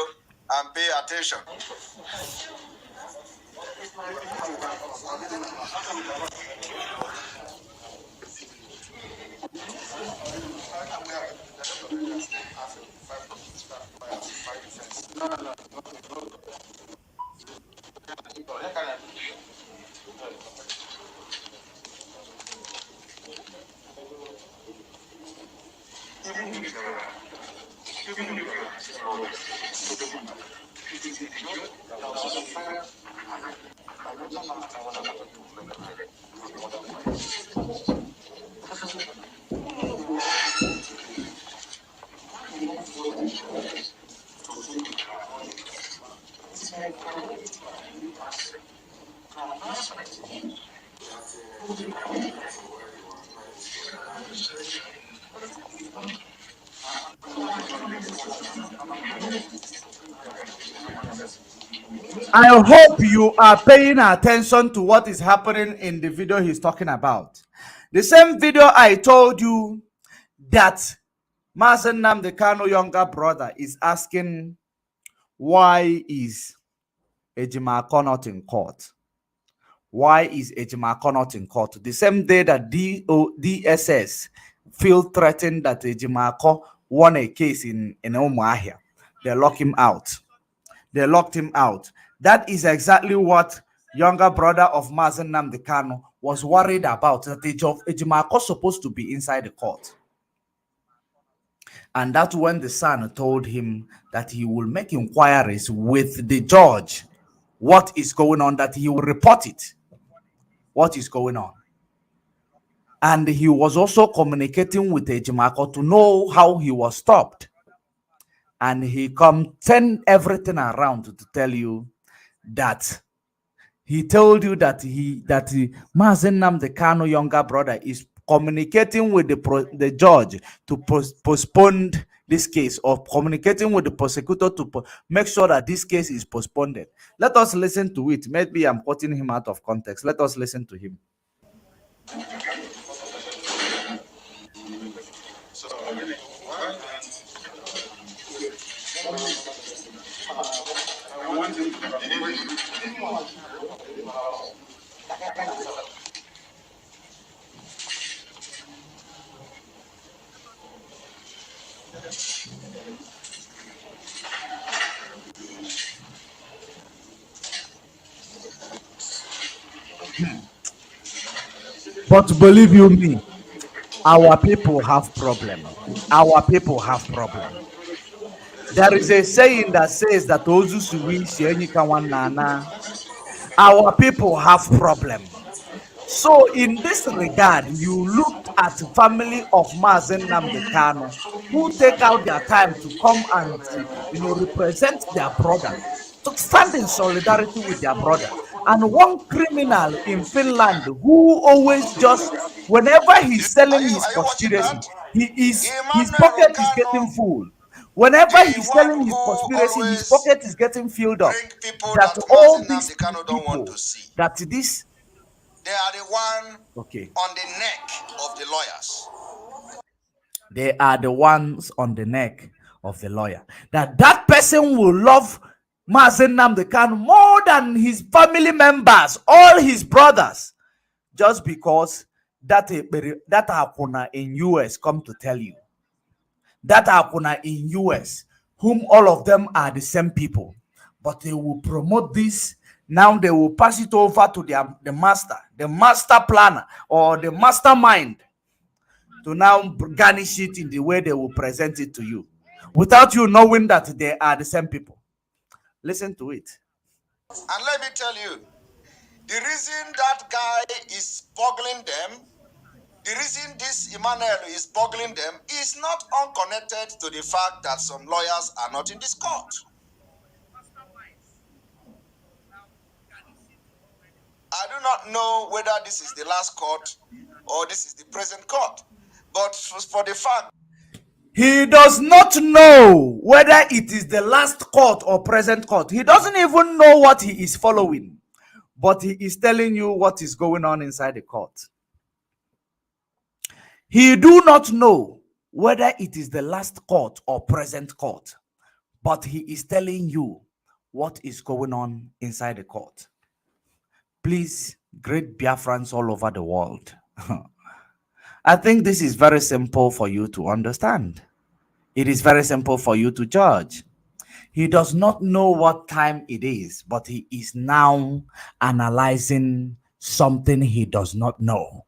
and pay attention. I hope you are paying attention to what is happening in the video he's talking about. The same video I told you that Mazen Nnamdi Kanu younger brother is asking, why is Ejimako not in court? Why is Ejimako not in court? The same day that DSS feel threatened that Ejimako won a case in Umuahia, they locked him out. They locked him out. That is exactly what younger brother of Mazen Nnamdi Kanu was worried about, that Ejimako supposed to be inside the court. And that's when the son told him that he will make inquiries with the judge, what is going on, that he will report it, what is going on. And he was also communicating with Ejimako to know how he was stopped. And he turn everything around to tell you that he told you that Mazen Nnamdi Kanu younger brother is communicating with the judge to postpone this case, or communicating with the prosecutor to make sure that this case is postponed. Let us listen to it. Maybe I'm cutting him out of context. Let us listen to him. But believe you me, our people have problem. Our people have problem. There is a saying that says that our people have problem. So in this regard, you looked at the family of Mazen Nnamdi Kanu, who take out their time to come and represent their brother, to stand in solidarity with their brother. And one criminal in Finland who always just, whenever he's selling his conspiracy, his pocket is getting full. Whenever he's selling his conspiracy, his pocket is getting filled up. That all these people, that this, they are the one okay, on the neck of the lawyers. They are the ones on the neck of the lawyer. That person will love Mazen Nnamdi Kanu more than his family members, all his brothers, just because that Akuna in US come to tell you. That Akuna in US, whom all of them are the same people, but they will promote this. Now they will pass it over to the master planner, or the mastermind, to now garnish it in the way they will present it to you, without you knowing that they are the same people. Listen to it. And let me tell you, the reason that guy is boggling them, the reason this Emmanuel is boggling them, is not unconnected to the fact that some lawyers are not in this court. I do not know whether this is the last court or this is the present court, but for the fact he does not know whether it is the last court or present court. He doesn't even know what he is following, but he is telling you what is going on inside the court. He do not know whether it is the last court or present court, but he is telling you what is going on inside the court. Please, great Biafrans all over the world, I think this is very simple for you to understand. It is very simple for you to judge. He does not know what time it is, but he is now analyzing something he does not know.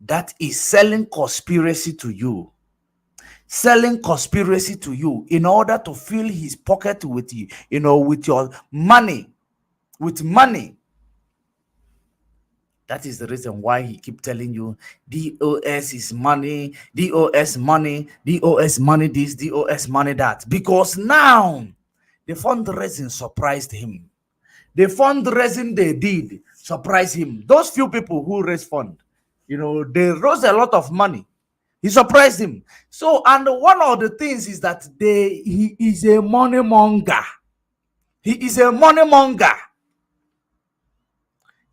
That is selling conspiracy to you. Selling conspiracy to you in order to fill his pocket with you, with your money, with money. That is the reason why he keep telling you DOS is money, DOS money, DOS money this, DOS money that. Because now the fundraising surprised him. The fundraising they did surprised him. Those few people who raised fund, they raised a lot of money. He surprised him. So, and one of the things is that he is a money monger. He is a money monger.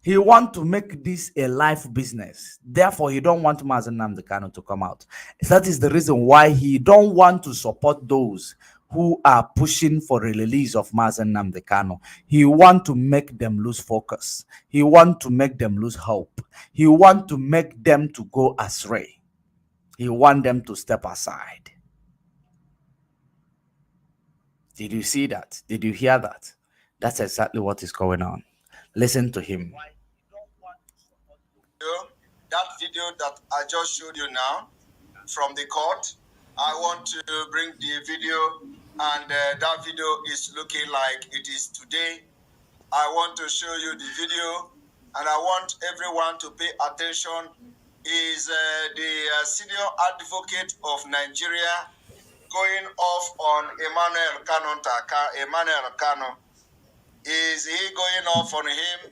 He wants to make this a life business. Therefore, he don't want Mazen Nnamdi Kanu to come out. That is the reason why he don't want to support those who are pushing for the release of Mazen Nnamdi Kanu. He wants to make them lose focus. He wants to make them lose hope. He wants to make them to go astray. He wants them to step aside. Did you see that? Did you hear that? That's exactly what is going on. Listen to him. That video that I just showed you now from the court, I want to bring the video, and that video is looking like it is today. I want to show you the video, and I want everyone to pay attention. Is the senior advocate of Nigeria going off on Emmanuel Kanu? Is he going off on him?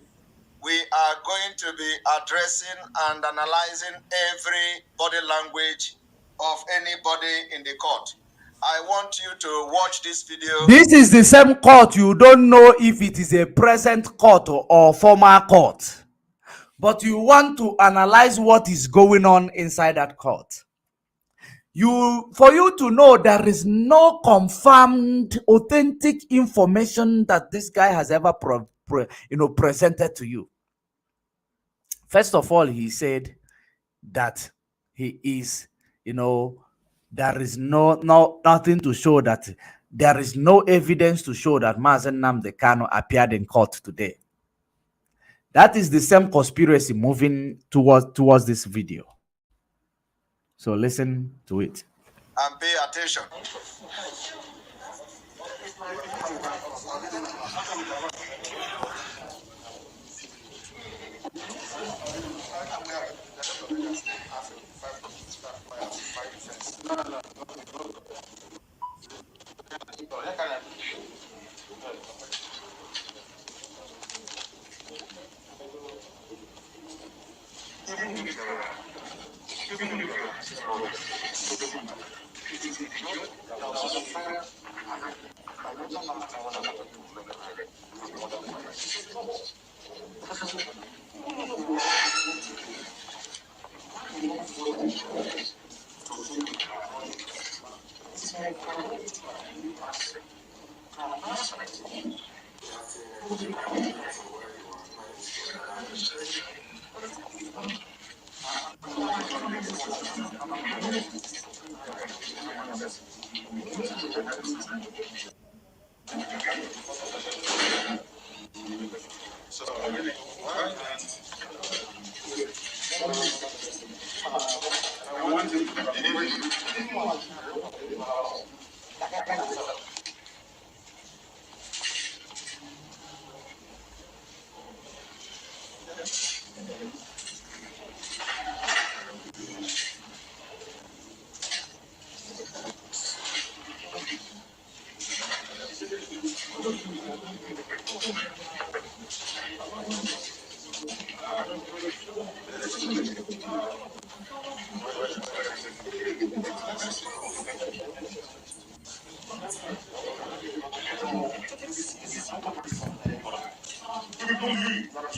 We are going to be addressing and analyzing every body language of anybody in the court. I want you to watch this video. This is the same court. You don't know if it is a present court or former court, but you want to analyze what is going on inside that court. For you to know there is no confirmed, authentic information that this guy has ever presented to you. First of all, he said that he is, there is nothing to show that there is no evidence to show that Mazen Nnamdi Kanu appeared in court today. That is the same conspiracy moving towards this video. So listen to it. And pay attention.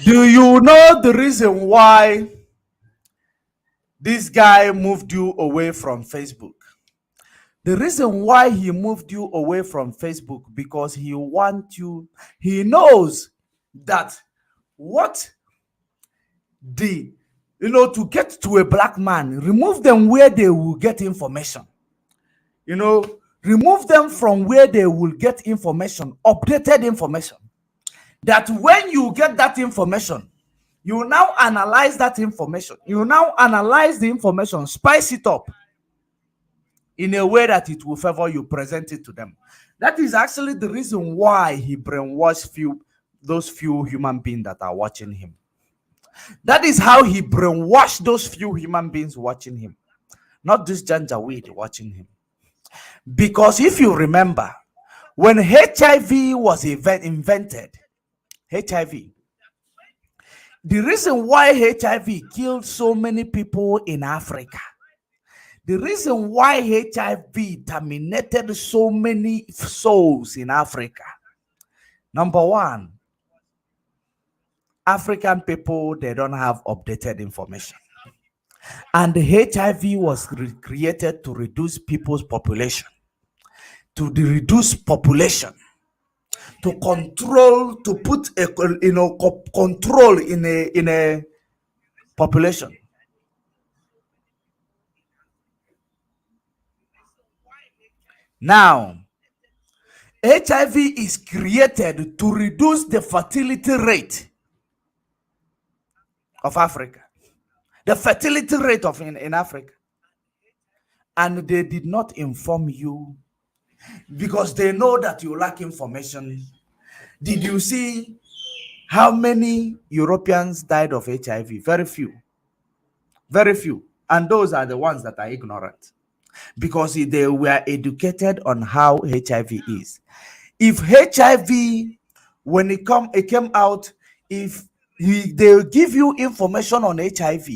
Do you know the reason why this guy moved you away from Facebook. The reason why he moved you away from Facebook, because he wants you, he knows that what the, to get to a black man, remove them where they will get information. Remove them from where they will get information, updated information. That when you get that information, you now analyze that information. You now analyze the information, spice it up in a way that it will favor you, present it to them. That is actually the reason why he brainwashed those few human beings that are watching him. That is how he brainwashed those few human beings watching him, not this Janjaweed watching him. Because if you remember, when HIV was invented, HIV, the reason why HIV killed so many people in Africa, the reason why HIV terminated so many souls in Africa, number one, African people, they don't have updated information. And HIV was created to reduce people's population, to reduce population, to control, to put a control in a population. Now, HIV is created to reduce the fertility rate of Africa, the fertility rate of in Africa. And they did not inform you because they know that you lack information. Did you see how many Europeans died of HIV? Very few. Very few. And those are the ones that are ignorant, because they were educated on how HIV is. If HIV, when it came out, if they give you information on HIV,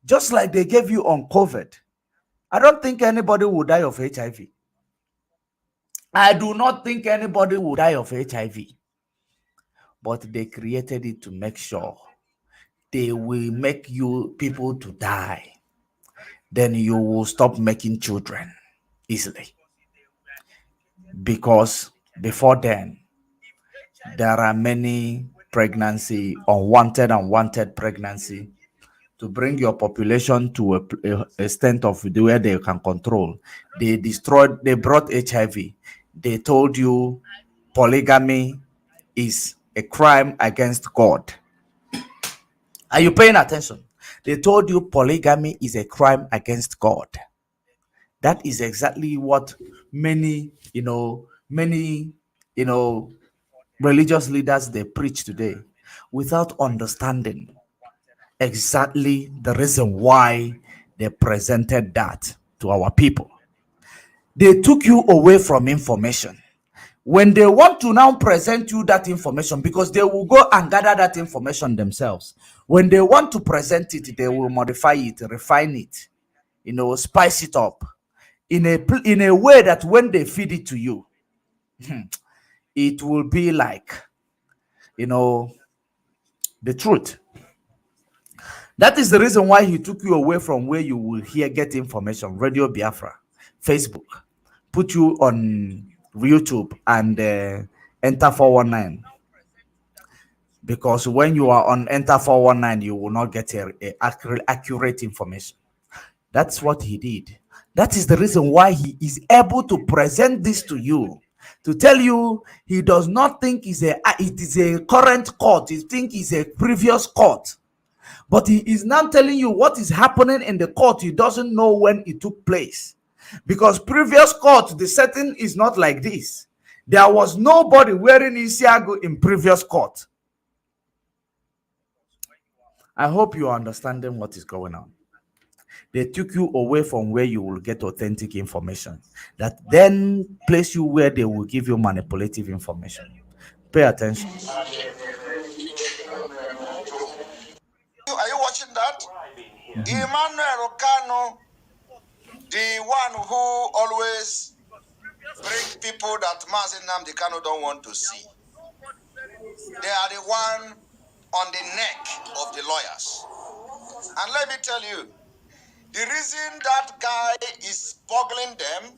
just like they gave you on COVID, I don't think anybody will die of HIV. I do not think anybody will die of HIV. But they created it to make sure they will make you people to die. Then you will stop making children easily. Because before then, there are many pregnancy, unwanted and wanted pregnancy, to bring your population to a extent of where they can control. They brought HIV. They told you polygamy is a crime against God. Are you paying attention? They told you polygamy is a crime against God. That is exactly what many religious leaders, they preach today, without understanding exactly the reason why they presented that to our people. They took you away from information. When they want to now present you that information, because they will go and gather that information themselves. When they want to present it, they will modify it, refine it, spice it up in a way that when they feed it to you, it will be like, the truth. That is the reason why he took you away from where you will get information, Radio Biafra, Facebook, put you on YouTube and Enter 419. Because when you are on Enter 419, you will not get accurate information. That's what he did. That is the reason why he is able to present this to you, to tell you he does not think it is a current court. He thinks it's a previous court. But he is now telling you what is happening in the court. He doesn't know when it took place. Because previous court, the setting is not like this. There was nobody wearing Isiago in previous court. I hope you are understanding what is going on. They took you away from where you will get authentic information, that then place you where they will give you manipulative information. Pay attention. Are you watching that? Emmanuel Okano, the one who always brings people that Mazi Nnamdi Kanu don't want to see. They are the one on the neck of the lawyers. And let me tell you, The reason that guy is boggling them,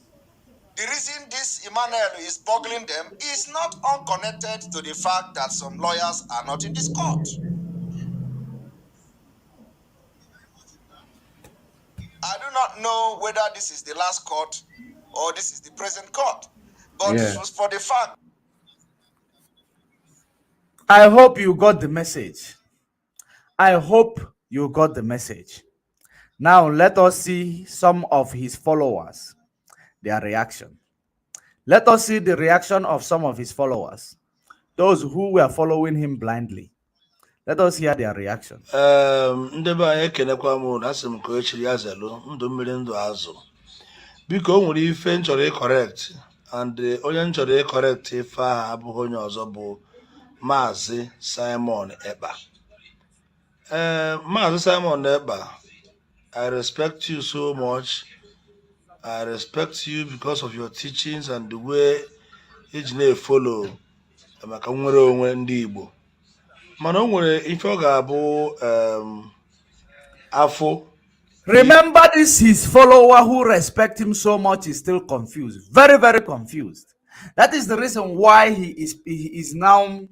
the reason this Emmanuel is boggling them is not unconnected to the fact that some lawyers are not in this court. I do not know whether this is the last court or this is the present court, but for the fact. I hope you got the message. I hope you got the message. Now let us see some of his followers, their reaction. Let us see the reaction of some of his followers, those who were following him blindly. Let us hear their reaction. Ndị be anyị ekenekwa m na asị m ka echiri ya zelu ndụ mmiri ndụ azụ biko o nwere ife m chọrọ ịkọrekt and onye m chọrọ ịkọrekt ife ahụ abụghị onye ọzọ bụ Maazị Simon Ekpa. Maazị Simon Ekpa, I respect you so much. I respect you because of your teachings and the way iji na-efolo maka nwere onwe ndị Igbo. Mana o nwere ife ọ ga-abụ afọ. Remember this, his follower who respect him so much is still confused. Very, very confused. That is the reason why he is now,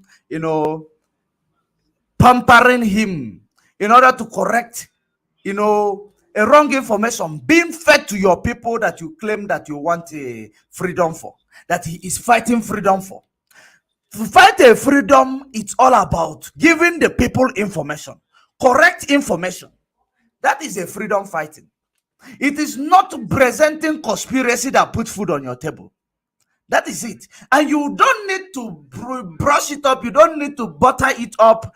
pampering him in order to correct, a wrong information being fed to your people that you claim that you want a freedom for, that he is fighting freedom for. To fight a freedom, it's all about giving the people information, correct information. That is a freedom fighting. It is not presenting conspiracy that put food on your table. That is it. And you don't need to brush it up. You don't need to butter it up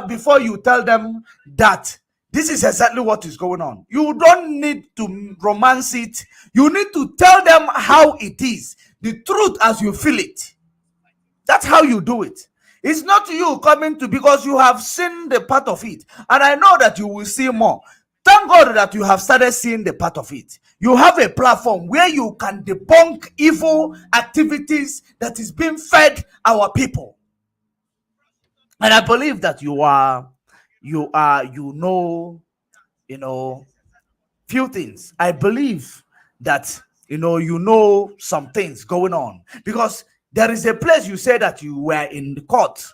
before you tell them that this is exactly what is going on. You don't need to romance it. You need to tell them how it is, the truth as you feel it. That's how you do it. It's not you coming to, because you have seen the part of it. And I know that you will see more. Thank God that you have started seeing the part of it. You have a platform where you can debunk evil activities that is being fed our people. And I believe that you know, few things. I believe that, you know some things going on, because there is a place you say that you were in the court.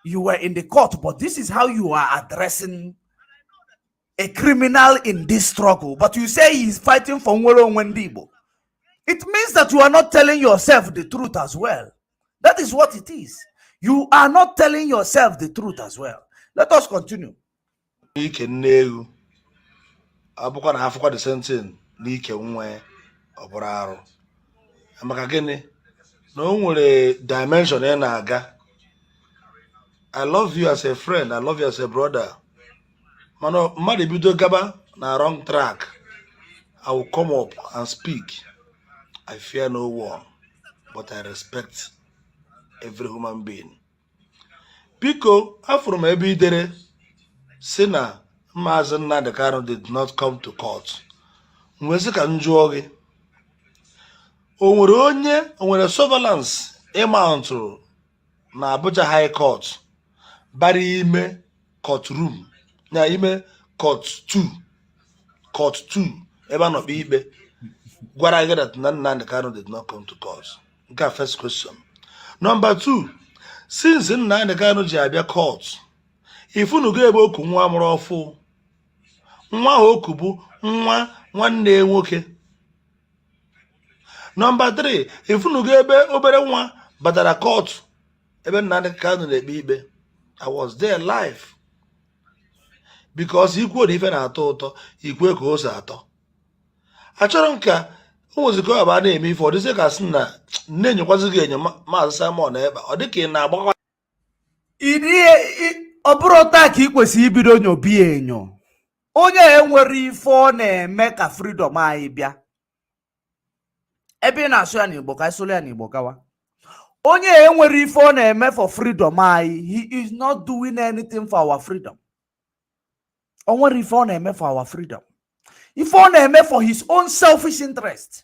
You were in the court, but this is how you are addressing a criminal in this struggle. But you say he is fighting for Nwero Wendibo. It means that you are not telling yourself the truth as well. That is what it is. You are not telling yourself the truth as well. Let us continue. Ike nnewu abụkwa na afụkwa the same thing n'ike nwe ọbụrụ arụ. Maka gịnị na o nwere dimension ị na-aga. I love you as a friend. I love you as a brother. Mano, mmadụ bido gaba na wrong track. I will come up and speak. I fear no one, but I respect every human being. Biko, afụrụ m ebe idere si na Maazị Nnamdi Kanu did not come to court. Mwezi ka njụọ gị. O nwere surveillance ịmountụ na Abuja High Court bara ime courtroom na ime court 2 ebe anọ kpe ikpe gwara gị that Nnamdi Kanu did not come to court. Nke first question. Number 2, since Nnamdi Kanu ji abịa court, ifunugo ebe oku nwa amụrụ ọfụ. Nwa oku bụ nwa nwanne nwoke. Number 3, ifunugo ebe obere nwa batara court ebe Nnamdi Kanu na-ekpe ikpe. I was there live. Because ikwu na ife na-atọ ụtọ, ikwe ka o si atọ. Achọrọ m ka ụmụzikọ aba na-eme ife, ọ dịzị ka sị na na-enyekwazi gị enyo Maazị Simon Ekpa. Ọ dị ka ị na-agbakwa. Ọ bụrụ taa ka ị kwesịrị ibido nyobi enyo. Onye enwere ife ọ na-eme ka freedom anyị bịa. Ebe ị na-asụ ya n'Igbo ka ịsụrụ ya n'Igbo kawa. Onye enwere ife ọ na-eme for freedom anyị, he is not doing anything for our freedom. Onwere ife ọ na-eme for our freedom. Ife ọ na-eme for his own selfish interest.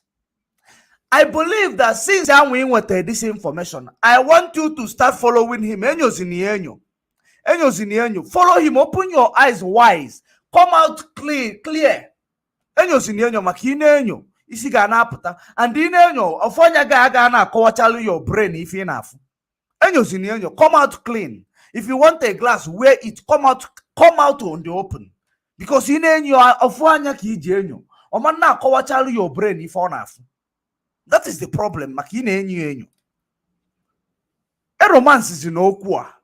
I believe that since we went this information, I want you to start following him. Follow him, open your eyes wise. come out clear. Enyo si enyo maka ine enyo isi ga na-apụta, and ine enyo ofonya ga na akọwachalu your brain if ị na-afụ. Enyo si enyo, come out clean. If you want a glass, wear it, come out on the open, because ine enyo ofonya ka iji enyo ọma na akọwachalu your brain if ọ na-afụ. That is the problem maka ine enyo. A romance is in okwu a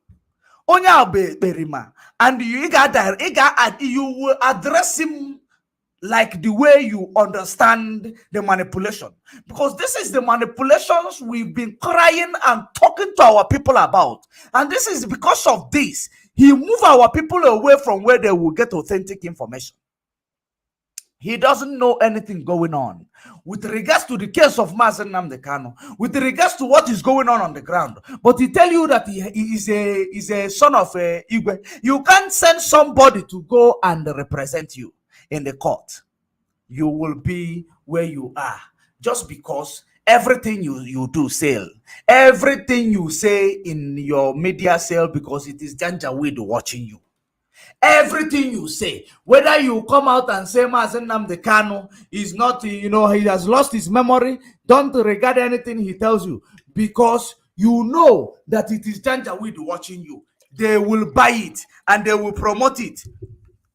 onye abe berima, and you will address him like the way you understand the manipulation, because this is the manipulations we've been crying and talking to our people about, and this is because of this he moved our people away from where they will get authentic information. He doesn't know anything going on with regards to the case of Mazen Nnamdi Kanu, with regards to what is going on the ground. But he tell you that he is a son of Igwe. You can't send somebody to go and represent you in the court. You will be where you are just because everything you do sell, everything you say in your media sell, because it is Janjaweed watching you. Everything you say, whether you come out and say Mazen Nnamdi Kanu is not, he has lost his memory, don't regard anything he tells you, because you know that it is Janjaweed watching you. They will buy it and they will promote it,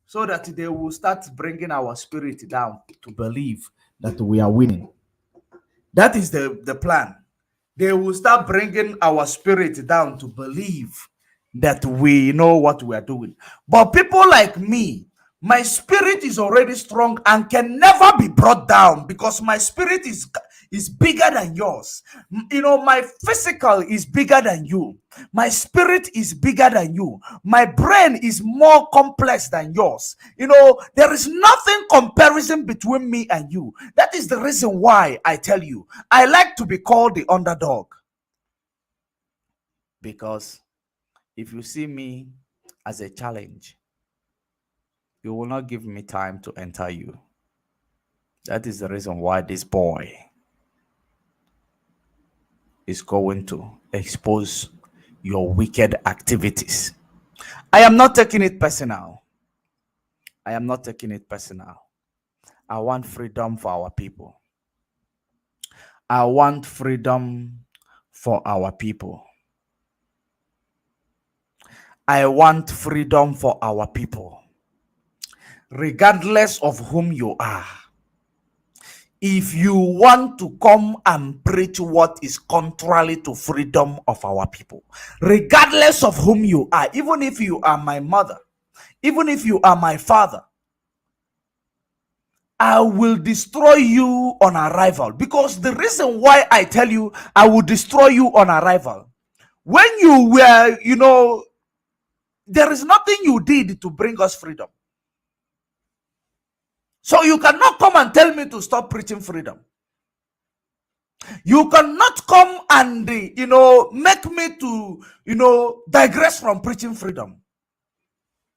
so that they will start bringing our spirit down to believe that we are winning. That is the plan. They will start bringing our spirit down to believe that we know what we are doing. But people like me, my spirit is already strong and can never be brought down, because my spirit is bigger than yours. My physical is bigger than you. My spirit is bigger than you. My brain is more complex than yours. There is nothing comparison between me and you. That is the reason why I tell you, I like to be called the underdog. Because if you see me as a challenge, you will not give me time to enter you. That is the reason why this boy is going to expose your wicked activities. I am not taking it personal. I am not taking it personal. I want freedom for our people. I want freedom for our people. I want freedom for our people, regardless of whom you are. If you want to come and preach what is contrary to freedom of our people, regardless of whom you are, even if you are my mother, even if you are my father, I will destroy you on arrival. Because the reason why I tell you I will destroy you on arrival, when you were, there is nothing you did to bring us freedom. So you cannot come and tell me to stop preaching freedom. You cannot come and, make me to, digress from preaching freedom.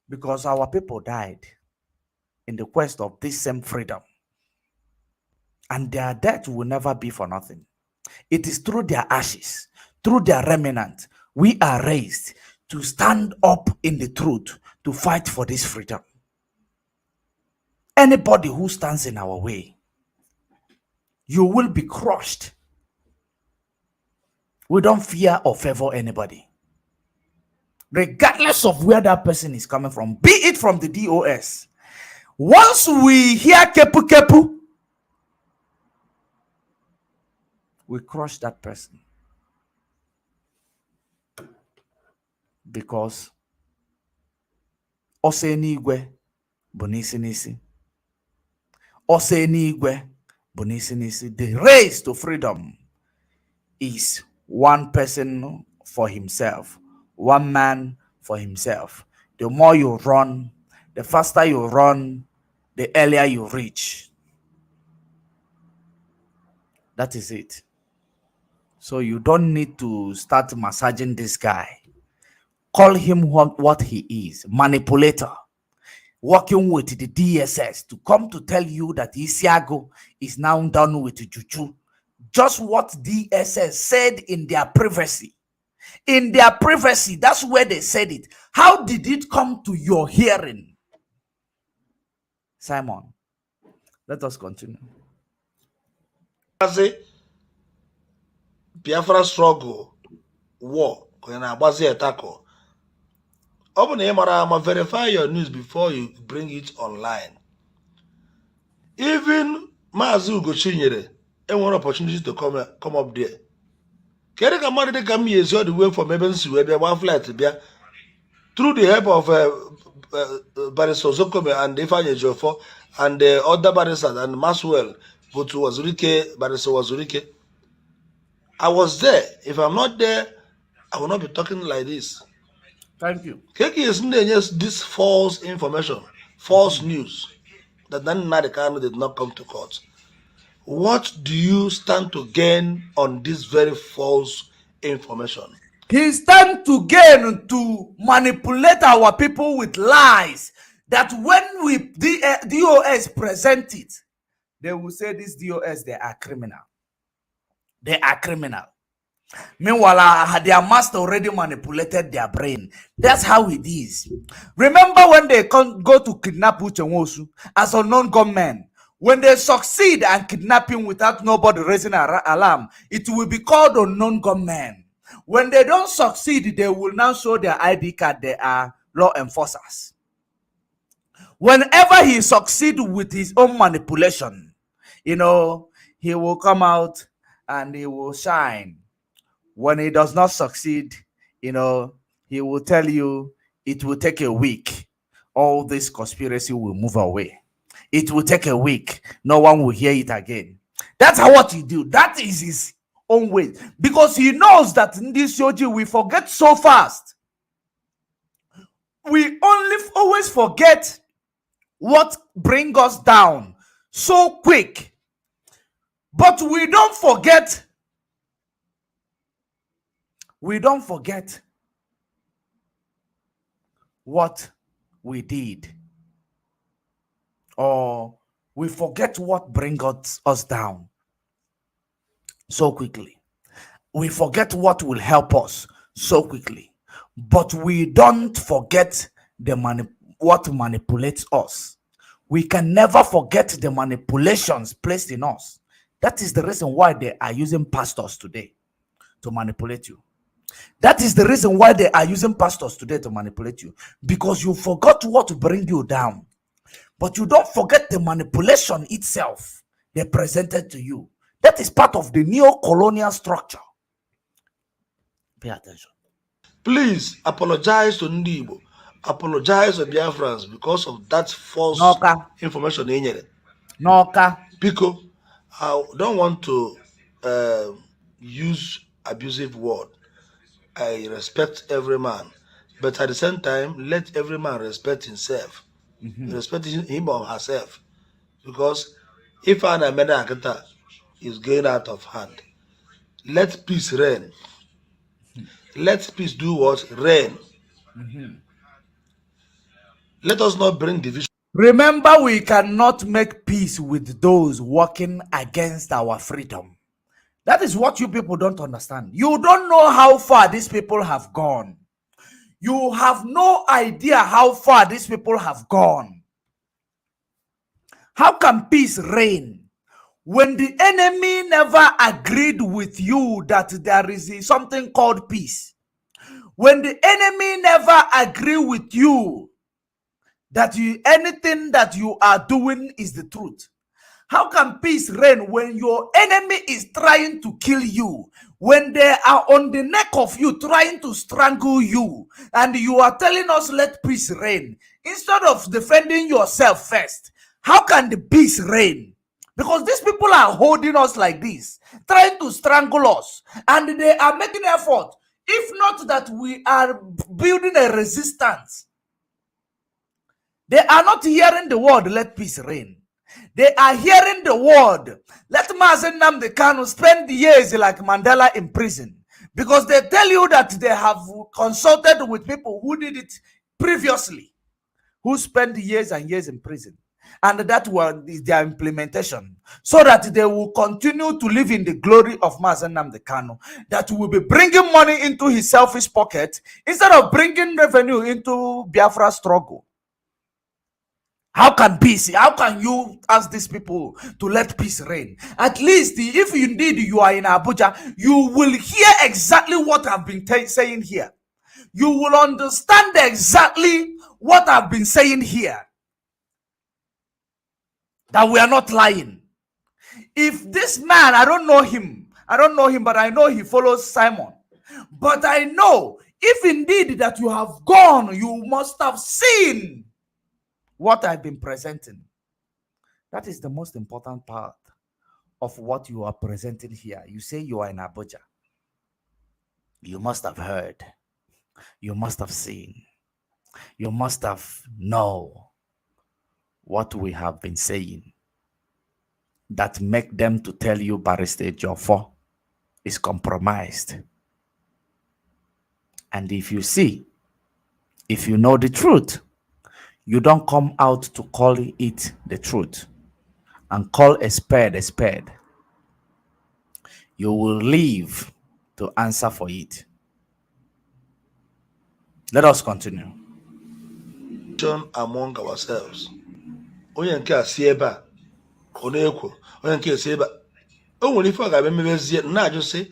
Because our people died in the quest of this same freedom. And their death will never be for nothing. It is through their ashes, through their remnant, we are raised to stand up in the truth, to fight for this freedom. Anybody who stands in our way, you will be crushed. We don't fear or favor anybody, regardless of where that person is coming from, be it from the DOS. Once we hear kepu kepu, we crush that person. Because ose n'igwe bụ n'isi n'isi. Ose n'igwe bụ n'isi n'isi. The race to freedom is one person for himself, one man for himself. The more you run, the faster you run, the earlier you reach. That is it. So you don't need to start massaging this guy. Call him what he is, manipulator, working with the DSS to come to tell you that Isiago is now done with Juju. Just what DSS said in their privacy. In their privacy, that's where they said it. How did it come to your hearing? Simon, let us continue. Biafra struggle, war, tackle. Open verify your news before you bring it online. Even Mazu Gochinyere, and one opportunity to come up there. Kere Kamari de Kami is the way from Ebensu, where they one flight through the help of Barrister Zokome and Ifanye Jofo and the other barristers and Maswell, go to Wazurike, Barrister Wazurike. I was there. If I'm not there, I will not be talking like this. Thank you. Keki is just this false information, false news that Nana Kano did not come to court. What do you stand to gain on this very false information? He stand to gain to manipulate our people with lies that when we DOS present it, they will say this DOS, they are criminal. They are criminal. Meanwhile, their master already manipulated their brain. That's how it is. Remember when they go to kidnap Uche Nwosu as unknown gunmen? When they succeed and kidnap him without nobody raising an alarm, it will be called unknown gunmen. When they don't succeed, they will now show their ID card. They are law enforcers. Whenever he succeeds with his own manipulation, he will come out and he will shine. When he does not succeed, he will tell you it will take a week. All this conspiracy will move away. It will take a week. No one will hear it again. That's what he do. That is his own way. Because he knows that in this Yoji, we forget so fast. We always forget what brings us down so quick. But we don't forget. We don't forget what we did. Or we forget what brings us down so quickly. We forget what will help us so quickly. But we don't forget what manipulates us. We can never forget the manipulations placed in us. That is the reason why they are using pastors today to manipulate you. That is the reason why they are using pastors today to manipulate you. Because you forgot what to bring you down. But you don't forget the manipulation itself they presented to you. That is part of the neo-colonial structure. Pay attention. Please apologize to Ndibo. Apologize to Biafrans because of that false information. Because I don't want to use abusive word. I respect every man. But at the same time, let every man respect himself. Respect him or herself. Because if an Amena is going out of hand, let peace reign. Let peace do what? Reign. Let us not bring division. Remember, we cannot make peace with those working against our freedom. That is what you people don't understand. You don't know how far these people have gone. You have no idea how far these people have gone. How can peace reign when the enemy never agreed with you that there is something called peace? When the enemy never agree with you that anything that you are doing is the truth? How can peace reign when your enemy is trying to kill you? When they are on the neck of you, trying to strangle you, and you are telling us, let peace reign, instead of defending yourself first? How can the peace reign? Because these people are holding us like this, trying to strangle us, and they are making effort. If not that we are building a resistance, they are not hearing the word, let peace reign. They are hearing the word, let Mazen Nnamdi Kanu spend years like Mandela in prison. Because they tell you that they have consulted with people who did it previously, who spent years and years in prison. And that was their implementation, so that they will continue to live in the glory of Mazen Nnamdi Kanu, that will be bringing money into his selfish pocket instead of bringing revenue into Biafra struggle. How can you ask these people to let peace reign? At least if indeed you are in Abuja, you will hear exactly what I've been saying here. You will understand exactly what I've been saying here. That we are not lying. If this man, I don't know him, but I know he follows Simon. But I know if indeed that you have gone, you must have seen what I've been presenting. That is the most important part of what you are presenting here. You say you are in Abuja. You must have heard. You must have seen. You must have known what we have been saying that make them to tell you Barrister Joffo is compromised. And if you see, if you know the truth, you don't come out to call it the truth and call a spade a spade. You will leave to answer for it. Let us continue. Among ourselves. Onye nke a si ebe a, ọ na-ekwo, onye nke si ebe a. O nwere ife ọ ga-abịa mebezie na-ajụ sị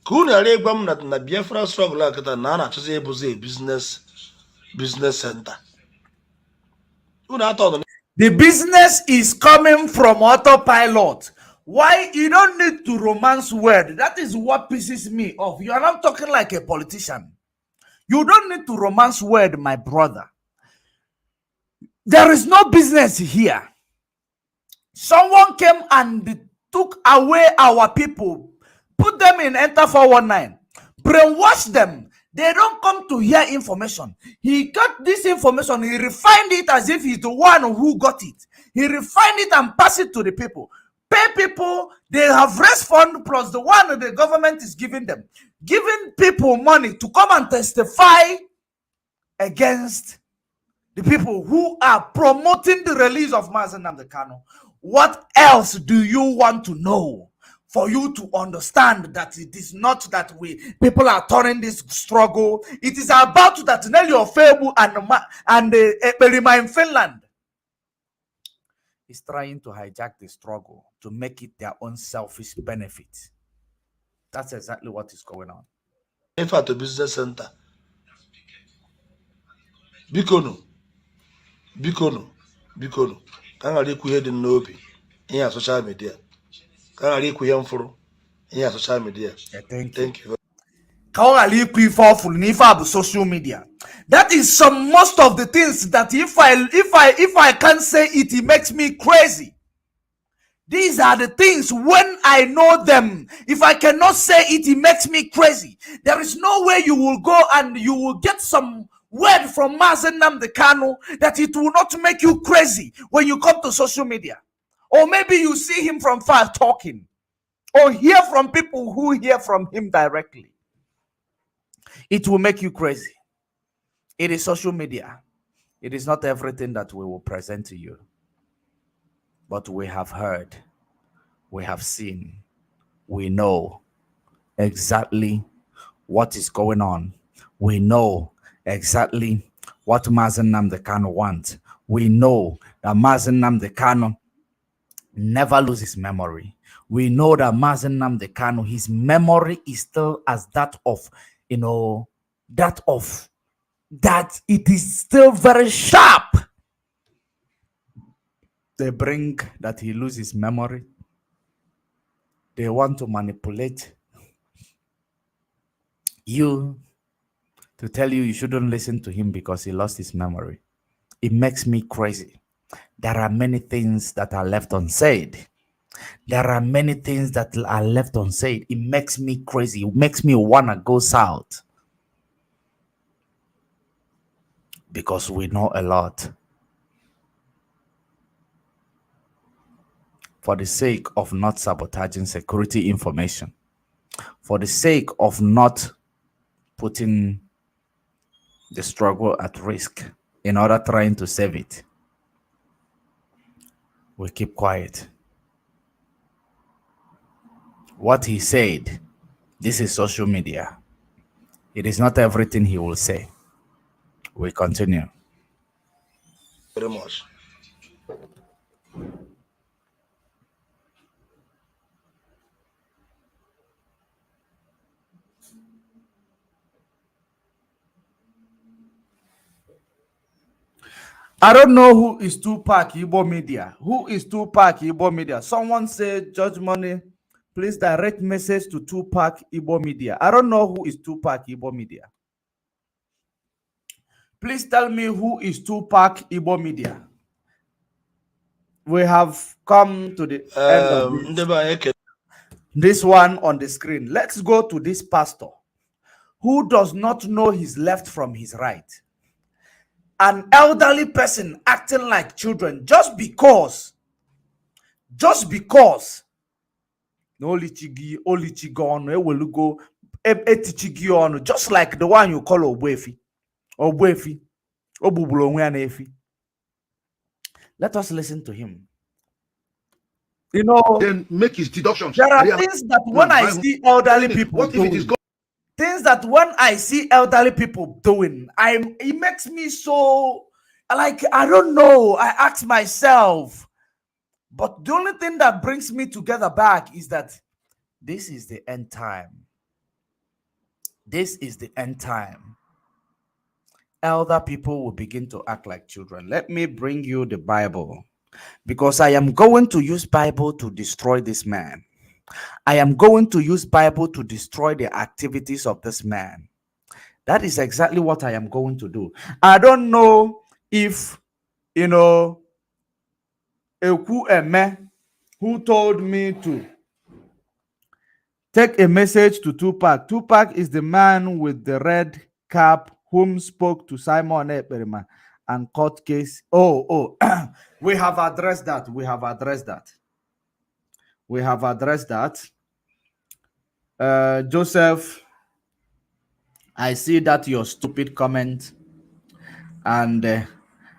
ka unu ghara ịgwa m na Biafra struggle akịta na a na-achọzi ịbụzi business center. The business is coming from autopilot. Why? You don't need to romance word. That is what pisses me off. You are not talking like a politician. You don't need to romance word, my brother. There is no business here. Someone came and took away our people, put them in Enter 419, brainwash them. They don't come to hear information. He got this information, he refined it as if he's the one who got it. He refined it and passed it to the people. Pay people, they have raised fund plus the one the government is giving them. Giving people money to come and testify against the people who are promoting the release of Mazen Nnamdi Kanu. What else do you want to know for you to understand that it is not that people are turning this struggle? It is about that Nelly Ofebu and Ekperima in Finland is trying to hijack the struggle to make it their own selfish benefit. That's exactly what is going on. If at a business center, Bikono, can I require in Nobi in social media? Can I require for in social media? Thank you. Social media. That is some most of the things that if I can't say it, it makes me crazy. These are the things when I know them. If I cannot say it, it makes me crazy. There is no way you will go and you will get some word from Mazen Nnamdi Kanu that it will not make you crazy when you come to social media. Or maybe you see him from far talking, or hear from people who hear from him directly. It will make you crazy. It is social media. It is not everything that we will present to you. But we have heard, we have seen, we know exactly what is going on. We know exactly what Mazen Nnamdi Kanu wants. We know that Mazen Nnamdi Kanu never loses memory. We know that Mazen Nnamdi Kanu, his memory is still as that of, that it is still very sharp. They bring that he loses memory. They want to manipulate you to tell you shouldn't listen to him because he lost his memory. It makes me crazy. There are many things that are left unsaid. There are many things that are left unsaid. It makes me crazy. It makes me want to go south. Because we know a lot. For the sake of not sabotaging security information, for the sake of not putting the struggle at risk in order trying to save it, we keep quiet. What he said, this is social media. It is not everything he will say. We continue. very much. I don't know who is Tupac Igbo Media. Who is Tupac Igbo Media? Someone said, Judge Money, please direct message to Tupac Igbo Media. I don't know who is Tupac Igbo Media. Please tell me who is Tupac Igbo Media. We have come to the end of this one on the screen. Let's go to this pastor who does not know his left from his right. An elderly person acting like children just because just like the one you call Ogbuefi. Let us listen to him. You know, then make his deductions. there are things that when I see elderly people doing, things that when I see elderly people doing, it makes me so, like, I don't know. I ask myself, but the only thing that brings me together back is that this is the end time. This is the end time. Elder people will begin to act like children. Let me bring you the Bible, because I am going to use Bible to destroy this man. I am going to use Bible to destroy the activities of this man. That is exactly what I am going to do. I don't know if, you know, Eku Eme, who told me to take a message to Tupac. Tupac is the man with the red cap whom spoke to Simon Ekperima and court case. Oh, we have addressed that. We have addressed that. We have addressed that. Joseph, I see that your stupid comment, and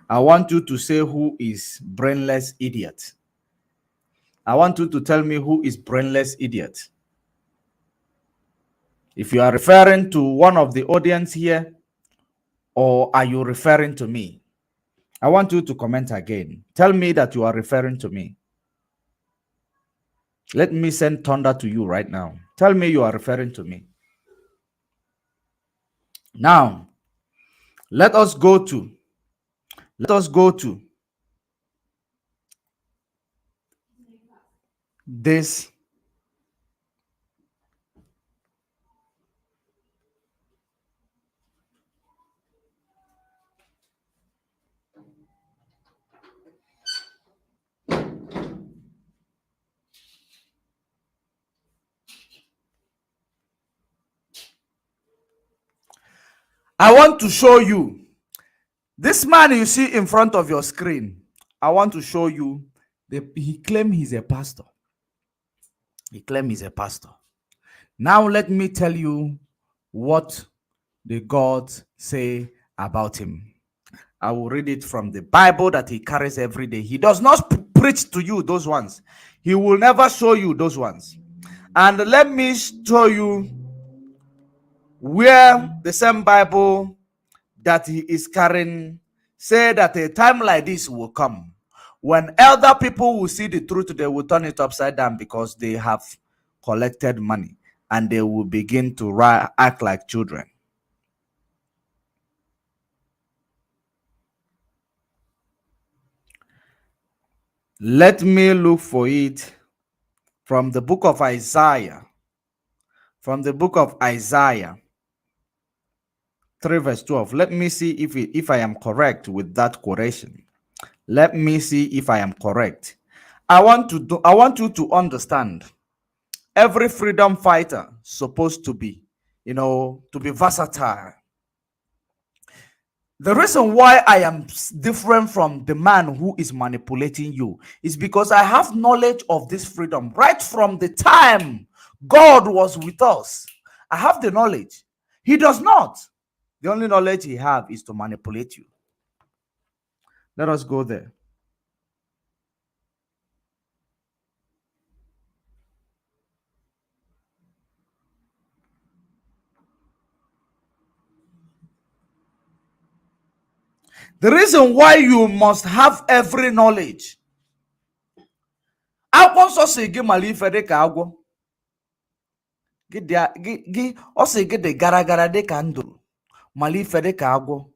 I want you to say who is brainless idiot. I want you to tell me who is brainless idiot. If you are referring to one of the audience here, or are you referring to me? I want you to comment again. Tell me that you are referring to me. Let me send thunder to you right now. Tell me you are referring to me. Now, let us go to this. I want to show you this man you see in front of your screen. I want to show you he claimed he's a pastor. He claimed he's a pastor. Now let me tell you what the gods say about him. I will read it from the Bible that he carries every day. He does not preach to you those ones. He will never show you those ones. And let me show you where the same Bible that he is carrying say that a time like this will come when elder people will see the truth. They will turn it upside down because they have collected money, and they will begin to act like children. Let me look for it from the book of Isaiah. From the book of Isaiah 3 verse 12. Let me see if I am correct with that quotation. Let me see if I am correct. I want you to understand, every freedom fighter supposed to be, to be versatile. The reason why I am different from the man who is manipulating you is because I have knowledge of this freedom right from the time God was with us. I have the knowledge. He does not. The only knowledge he has is to manipulate you. Let us go there. The reason why you must have every knowledge. Akwụkwọ nsọ sị gị mara ife dị ka agwọ. Gị ọ sị gị dị gara gara dị ka nduru, mara ife dị ka agwọ.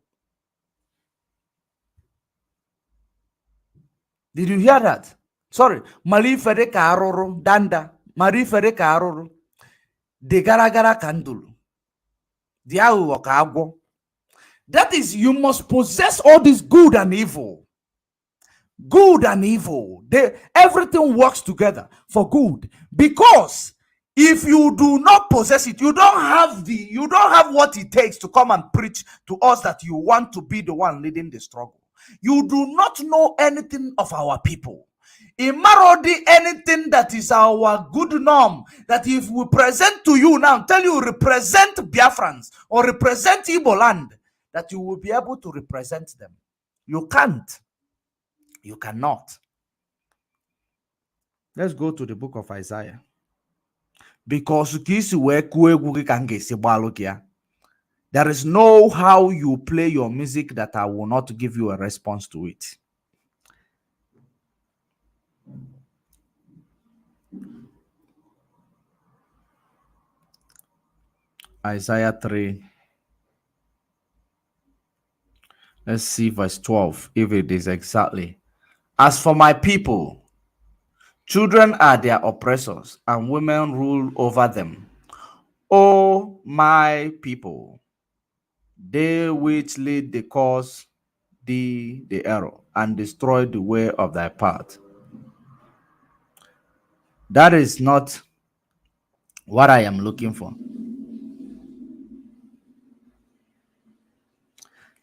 Did you hear that? Sorry, mara ife dị ka arụrụ, danda, mara ife dị ka arụrụ, dị gara gara ka nduru, dị aghụghọ ka agwọ. That is, you must possess all this good and evil. Good and evil. Everything works together for good. Because if you do not possess it, you don't have what it takes to come and preach to us that you want to be the one leading the struggle. You do not know anything of our people. Imarodi, anything that is our good norm, that if we present to you now, tell you represent Biafrans or represent Igbo land, that you will be able to represent them. You can't. You cannot. Let's go to the book of Isaiah. Because there is no how you play your music that I will not give you a response to it. Isaiah 3. Let's see verse 12, if it is exactly. As for my people, children are their oppressors, and women rule over them. O my people, they which lead the cause thee the error, and destroy the way of thy path. That is not what I am looking for.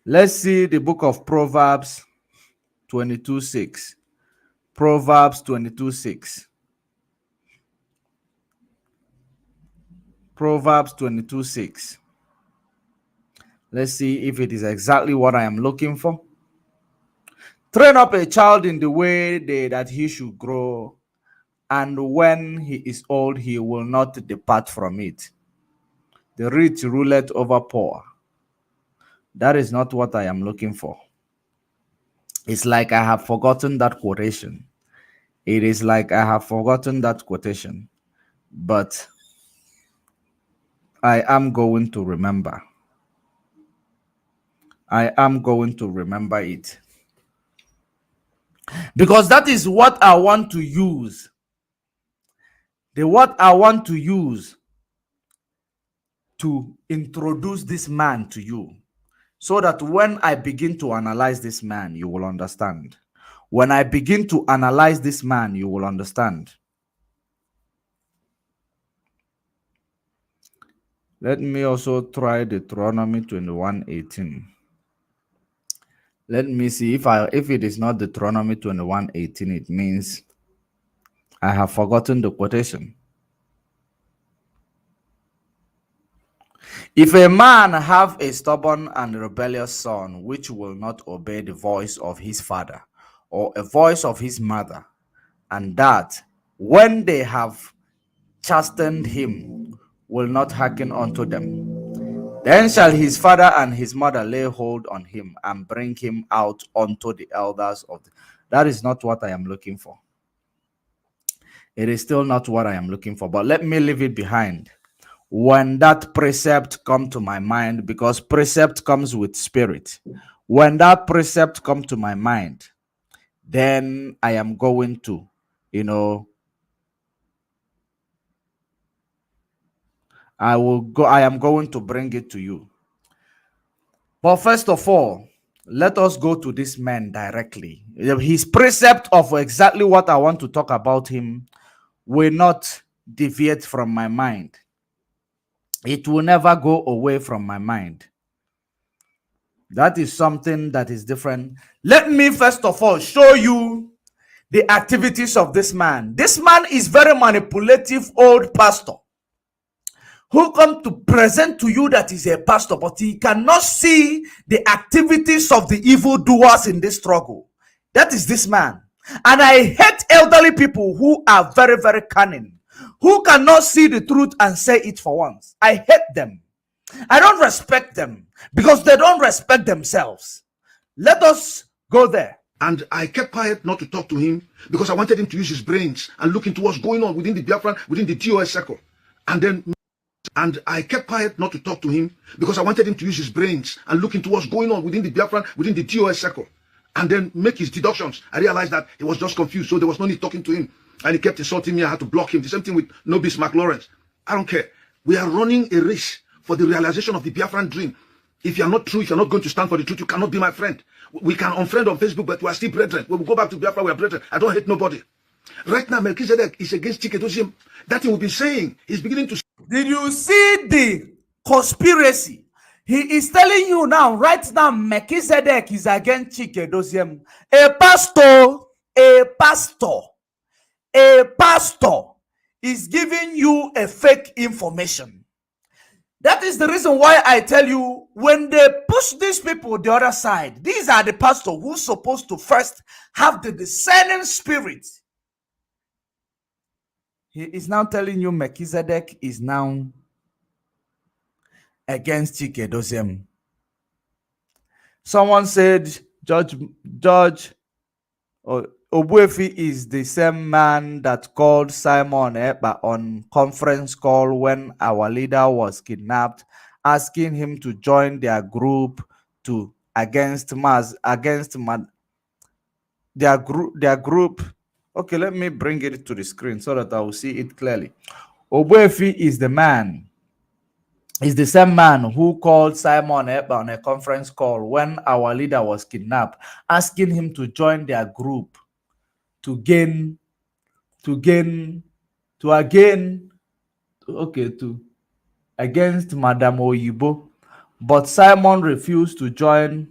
Let's see the book of Proverbs 22:6. Proverbs 22:6. Proverbs 22:6. Let's see if it is exactly what I am looking for. Train up a child in the way that he should grow, and when he is old, he will not depart from it. The rich ruleth over poor. That is not what I am looking for. It's like I have forgotten that quotation. It is like I have forgotten that quotation. But I am going to remember. I am going to remember it. Because that is what I want to use. What I want to use to introduce this man to you. So that when I begin to analyze this man, you will understand. When I begin to analyze this man, you will understand. Let me also try Deuteronomy 21:18. Let me see if it is not Deuteronomy 21:18, it means I have forgotten the quotation. If a man have a stubborn and rebellious son, which will not obey the voice of his father or a voice of his mother, and that when they have chastened him will not hearken unto them, then shall his father and his mother lay hold on him and bring him out unto the elders of the... That is not what I am looking for. It is still not what I am looking for, but let me leave it behind. When that precept come to my mind, because precept comes with spirit. When that precept come to my mind, then I am going to, I am going to bring it to you. But first of all, let us go to this man directly. His precept of exactly what I want to talk about him will not deviate from my mind. It will never go away from my mind. That is something that is different. Let me first of all show you the activities of this man. This man is very manipulative old pastor who come to present to you that he's a pastor, but he cannot see the activities of the evildoers in this struggle. That is this man. And I hate elderly people who are very, very cunning, who cannot see the truth and say it for once. I hate them. I don't respect them because they don't respect themselves. Let us go there. And I kept quiet not to talk to him because I wanted him to use his brains and look into what's going on within the Biafran, within the TOS circle. And I kept quiet not to talk to him because I wanted him to use his brains and look into what's going on within the Biafran, within the TOS circle, and then make his deductions. I realized that he was just confused, so there was no need talking to him. And he kept insulting me. I had to block him. The same thing with Nobis McLawrence. I don't care. We are running a race for the realization of the Biafran dream. If you're not true, if you're not going to stand for the truth, you cannot be my friend. We can unfriend on Facebook, but we are still brethren. When we go back to Biafra, we are brethren. I don't hate nobody. Right now, Melchizedek is against Chikedosim. That he will be saying, he's beginning to... Did you see the conspiracy? He is telling you now, right now, Melchizedek is against Chikedosim. A pastor is giving you a fake information. That is the reason why I tell you, when they push these people the other side, these are the pastors who's supposed to first have the discerning spirit. He is now telling you Melchizedek is now against Chikedosim. Someone said Judge Obuefi is the same man that called Simon Ekpa on conference call when our leader was kidnapped, asking him to join their group to their group. Okay, let me bring it to the screen so that I will see it clearly. Obuefi is the same man who called Simon Ekpa on a conference call when our leader was kidnapped, asking him to join their group against Madam Oyibo, but Simon refused to join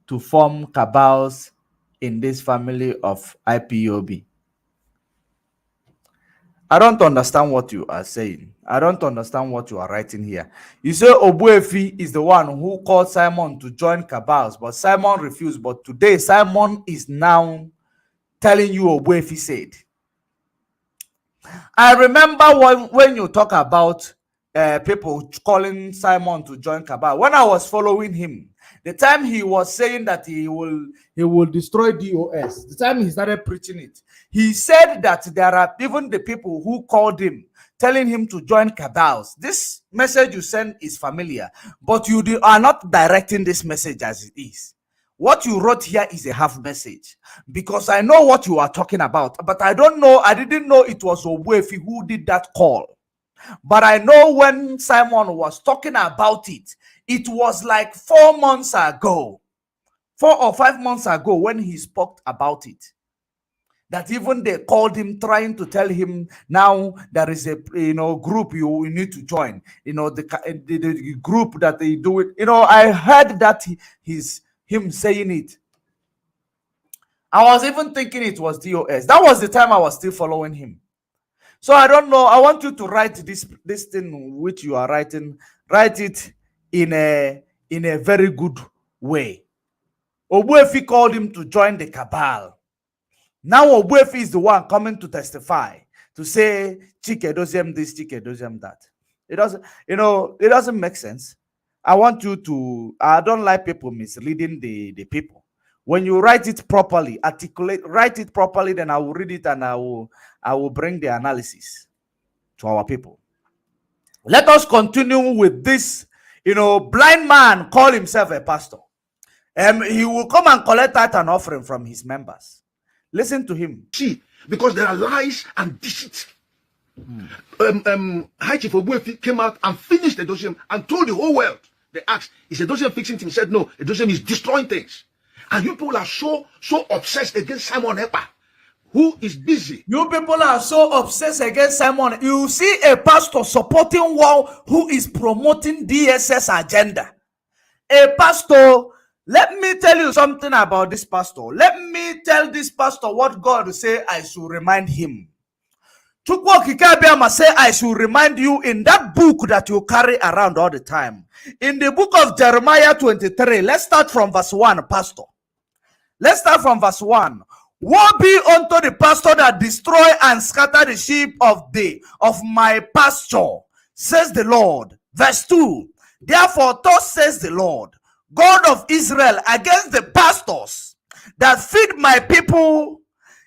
to form cabals in this family of IPOB. I don't understand what you are saying. I don't understand what you are writing here. You say Obuefi is the one who called Simon to join cabals, but Simon refused. But today, Simon is now telling you Obuefi said. I remember when you talk about people calling Simon to join cabal. When I was following him, the time he was saying that he will destroy DOS, the time he started preaching it, he said that there are even the people who called him, telling him to join cabals. This message you send is familiar, but you are not directing this message as it is. What you wrote here is a half message, because I know what you are talking about, but I didn't know it was Obuefi who did that call. But I know when Simon was talking about it, it was like 4 months ago, 4 or 5 months ago, when he spoke about it, that even they called him trying to tell him now there is a group you need to join, the group that they do it. I heard that him saying it. I was even thinking it was DOS. That was the time I was still following him. So I don't know. I want you to write this thing which you are writing. Write it in a very good way. Obuefi called him to join the cabal. Now Obuefi is the one coming to testify, to say Chikedosim this, Chikedosim that. It doesn't make sense. I don't like people misleading the people. When you write it properly, write it properly, then I will read it and I will bring the analysis to our people. Let us continue with this, blind man call himself a pastor. He will come and collect out an offering from his members. Listen to him. See, because there are lies and deceit. High Chief Obuefi came out and finished Edosiem and told the whole world. They asked, is Edosiem fixing things? He said, no, Edosiem is destroying things. And you people are so obsessed against Simon Ekpa, who is busy. You people are so obsessed against Simon. You see a pastor supporting one who is promoting DSS agenda. A pastor, let me tell you something about this pastor. Let me tell this pastor what God say I should remind him. Chukwokikabiama say I should remind you in that book that you carry around all the time. In the book of Jeremiah 23, let's start from verse 1, pastor. Let's start from verse 1. Woe be unto the pastor that destroy and scatter the sheep of my pasture, says the Lord. Verse 2. Therefore, thus says the Lord God of Israel, against the pastors that feed my people.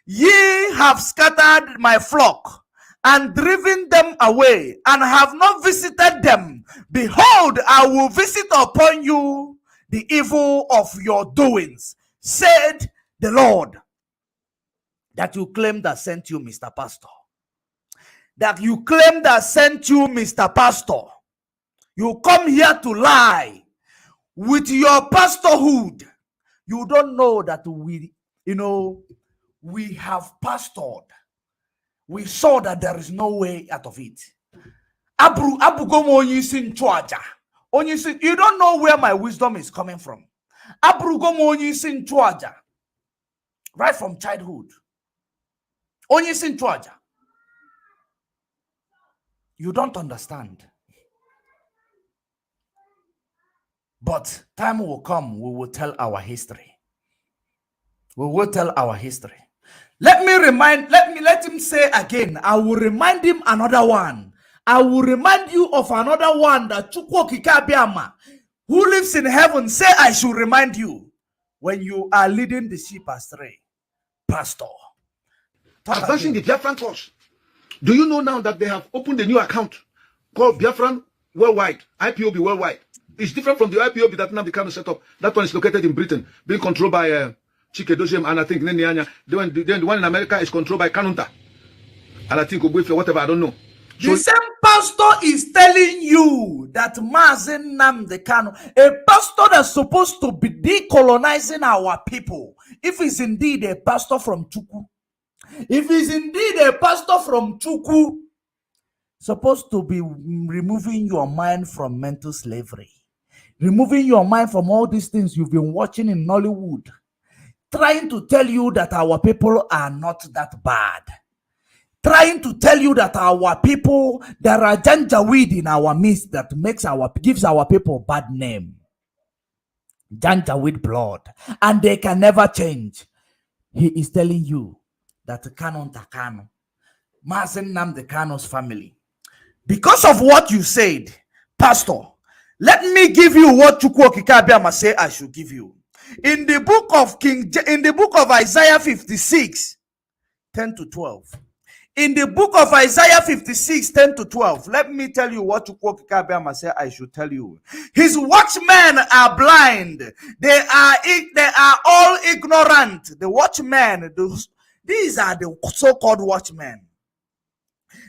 Ye have scattered my flock and driven them away, and have not visited them. Behold, I will visit upon you the evil of your doings, said the Lord. That you claim that sent you, Mr. Pastor. That you claim that sent you, Mr. Pastor. You come here to lie with your pastorhood. You don't know that we have pastored. We saw that there is no way out of it. You don't know where my wisdom is coming from. Right from childhood. You don't understand. But time will come, we will tell our history. We will tell our history. Let him say again. I will remind him another one. I will remind you of another one that Chukwu Kikabiama, who lives in heaven, say I should remind you when you are leading the sheep astray. Pastor. Advancing the Biafran cause. Do you know now that they have opened a new account called Biafran Worldwide, IPOB Worldwide? It's different from the IPOB that Nnamdi Kanu set up. That one is located in Britain, being controlled by Chike Doziem, and I think Nenyanya. Then the one in America is controlled by Kanunta. And I think Ogbuefi, whatever, I don't know. So the same pastor is telling you that Mazen Nnamdi Kanu, a pastor that's supposed to be decolonizing our people, if he's indeed a pastor from Chukwu, if he's indeed a pastor from Chukwu, supposed to be removing your mind from mental slavery, removing your mind from all these things you've been watching in Nollywood, trying to tell you that our people are not that bad, trying to tell you that our people, there are janjaweed in our midst that gives our people bad name. Janjaweed blood, and they can never change. He is telling you that Canon Takano, Mazen Nnamdi Kanu's family, because of what you said, Pastor, let me give you what Chukwu Kikabiama say I should give you. In the book of Isaiah 56, 10 to 12. In the book of Isaiah 56, 10 to 12, let me tell you what Chukwu Kikabiama say I should tell you. His watchmen are blind. They are all ignorant. The watchmen, these are the so-called watchmen.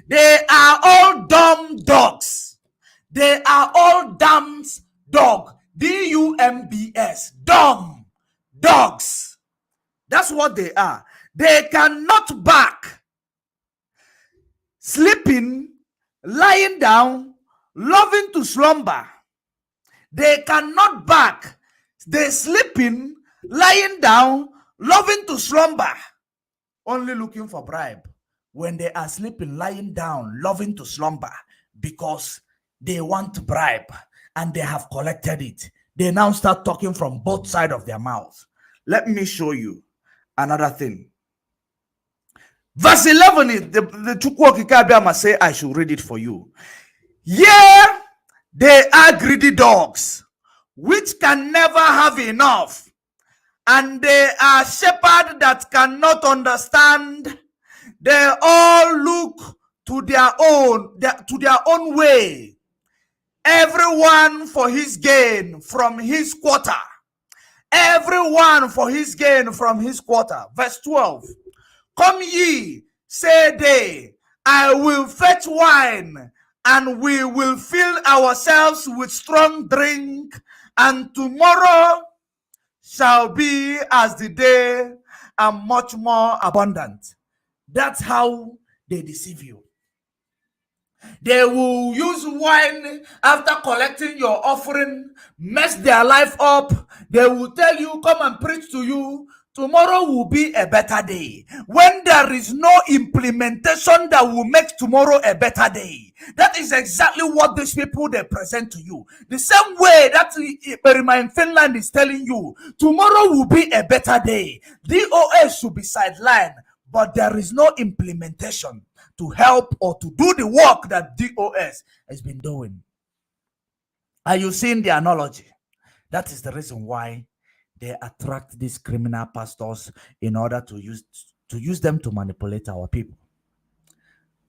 They are all dumb dogs. They are all dumb dog. D-U-M-B-S. Dumb dogs. That's what they are. They cannot bark. Sleeping, lying down, loving to slumber. They cannot bark. They sleeping, lying down, loving to slumber. Only looking for bribe. When they are sleeping, lying down, loving to slumber, because they want bribe and they have collected it. They now start talking from both sides of their mouth. Let me show you another thing. Verse 11 is the Chukwu Kikabiama say I should read it for you. Yeah, they are greedy dogs, which can never have enough, and they are shepherds that cannot understand. They all look to their own way, everyone for his gain from his quarter. Everyone for his gain from his quarter. Verse 12. Come ye, say they, I will fetch wine, and we will fill ourselves with strong drink, and tomorrow shall be as the day, and much more abundant. That's how they deceive you. They will use wine after collecting your offering, mess their life up. They will tell you, come and preach to you. Tomorrow will be a better day. When there is no implementation that will make tomorrow a better day. That is exactly what these people, they present to you. The same way that Perima in Finland is telling you, tomorrow will be a better day. DOS should be sidelined, but there is no implementation to help or to do the work that DOS has been doing. Are you seeing the analogy? That is the reason why they attract these criminal pastors in order to use them to manipulate our people.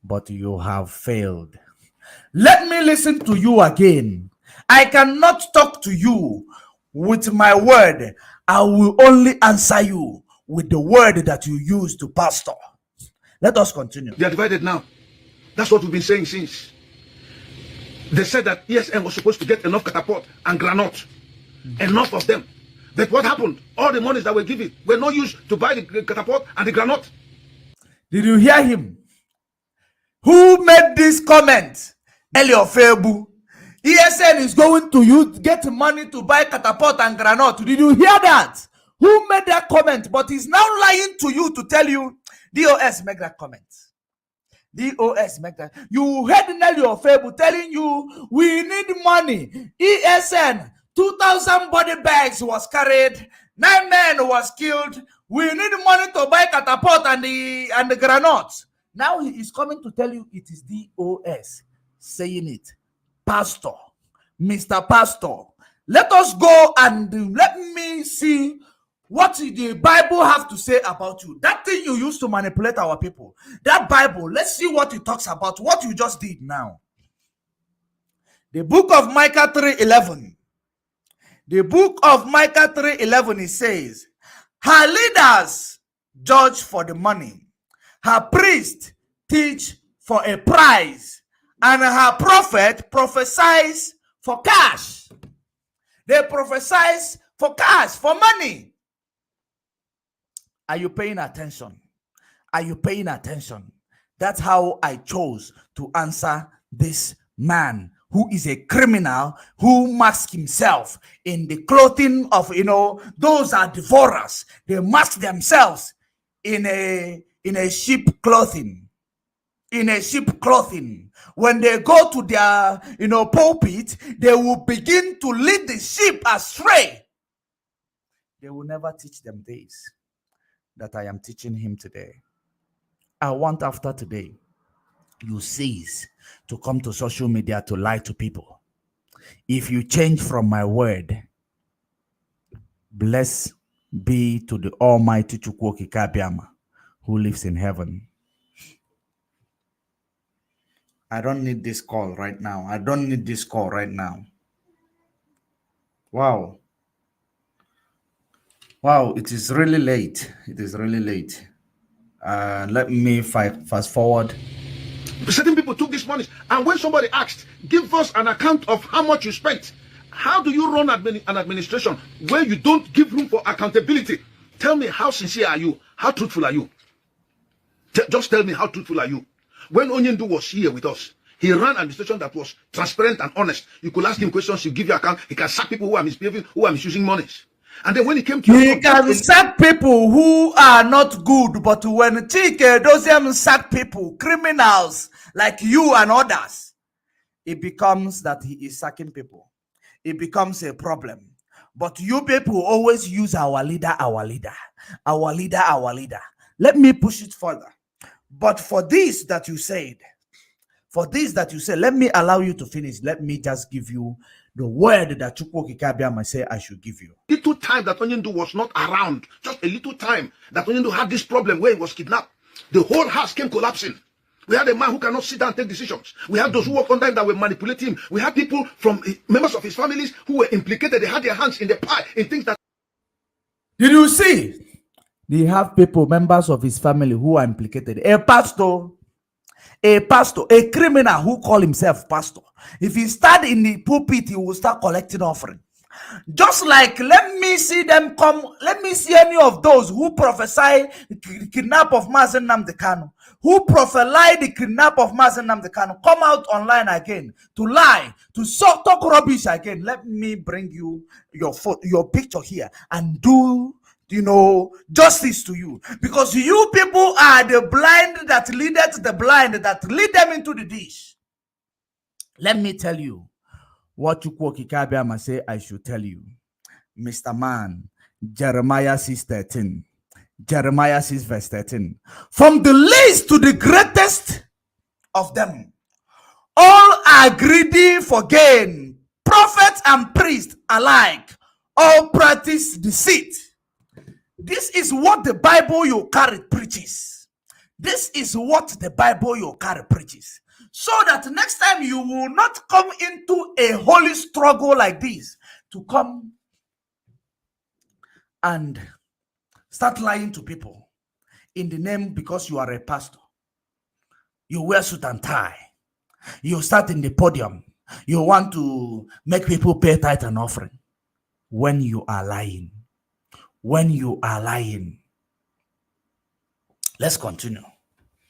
But you have failed. Let me listen to you again. I cannot talk to you with my word. I will only answer you with the word that you use to pastor. Let us continue. They are divided now. That's what we've been saying since. They said that ESN was supposed to get enough catapult and granite. Enough of them. But what happened? All the monies that were given were not used to buy the catapult and the granite. Did you hear him? Who made this comment? Elio Febu. ESN is going to get money to buy catapult and granite. Did you hear that? Who made that comment? But he's now lying to you to tell you DOS make that comment. DOS make that. You heard Elio Febu telling you we need money. ESN 2,000 body bags was carried. 9 men was killed. We need money to buy catapult and the granite. Now he is coming to tell you it is DOS saying it. Pastor, Mr. Pastor, let us go and let me see what the Bible have to say about you. That thing you used to manipulate our people. That Bible, let's see what it talks about. What you just did now. The book of Micah 3:11. The book of Micah 3:11, it says, her leaders judge for the money. Her priests teach for a prize. And her prophet prophesies for cash. They prophesize for cash, for money. Are you paying attention? Are you paying attention? That's how I chose to answer this man who is a criminal who masks himself in the clothing of, those are devourers. They mask themselves in a sheep clothing. In a sheep clothing. When they go to their, pulpit, they will begin to lead the sheep astray. They will never teach them this that I am teaching him today. I want after today, you cease to come to social media to lie to people. If you change from my word, bless be to the Almighty Chukwoki Kabiama who lives in heaven. I don't need this call right now. I don't need this call right now. Wow. Wow, it is really late. It is really late. Let me fast forward. Certain people took this money, and when somebody asked, give us an account of how much you spent. How do you run an administration where you don't give room for accountability? Tell me, how sincere are you? How truthful are you? Just tell me, how truthful are you? When Onyendu was here with us, he ran an administration that was transparent and honest. You could ask him questions, he'll give you account. He can sack people who are misbehaving, who are misusing monies. And then when he came to... He can sack people who are not good, but when Chike doesn't sack people, criminals like you and others, it becomes that he is sacking people. It becomes a problem. But you people always use our leader, our leader, our leader, our leader. Let me push it further. But for this that you said, let me allow you to finish. Let me just give you the word that Chukwoki Kabiama say I should give you. Little time that Onyendu was not around, just a little time that Onyendu had this problem where he was kidnapped, the whole house came collapsing. We had a man who cannot sit down and take decisions. We had those who worked under him that were manipulating him. We had people from members of his families who were implicated. They had their hands in the pie in things that... Did you see? They have people, members of his family who are implicated. A pastor, a criminal who call himself pastor. If he start in the pulpit, he will start collecting offering. Just like, let me see them come, let me see any of those who prophesy the kidnap of Mazen Nnamdi Kanu, who prophesy the kidnap of Mazen Nnamdi Kanu, come out online again to lie, to talk rubbish again. Let me bring you your picture here and do justice to you, because you people are the blind that leadeth the blind that lead them into the dish. Let me tell you what Chukwoki Kabiama say I should tell you. Mr. Man, Jeremiah 6:13. Jeremiah 6 verse 13. From the least to the greatest of them, all are greedy for gain, prophets and priests alike. all practice deceit. This is what the Bible you carry preaches. This is what the Bible you carry preaches. So that next time you will not come into a holy struggle like this to come and start lying to people in the name because you are a pastor. You wear suit and tie. You start in the podium. You want to make people pay tithe and offering. When you are lying. When you are lying. Let's continue.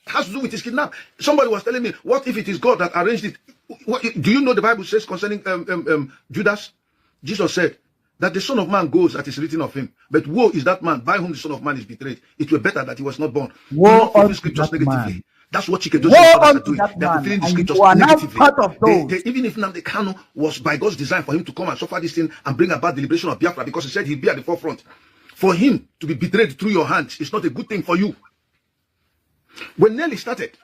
Has to do with his kidnap. Somebody was telling me, what if it is God that arranged it? Do you know the Bible says concerning Judas? Jesus said that the Son of Man goes as is written of him. But woe is that man by whom the Son of Man is betrayed. It were better that he was not born. Woe unto scriptures that negatively. man. That's what Chike Woe are unto doing. that They are man, fulfilling the and scriptures you are not negatively. part of those. Even if Nnamdi Kanu was by God's design for him to come and suffer this thing and bring about the liberation of Biafra, because he said he'd be at the forefront. For him to be betrayed through your hands is not a good thing for you. When Nelly started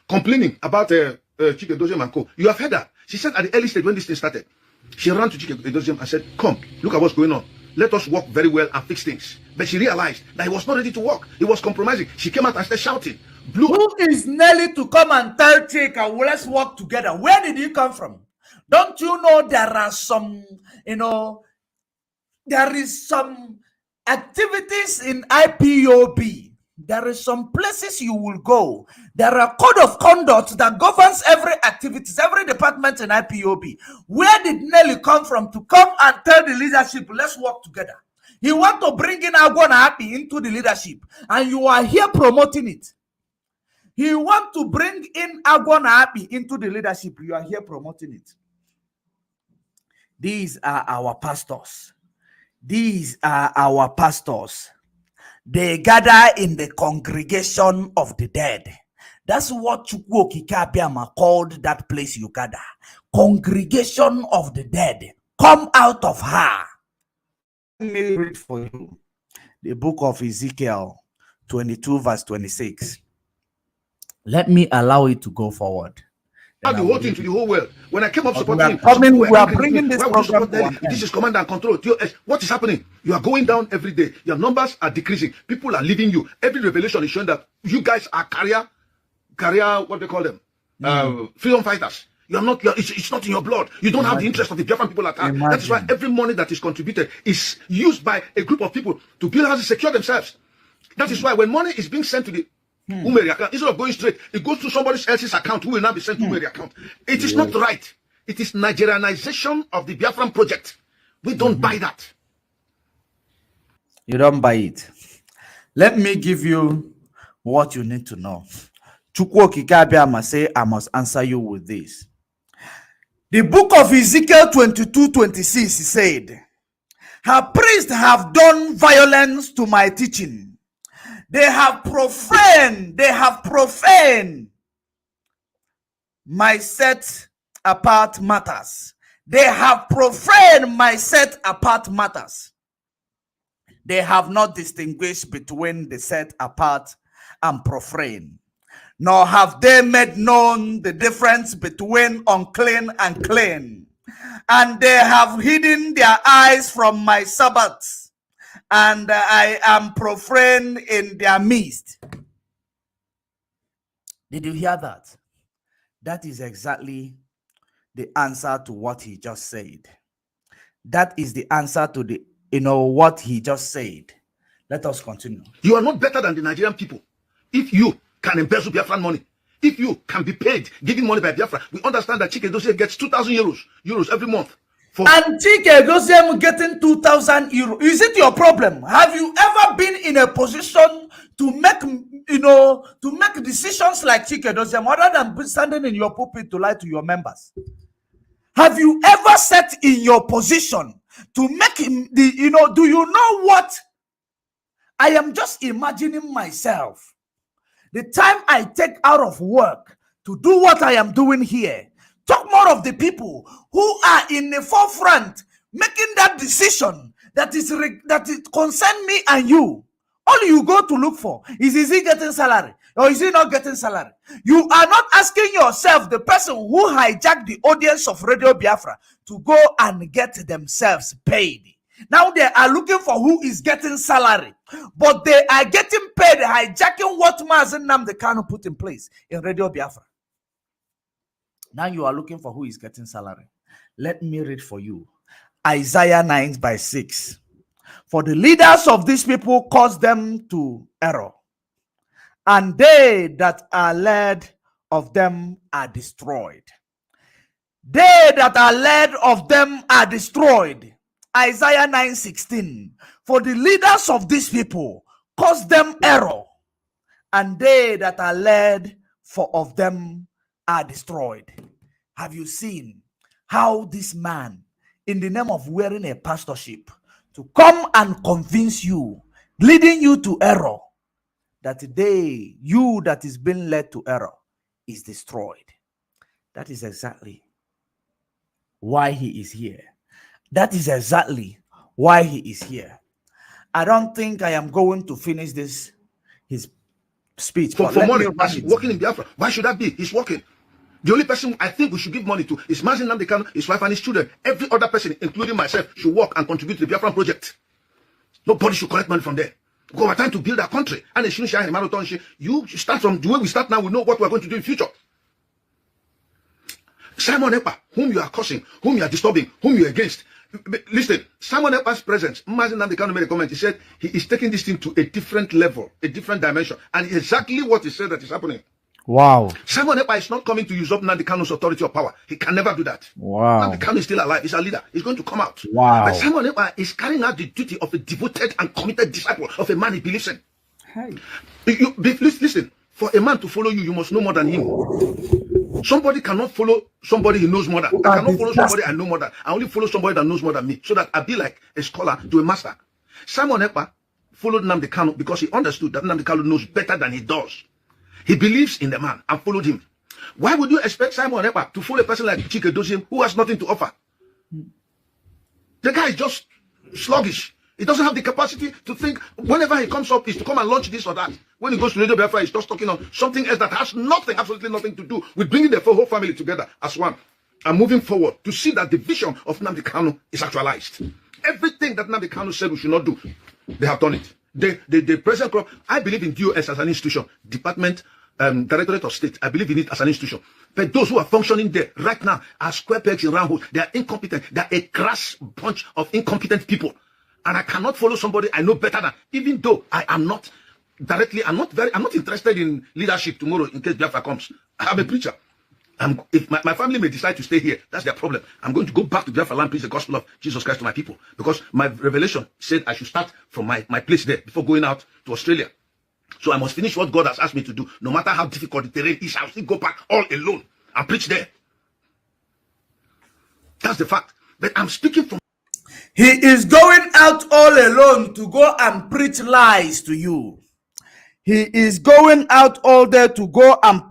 complaining about Chike Doziem and co, you have heard her. She said at the early stage when this thing started, she ran to Chike Doziem and said, come, look at what's going on. Let us work very well and fix things. But she realized that he was not ready to work. He was compromising. She came out and started shouting. Who is Nelly to come and tell Chika, well, let's work together? Where did he come from? Don't you know there are some, there is some activities in IPOB. There is some places you will go. There are code of conduct that governs every activities, every department in IPOB. Where did Nelly come from to come and tell the leadership, let's work together? He want to bring in Agwana Happy into the leadership, and you are here promoting it. He want to bring in Agwana Happy into the leadership. You are here promoting it. These are our pastors. These are our pastors. They gather in the congregation of the dead. That's what Chukwu Okike Abiama called that place you gather. Congregation of the dead. Come out of her. Let me read for you the book of Ezekiel 22 verse 26. Let me allow it to go forward. The whole thing to the whole world. When I came up supporting him, we are bringing this program to this is command and control. What is happening? You are going down every day. Your numbers are decreasing. People are leaving you. Every revelation is showing that you guys are career, what they call them, freedom fighters. You are not. It's not in your blood. You don't have the interest of the Biafran people at hand. That is why every money that is contributed is used by a group of people to build houses, secure themselves. That is why when money is being sent to the Umeri account, instead of going straight, it goes to somebody else's account who will now be sent to Umeri account. It is not right. It is Nigerianization of the Biafran project. We don't buy that. You don't buy it. Let me give you what you need to know. Chukwu Okike Abiama say, I must answer you with this. The book of Ezekiel 22:26 said, her priests have done violence to my teaching. They have profaned my set apart matters. They have profaned my set apart matters. They have not distinguished between the set apart and profane, nor have they made known the difference between unclean and clean. And they have hidden their eyes from my Sabbaths, and I am profane in their midst. Did you hear that? That is exactly the answer to what he just said. That is the answer to the, what he just said. Let us continue. You are not better than the Nigerian people. If you can embezzle Biafran money, if you can be paid, giving money by Biafra, we understand that Chike Doziem gets 2,000 euros every month. And Chike Doziem getting 2,000 euros. Is it your problem? Have you ever been in a position to make, to make decisions like Chike Doziem other than standing in your pulpit to lie to your members? Have you ever sat in your position to make him do you know what? I am just imagining myself. The time I take out of work to do what I am doing here, talk more of the people who are in the forefront making that decision that it concern me and you. All you go to look for is he getting salary or is he not getting salary? You are not asking yourself, the person who hijacked the audience of Radio Biafra, to go and get themselves paid. Now they are looking for who is getting salary, but they are getting paid hijacking what Mazen Nnamdi Kanu put in place in Radio Biafra. Now you are looking for who is getting salary. Let me read for you Isaiah 9:6. For the leaders of these people cause them to error, and they that are led of them are destroyed. They that are led of them are destroyed. Isaiah 9:16. For the leaders of these people cause them error, and they that are led of them are destroyed. Have you seen how this man, in the name of wearing a pastorship, to come and convince you, leading you to error, that today you that is being led to error is destroyed? That is exactly why he is here. That is exactly why he is here. I don't think I am going to finish his speech. For money, as working in Biafra. Why should that be? He's working. The only person I think we should give money to is Mazen Nnamdi Kanu, his wife and his children. Every other person, including myself, should work and contribute to the Biafran project. Nobody should collect money from there. Because we're trying to build our country. And you start from the way we start now, we know what we're going to do in future. Simon Ekpa, whom you are cursing, whom you are disturbing, whom you are against. Listen, Simon Ekpa's presence, Mazen Nnamdi Kanu made a comment. He said he is taking this thing to a different level, a different dimension. And exactly what he said that is happening. Wow. Simon Ekpa is not coming to usurp Nnamdi Kanu's authority or power. He can never do that. Wow. Nnamdi Kanu is still alive. He's a leader. He's going to come out. Wow. But Simon Ekpa is carrying out the duty of a devoted and committed disciple of a man he believes in. Hey. Listen, for a man to follow you, you must know more than him. Somebody cannot follow somebody he knows more than. I cannot follow somebody I know more than. I only follow somebody that knows more than me, so that I be like a scholar to a master. Simon Ekpa followed Nnamdi Kanu because he understood that Nnamdi Kanu knows better than he does. He believes in the man and followed him. Why would you expect Simon Ekpa to follow a person like Chike Doziem who has nothing to offer? The guy is just sluggish. He doesn't have the capacity to think. Whenever he comes up, is to come and launch this or that. When he goes to Radio Biafra, he's just talking on something else that has nothing, absolutely nothing to do with bringing the whole family together as one and moving forward to see that the vision of Nnamdi Kanu is actualized. Everything that Nnamdi Kanu said we should not do, they have done it. The present crop, I believe in DOS as an institution, Department, Directorate of State. I believe in it as an institution. But those who are functioning there right now are square pegs in round holes. They are incompetent. They are a crass bunch of incompetent people. And I cannot follow somebody I know better than, even though I am not directly, I'm not interested in leadership tomorrow in case Biafra comes. I'm a preacher. If my family may decide to stay here, that's their problem. I'm going to go back to Biafra land, preach the gospel of Jesus Christ to my people. Because my revelation said I should start from my place there before going out to Australia. So I must finish what God has asked me to do. No matter how difficult the terrain is, I'll still go back all alone and preach there. That's the fact. But I'm speaking from... He is going out all alone to go and preach lies to you. He is going out all there to go and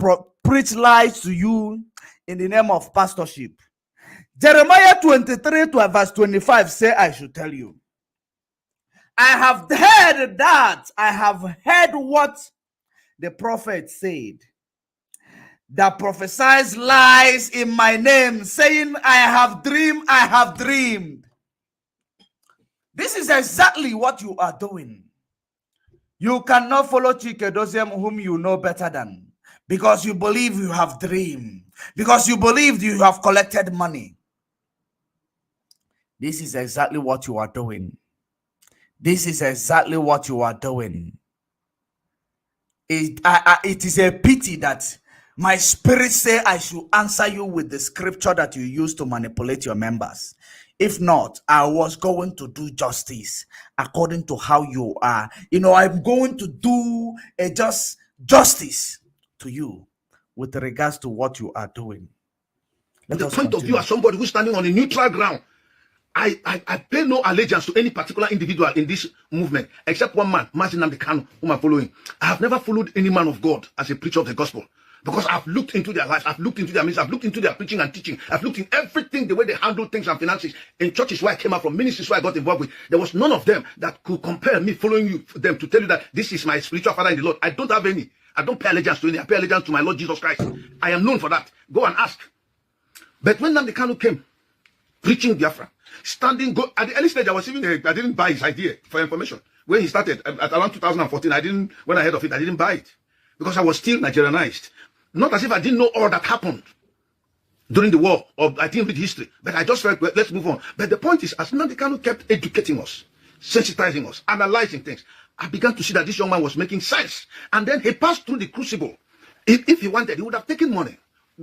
preach lies to you in the name of pastorship. Jeremiah 23 to verse 25 say, I should tell you. I have heard that. I have heard what the prophet said. That prophesies lies in my name, saying, I have dreamed, I have dreamed. This is exactly what you are doing. You cannot follow Chike Doziem, whom you know better than, because you believe you have dreamed, because you believe you have collected money. This is exactly what you are doing. This is exactly what you are doing. It is a pity that my spirit say I should answer you with the scripture that you use to manipulate your members. If not, I was going to do justice according to how you are. You know, I'm going to do a justice to you with regards to what you are doing. From the point of view as somebody who's standing on a neutral ground, I pay no allegiance to any particular individual in this movement, except one man, Mazen Nnamdi Kanu, whom I'm following. I have never followed any man of God as a preacher of the gospel, because I've looked into their lives, I've looked into their ministry, I've looked into their preaching and teaching, I've looked in everything, the way they handle things and finances. In churches where I came out from, ministries where I got involved with, there was none of them that could compare me following them to tell you that this is my spiritual father in the Lord. I don't have any. I don't pay allegiance to any. I pay allegiance to my Lord Jesus Christ. I am known for that. Go and ask. But when Nnamdi Kanu came, preaching Biafra, Standing, go at the early stage, I was even, I didn't buy his idea for information. When he started at around 2014, when I heard of it, I didn't buy it because I was still Nigerianized. Not as if I didn't know all that happened during the war, or I didn't read history, but I just felt, well, let's move on. But the point is, as Nnamdi Kanu kept educating us, sensitizing us, analyzing things, I began to see that this young man was making sense. And then he passed through the crucible. If he wanted, he would have taken money,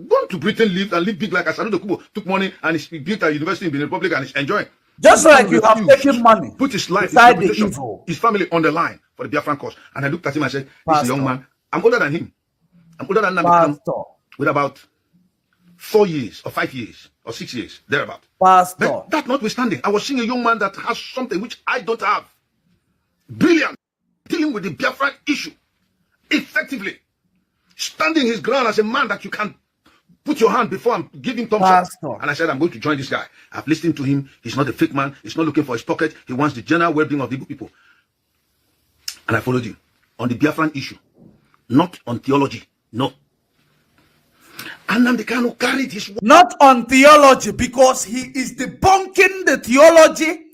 gone to Britain, lived and lived big like Asano Dokubo, took money and he built a university in Benin Republic and is enjoying. Just like you have taken money, put his life, his family on the line for the Biafran cause. And I looked at him and said, this is a young man. I'm older than him. I'm older than Nnamdi Kanu with about 4 years or 5 years or 6 years, thereabout. But that notwithstanding, I was seeing a young man that has something which I don't have. Brilliant. Dealing with the Biafran issue effectively. Standing his ground as a man that you can put your hand before and give him thumbs up. And I said, I'm going to join this guy. I've listened to him. He's not a fake man. He's not looking for his pocket. He wants the general well-being of the people. And I followed him on the Biafran issue, not on theology. No. And Nnamdi Kanu carried his... Not on theology, because he is debunking the theology.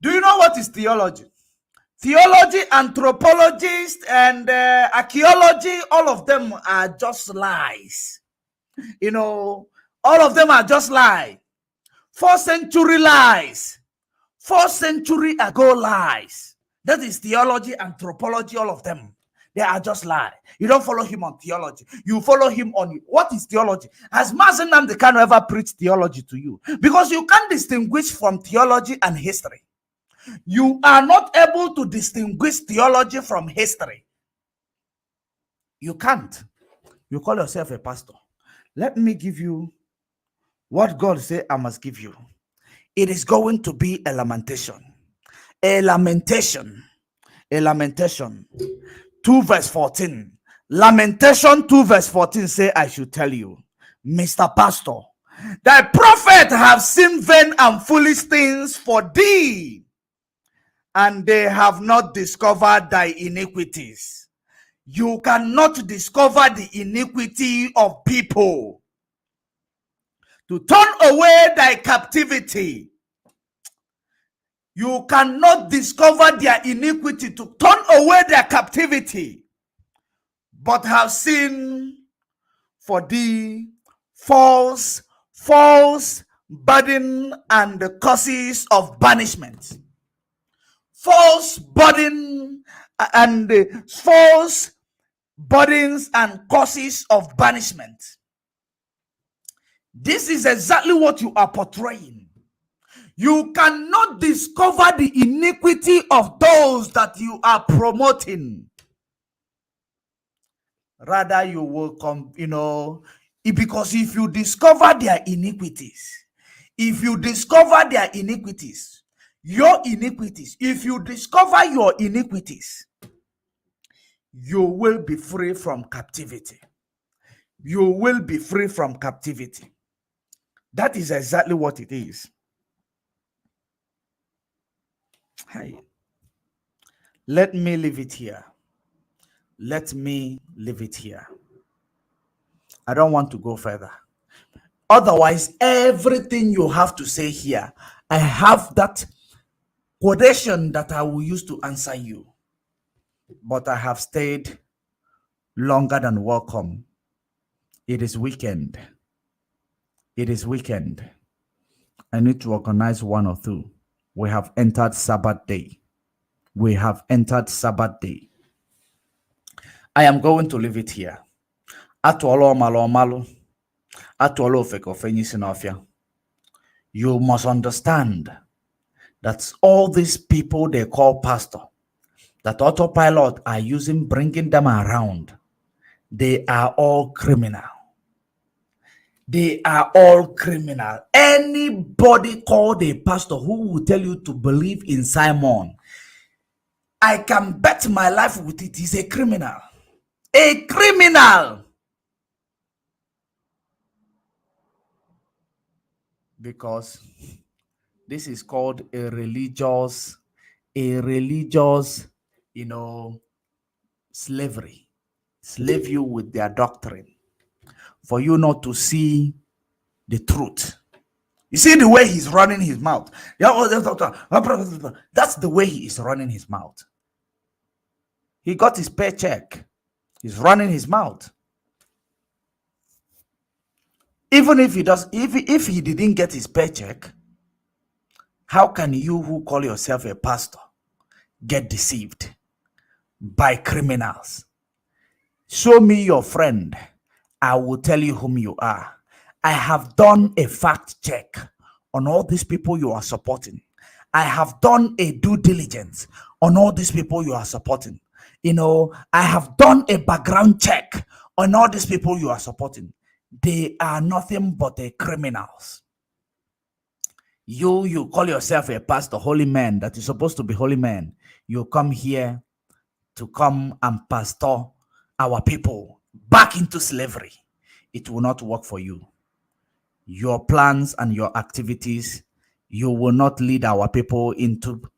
Do you know what is theology? Theology, anthropologists, and archaeology, all of them are just lies. You know, all of them are just lies. 4th century lies. 4th century ago lies. That is theology, anthropology, all of them. They are just lies. You don't follow him on theology. You follow him on what is theology. Has Mazi Nnamdi Kanu ever preached theology to you? Because you can't distinguish from theology and history. You are not able to distinguish theology from history. You can't. You call yourself a pastor. Let me give you what God said I must give you. It is going to be a lamentation. A lamentation. A lamentation. 2 verse 14. Lamentation 2 verse 14 say, I should tell you, Mr. Pastor, thy prophet have seen vain and foolish things for thee, and they have not discovered thy iniquities. You cannot discover the iniquity of people. To turn away thy captivity. You cannot discover their iniquity, to turn away their captivity, but have seen for thee false burden and the causes of banishment. False burden and false burdens and causes of banishment. This is exactly what you are portraying. You cannot discover the iniquity of those that you are promoting. Rather, you will come, because if you discover their iniquities, if you discover your iniquities, if you discover your iniquities, you will be free from captivity. You will be free from captivity. That is exactly what it is. Hey, let me leave it here. Let me leave it here. I don't want to go further. Otherwise, everything you have to say here, I have that quotation that I will use to answer you. But I have stayed longer than welcome. It is weekend. It is weekend. I need to organize 1 or 2. We have entered Sabbath day. We have entered Sabbath day. I am going to leave it here. You must understand that all these people they call pastor, that autopilot are using, bringing them around, they are all criminal. They are all criminal. Anybody called a pastor who will tell you to believe in Simon, I can bet my life with it, he's a criminal. A criminal. Because this is called a religious, slavery. Slave you with their doctrine. For you not to see the truth. You see the way he's running his mouth. That's the way he is running his mouth. He got his paycheck. He's running his mouth. Even if he does, if he didn't get his paycheck, how can you who call yourself a pastor get deceived by criminals? Show me your friend. I will tell you whom you are. I have done a fact check on all these people you are supporting. I have done a due diligence on all these people you are supporting. You know, I have done a background check on all these people you are supporting. They are nothing but criminals. You call yourself a pastor, holy man, that is supposed to be holy man. You come here to come and pastor our people back into slavery. It will not work for you. Your plans and your activities, you will not lead our people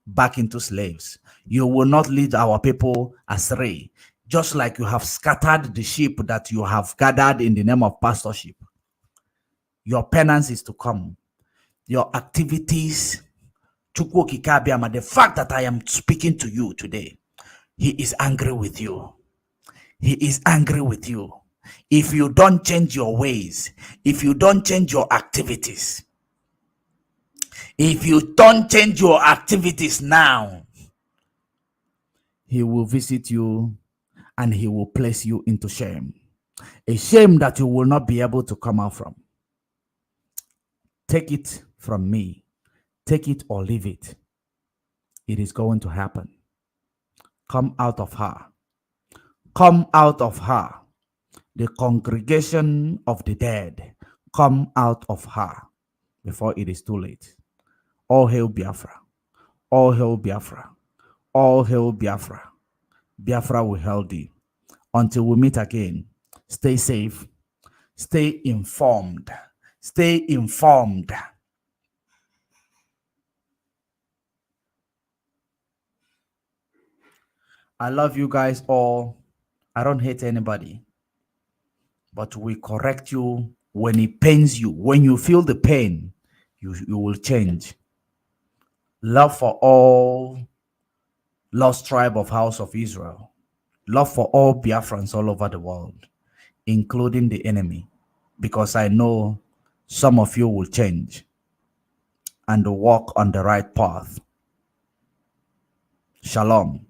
back into slaves. You will not lead our people astray, just like you have scattered the sheep that you have gathered in the name of pastorship. Your penance is to come. Your activities, the fact that I am speaking to you today, he is angry with you. He is angry with you. If you don't change your ways, if you don't change your activities, if you don't change your activities now, he will visit you and he will place you into shame. A shame that you will not be able to come out from. Take it from me. Take it or leave it. It is going to happen. Come out of her. Come out of her. The congregation of the dead, come out of her before it is too late. All hail Biafra. All hail Biafra. All hail Biafra. Biafra will hail thee. Until we meet again, stay safe. Stay informed. Stay informed. I love you guys all. I don't hate anybody. But we correct you when it pains you. When you feel the pain, you will change. Love for all lost tribe of House of Israel. Love for all Biafrans all over the world, including the enemy. Because I know some of you will change and walk on the right path. Shalom.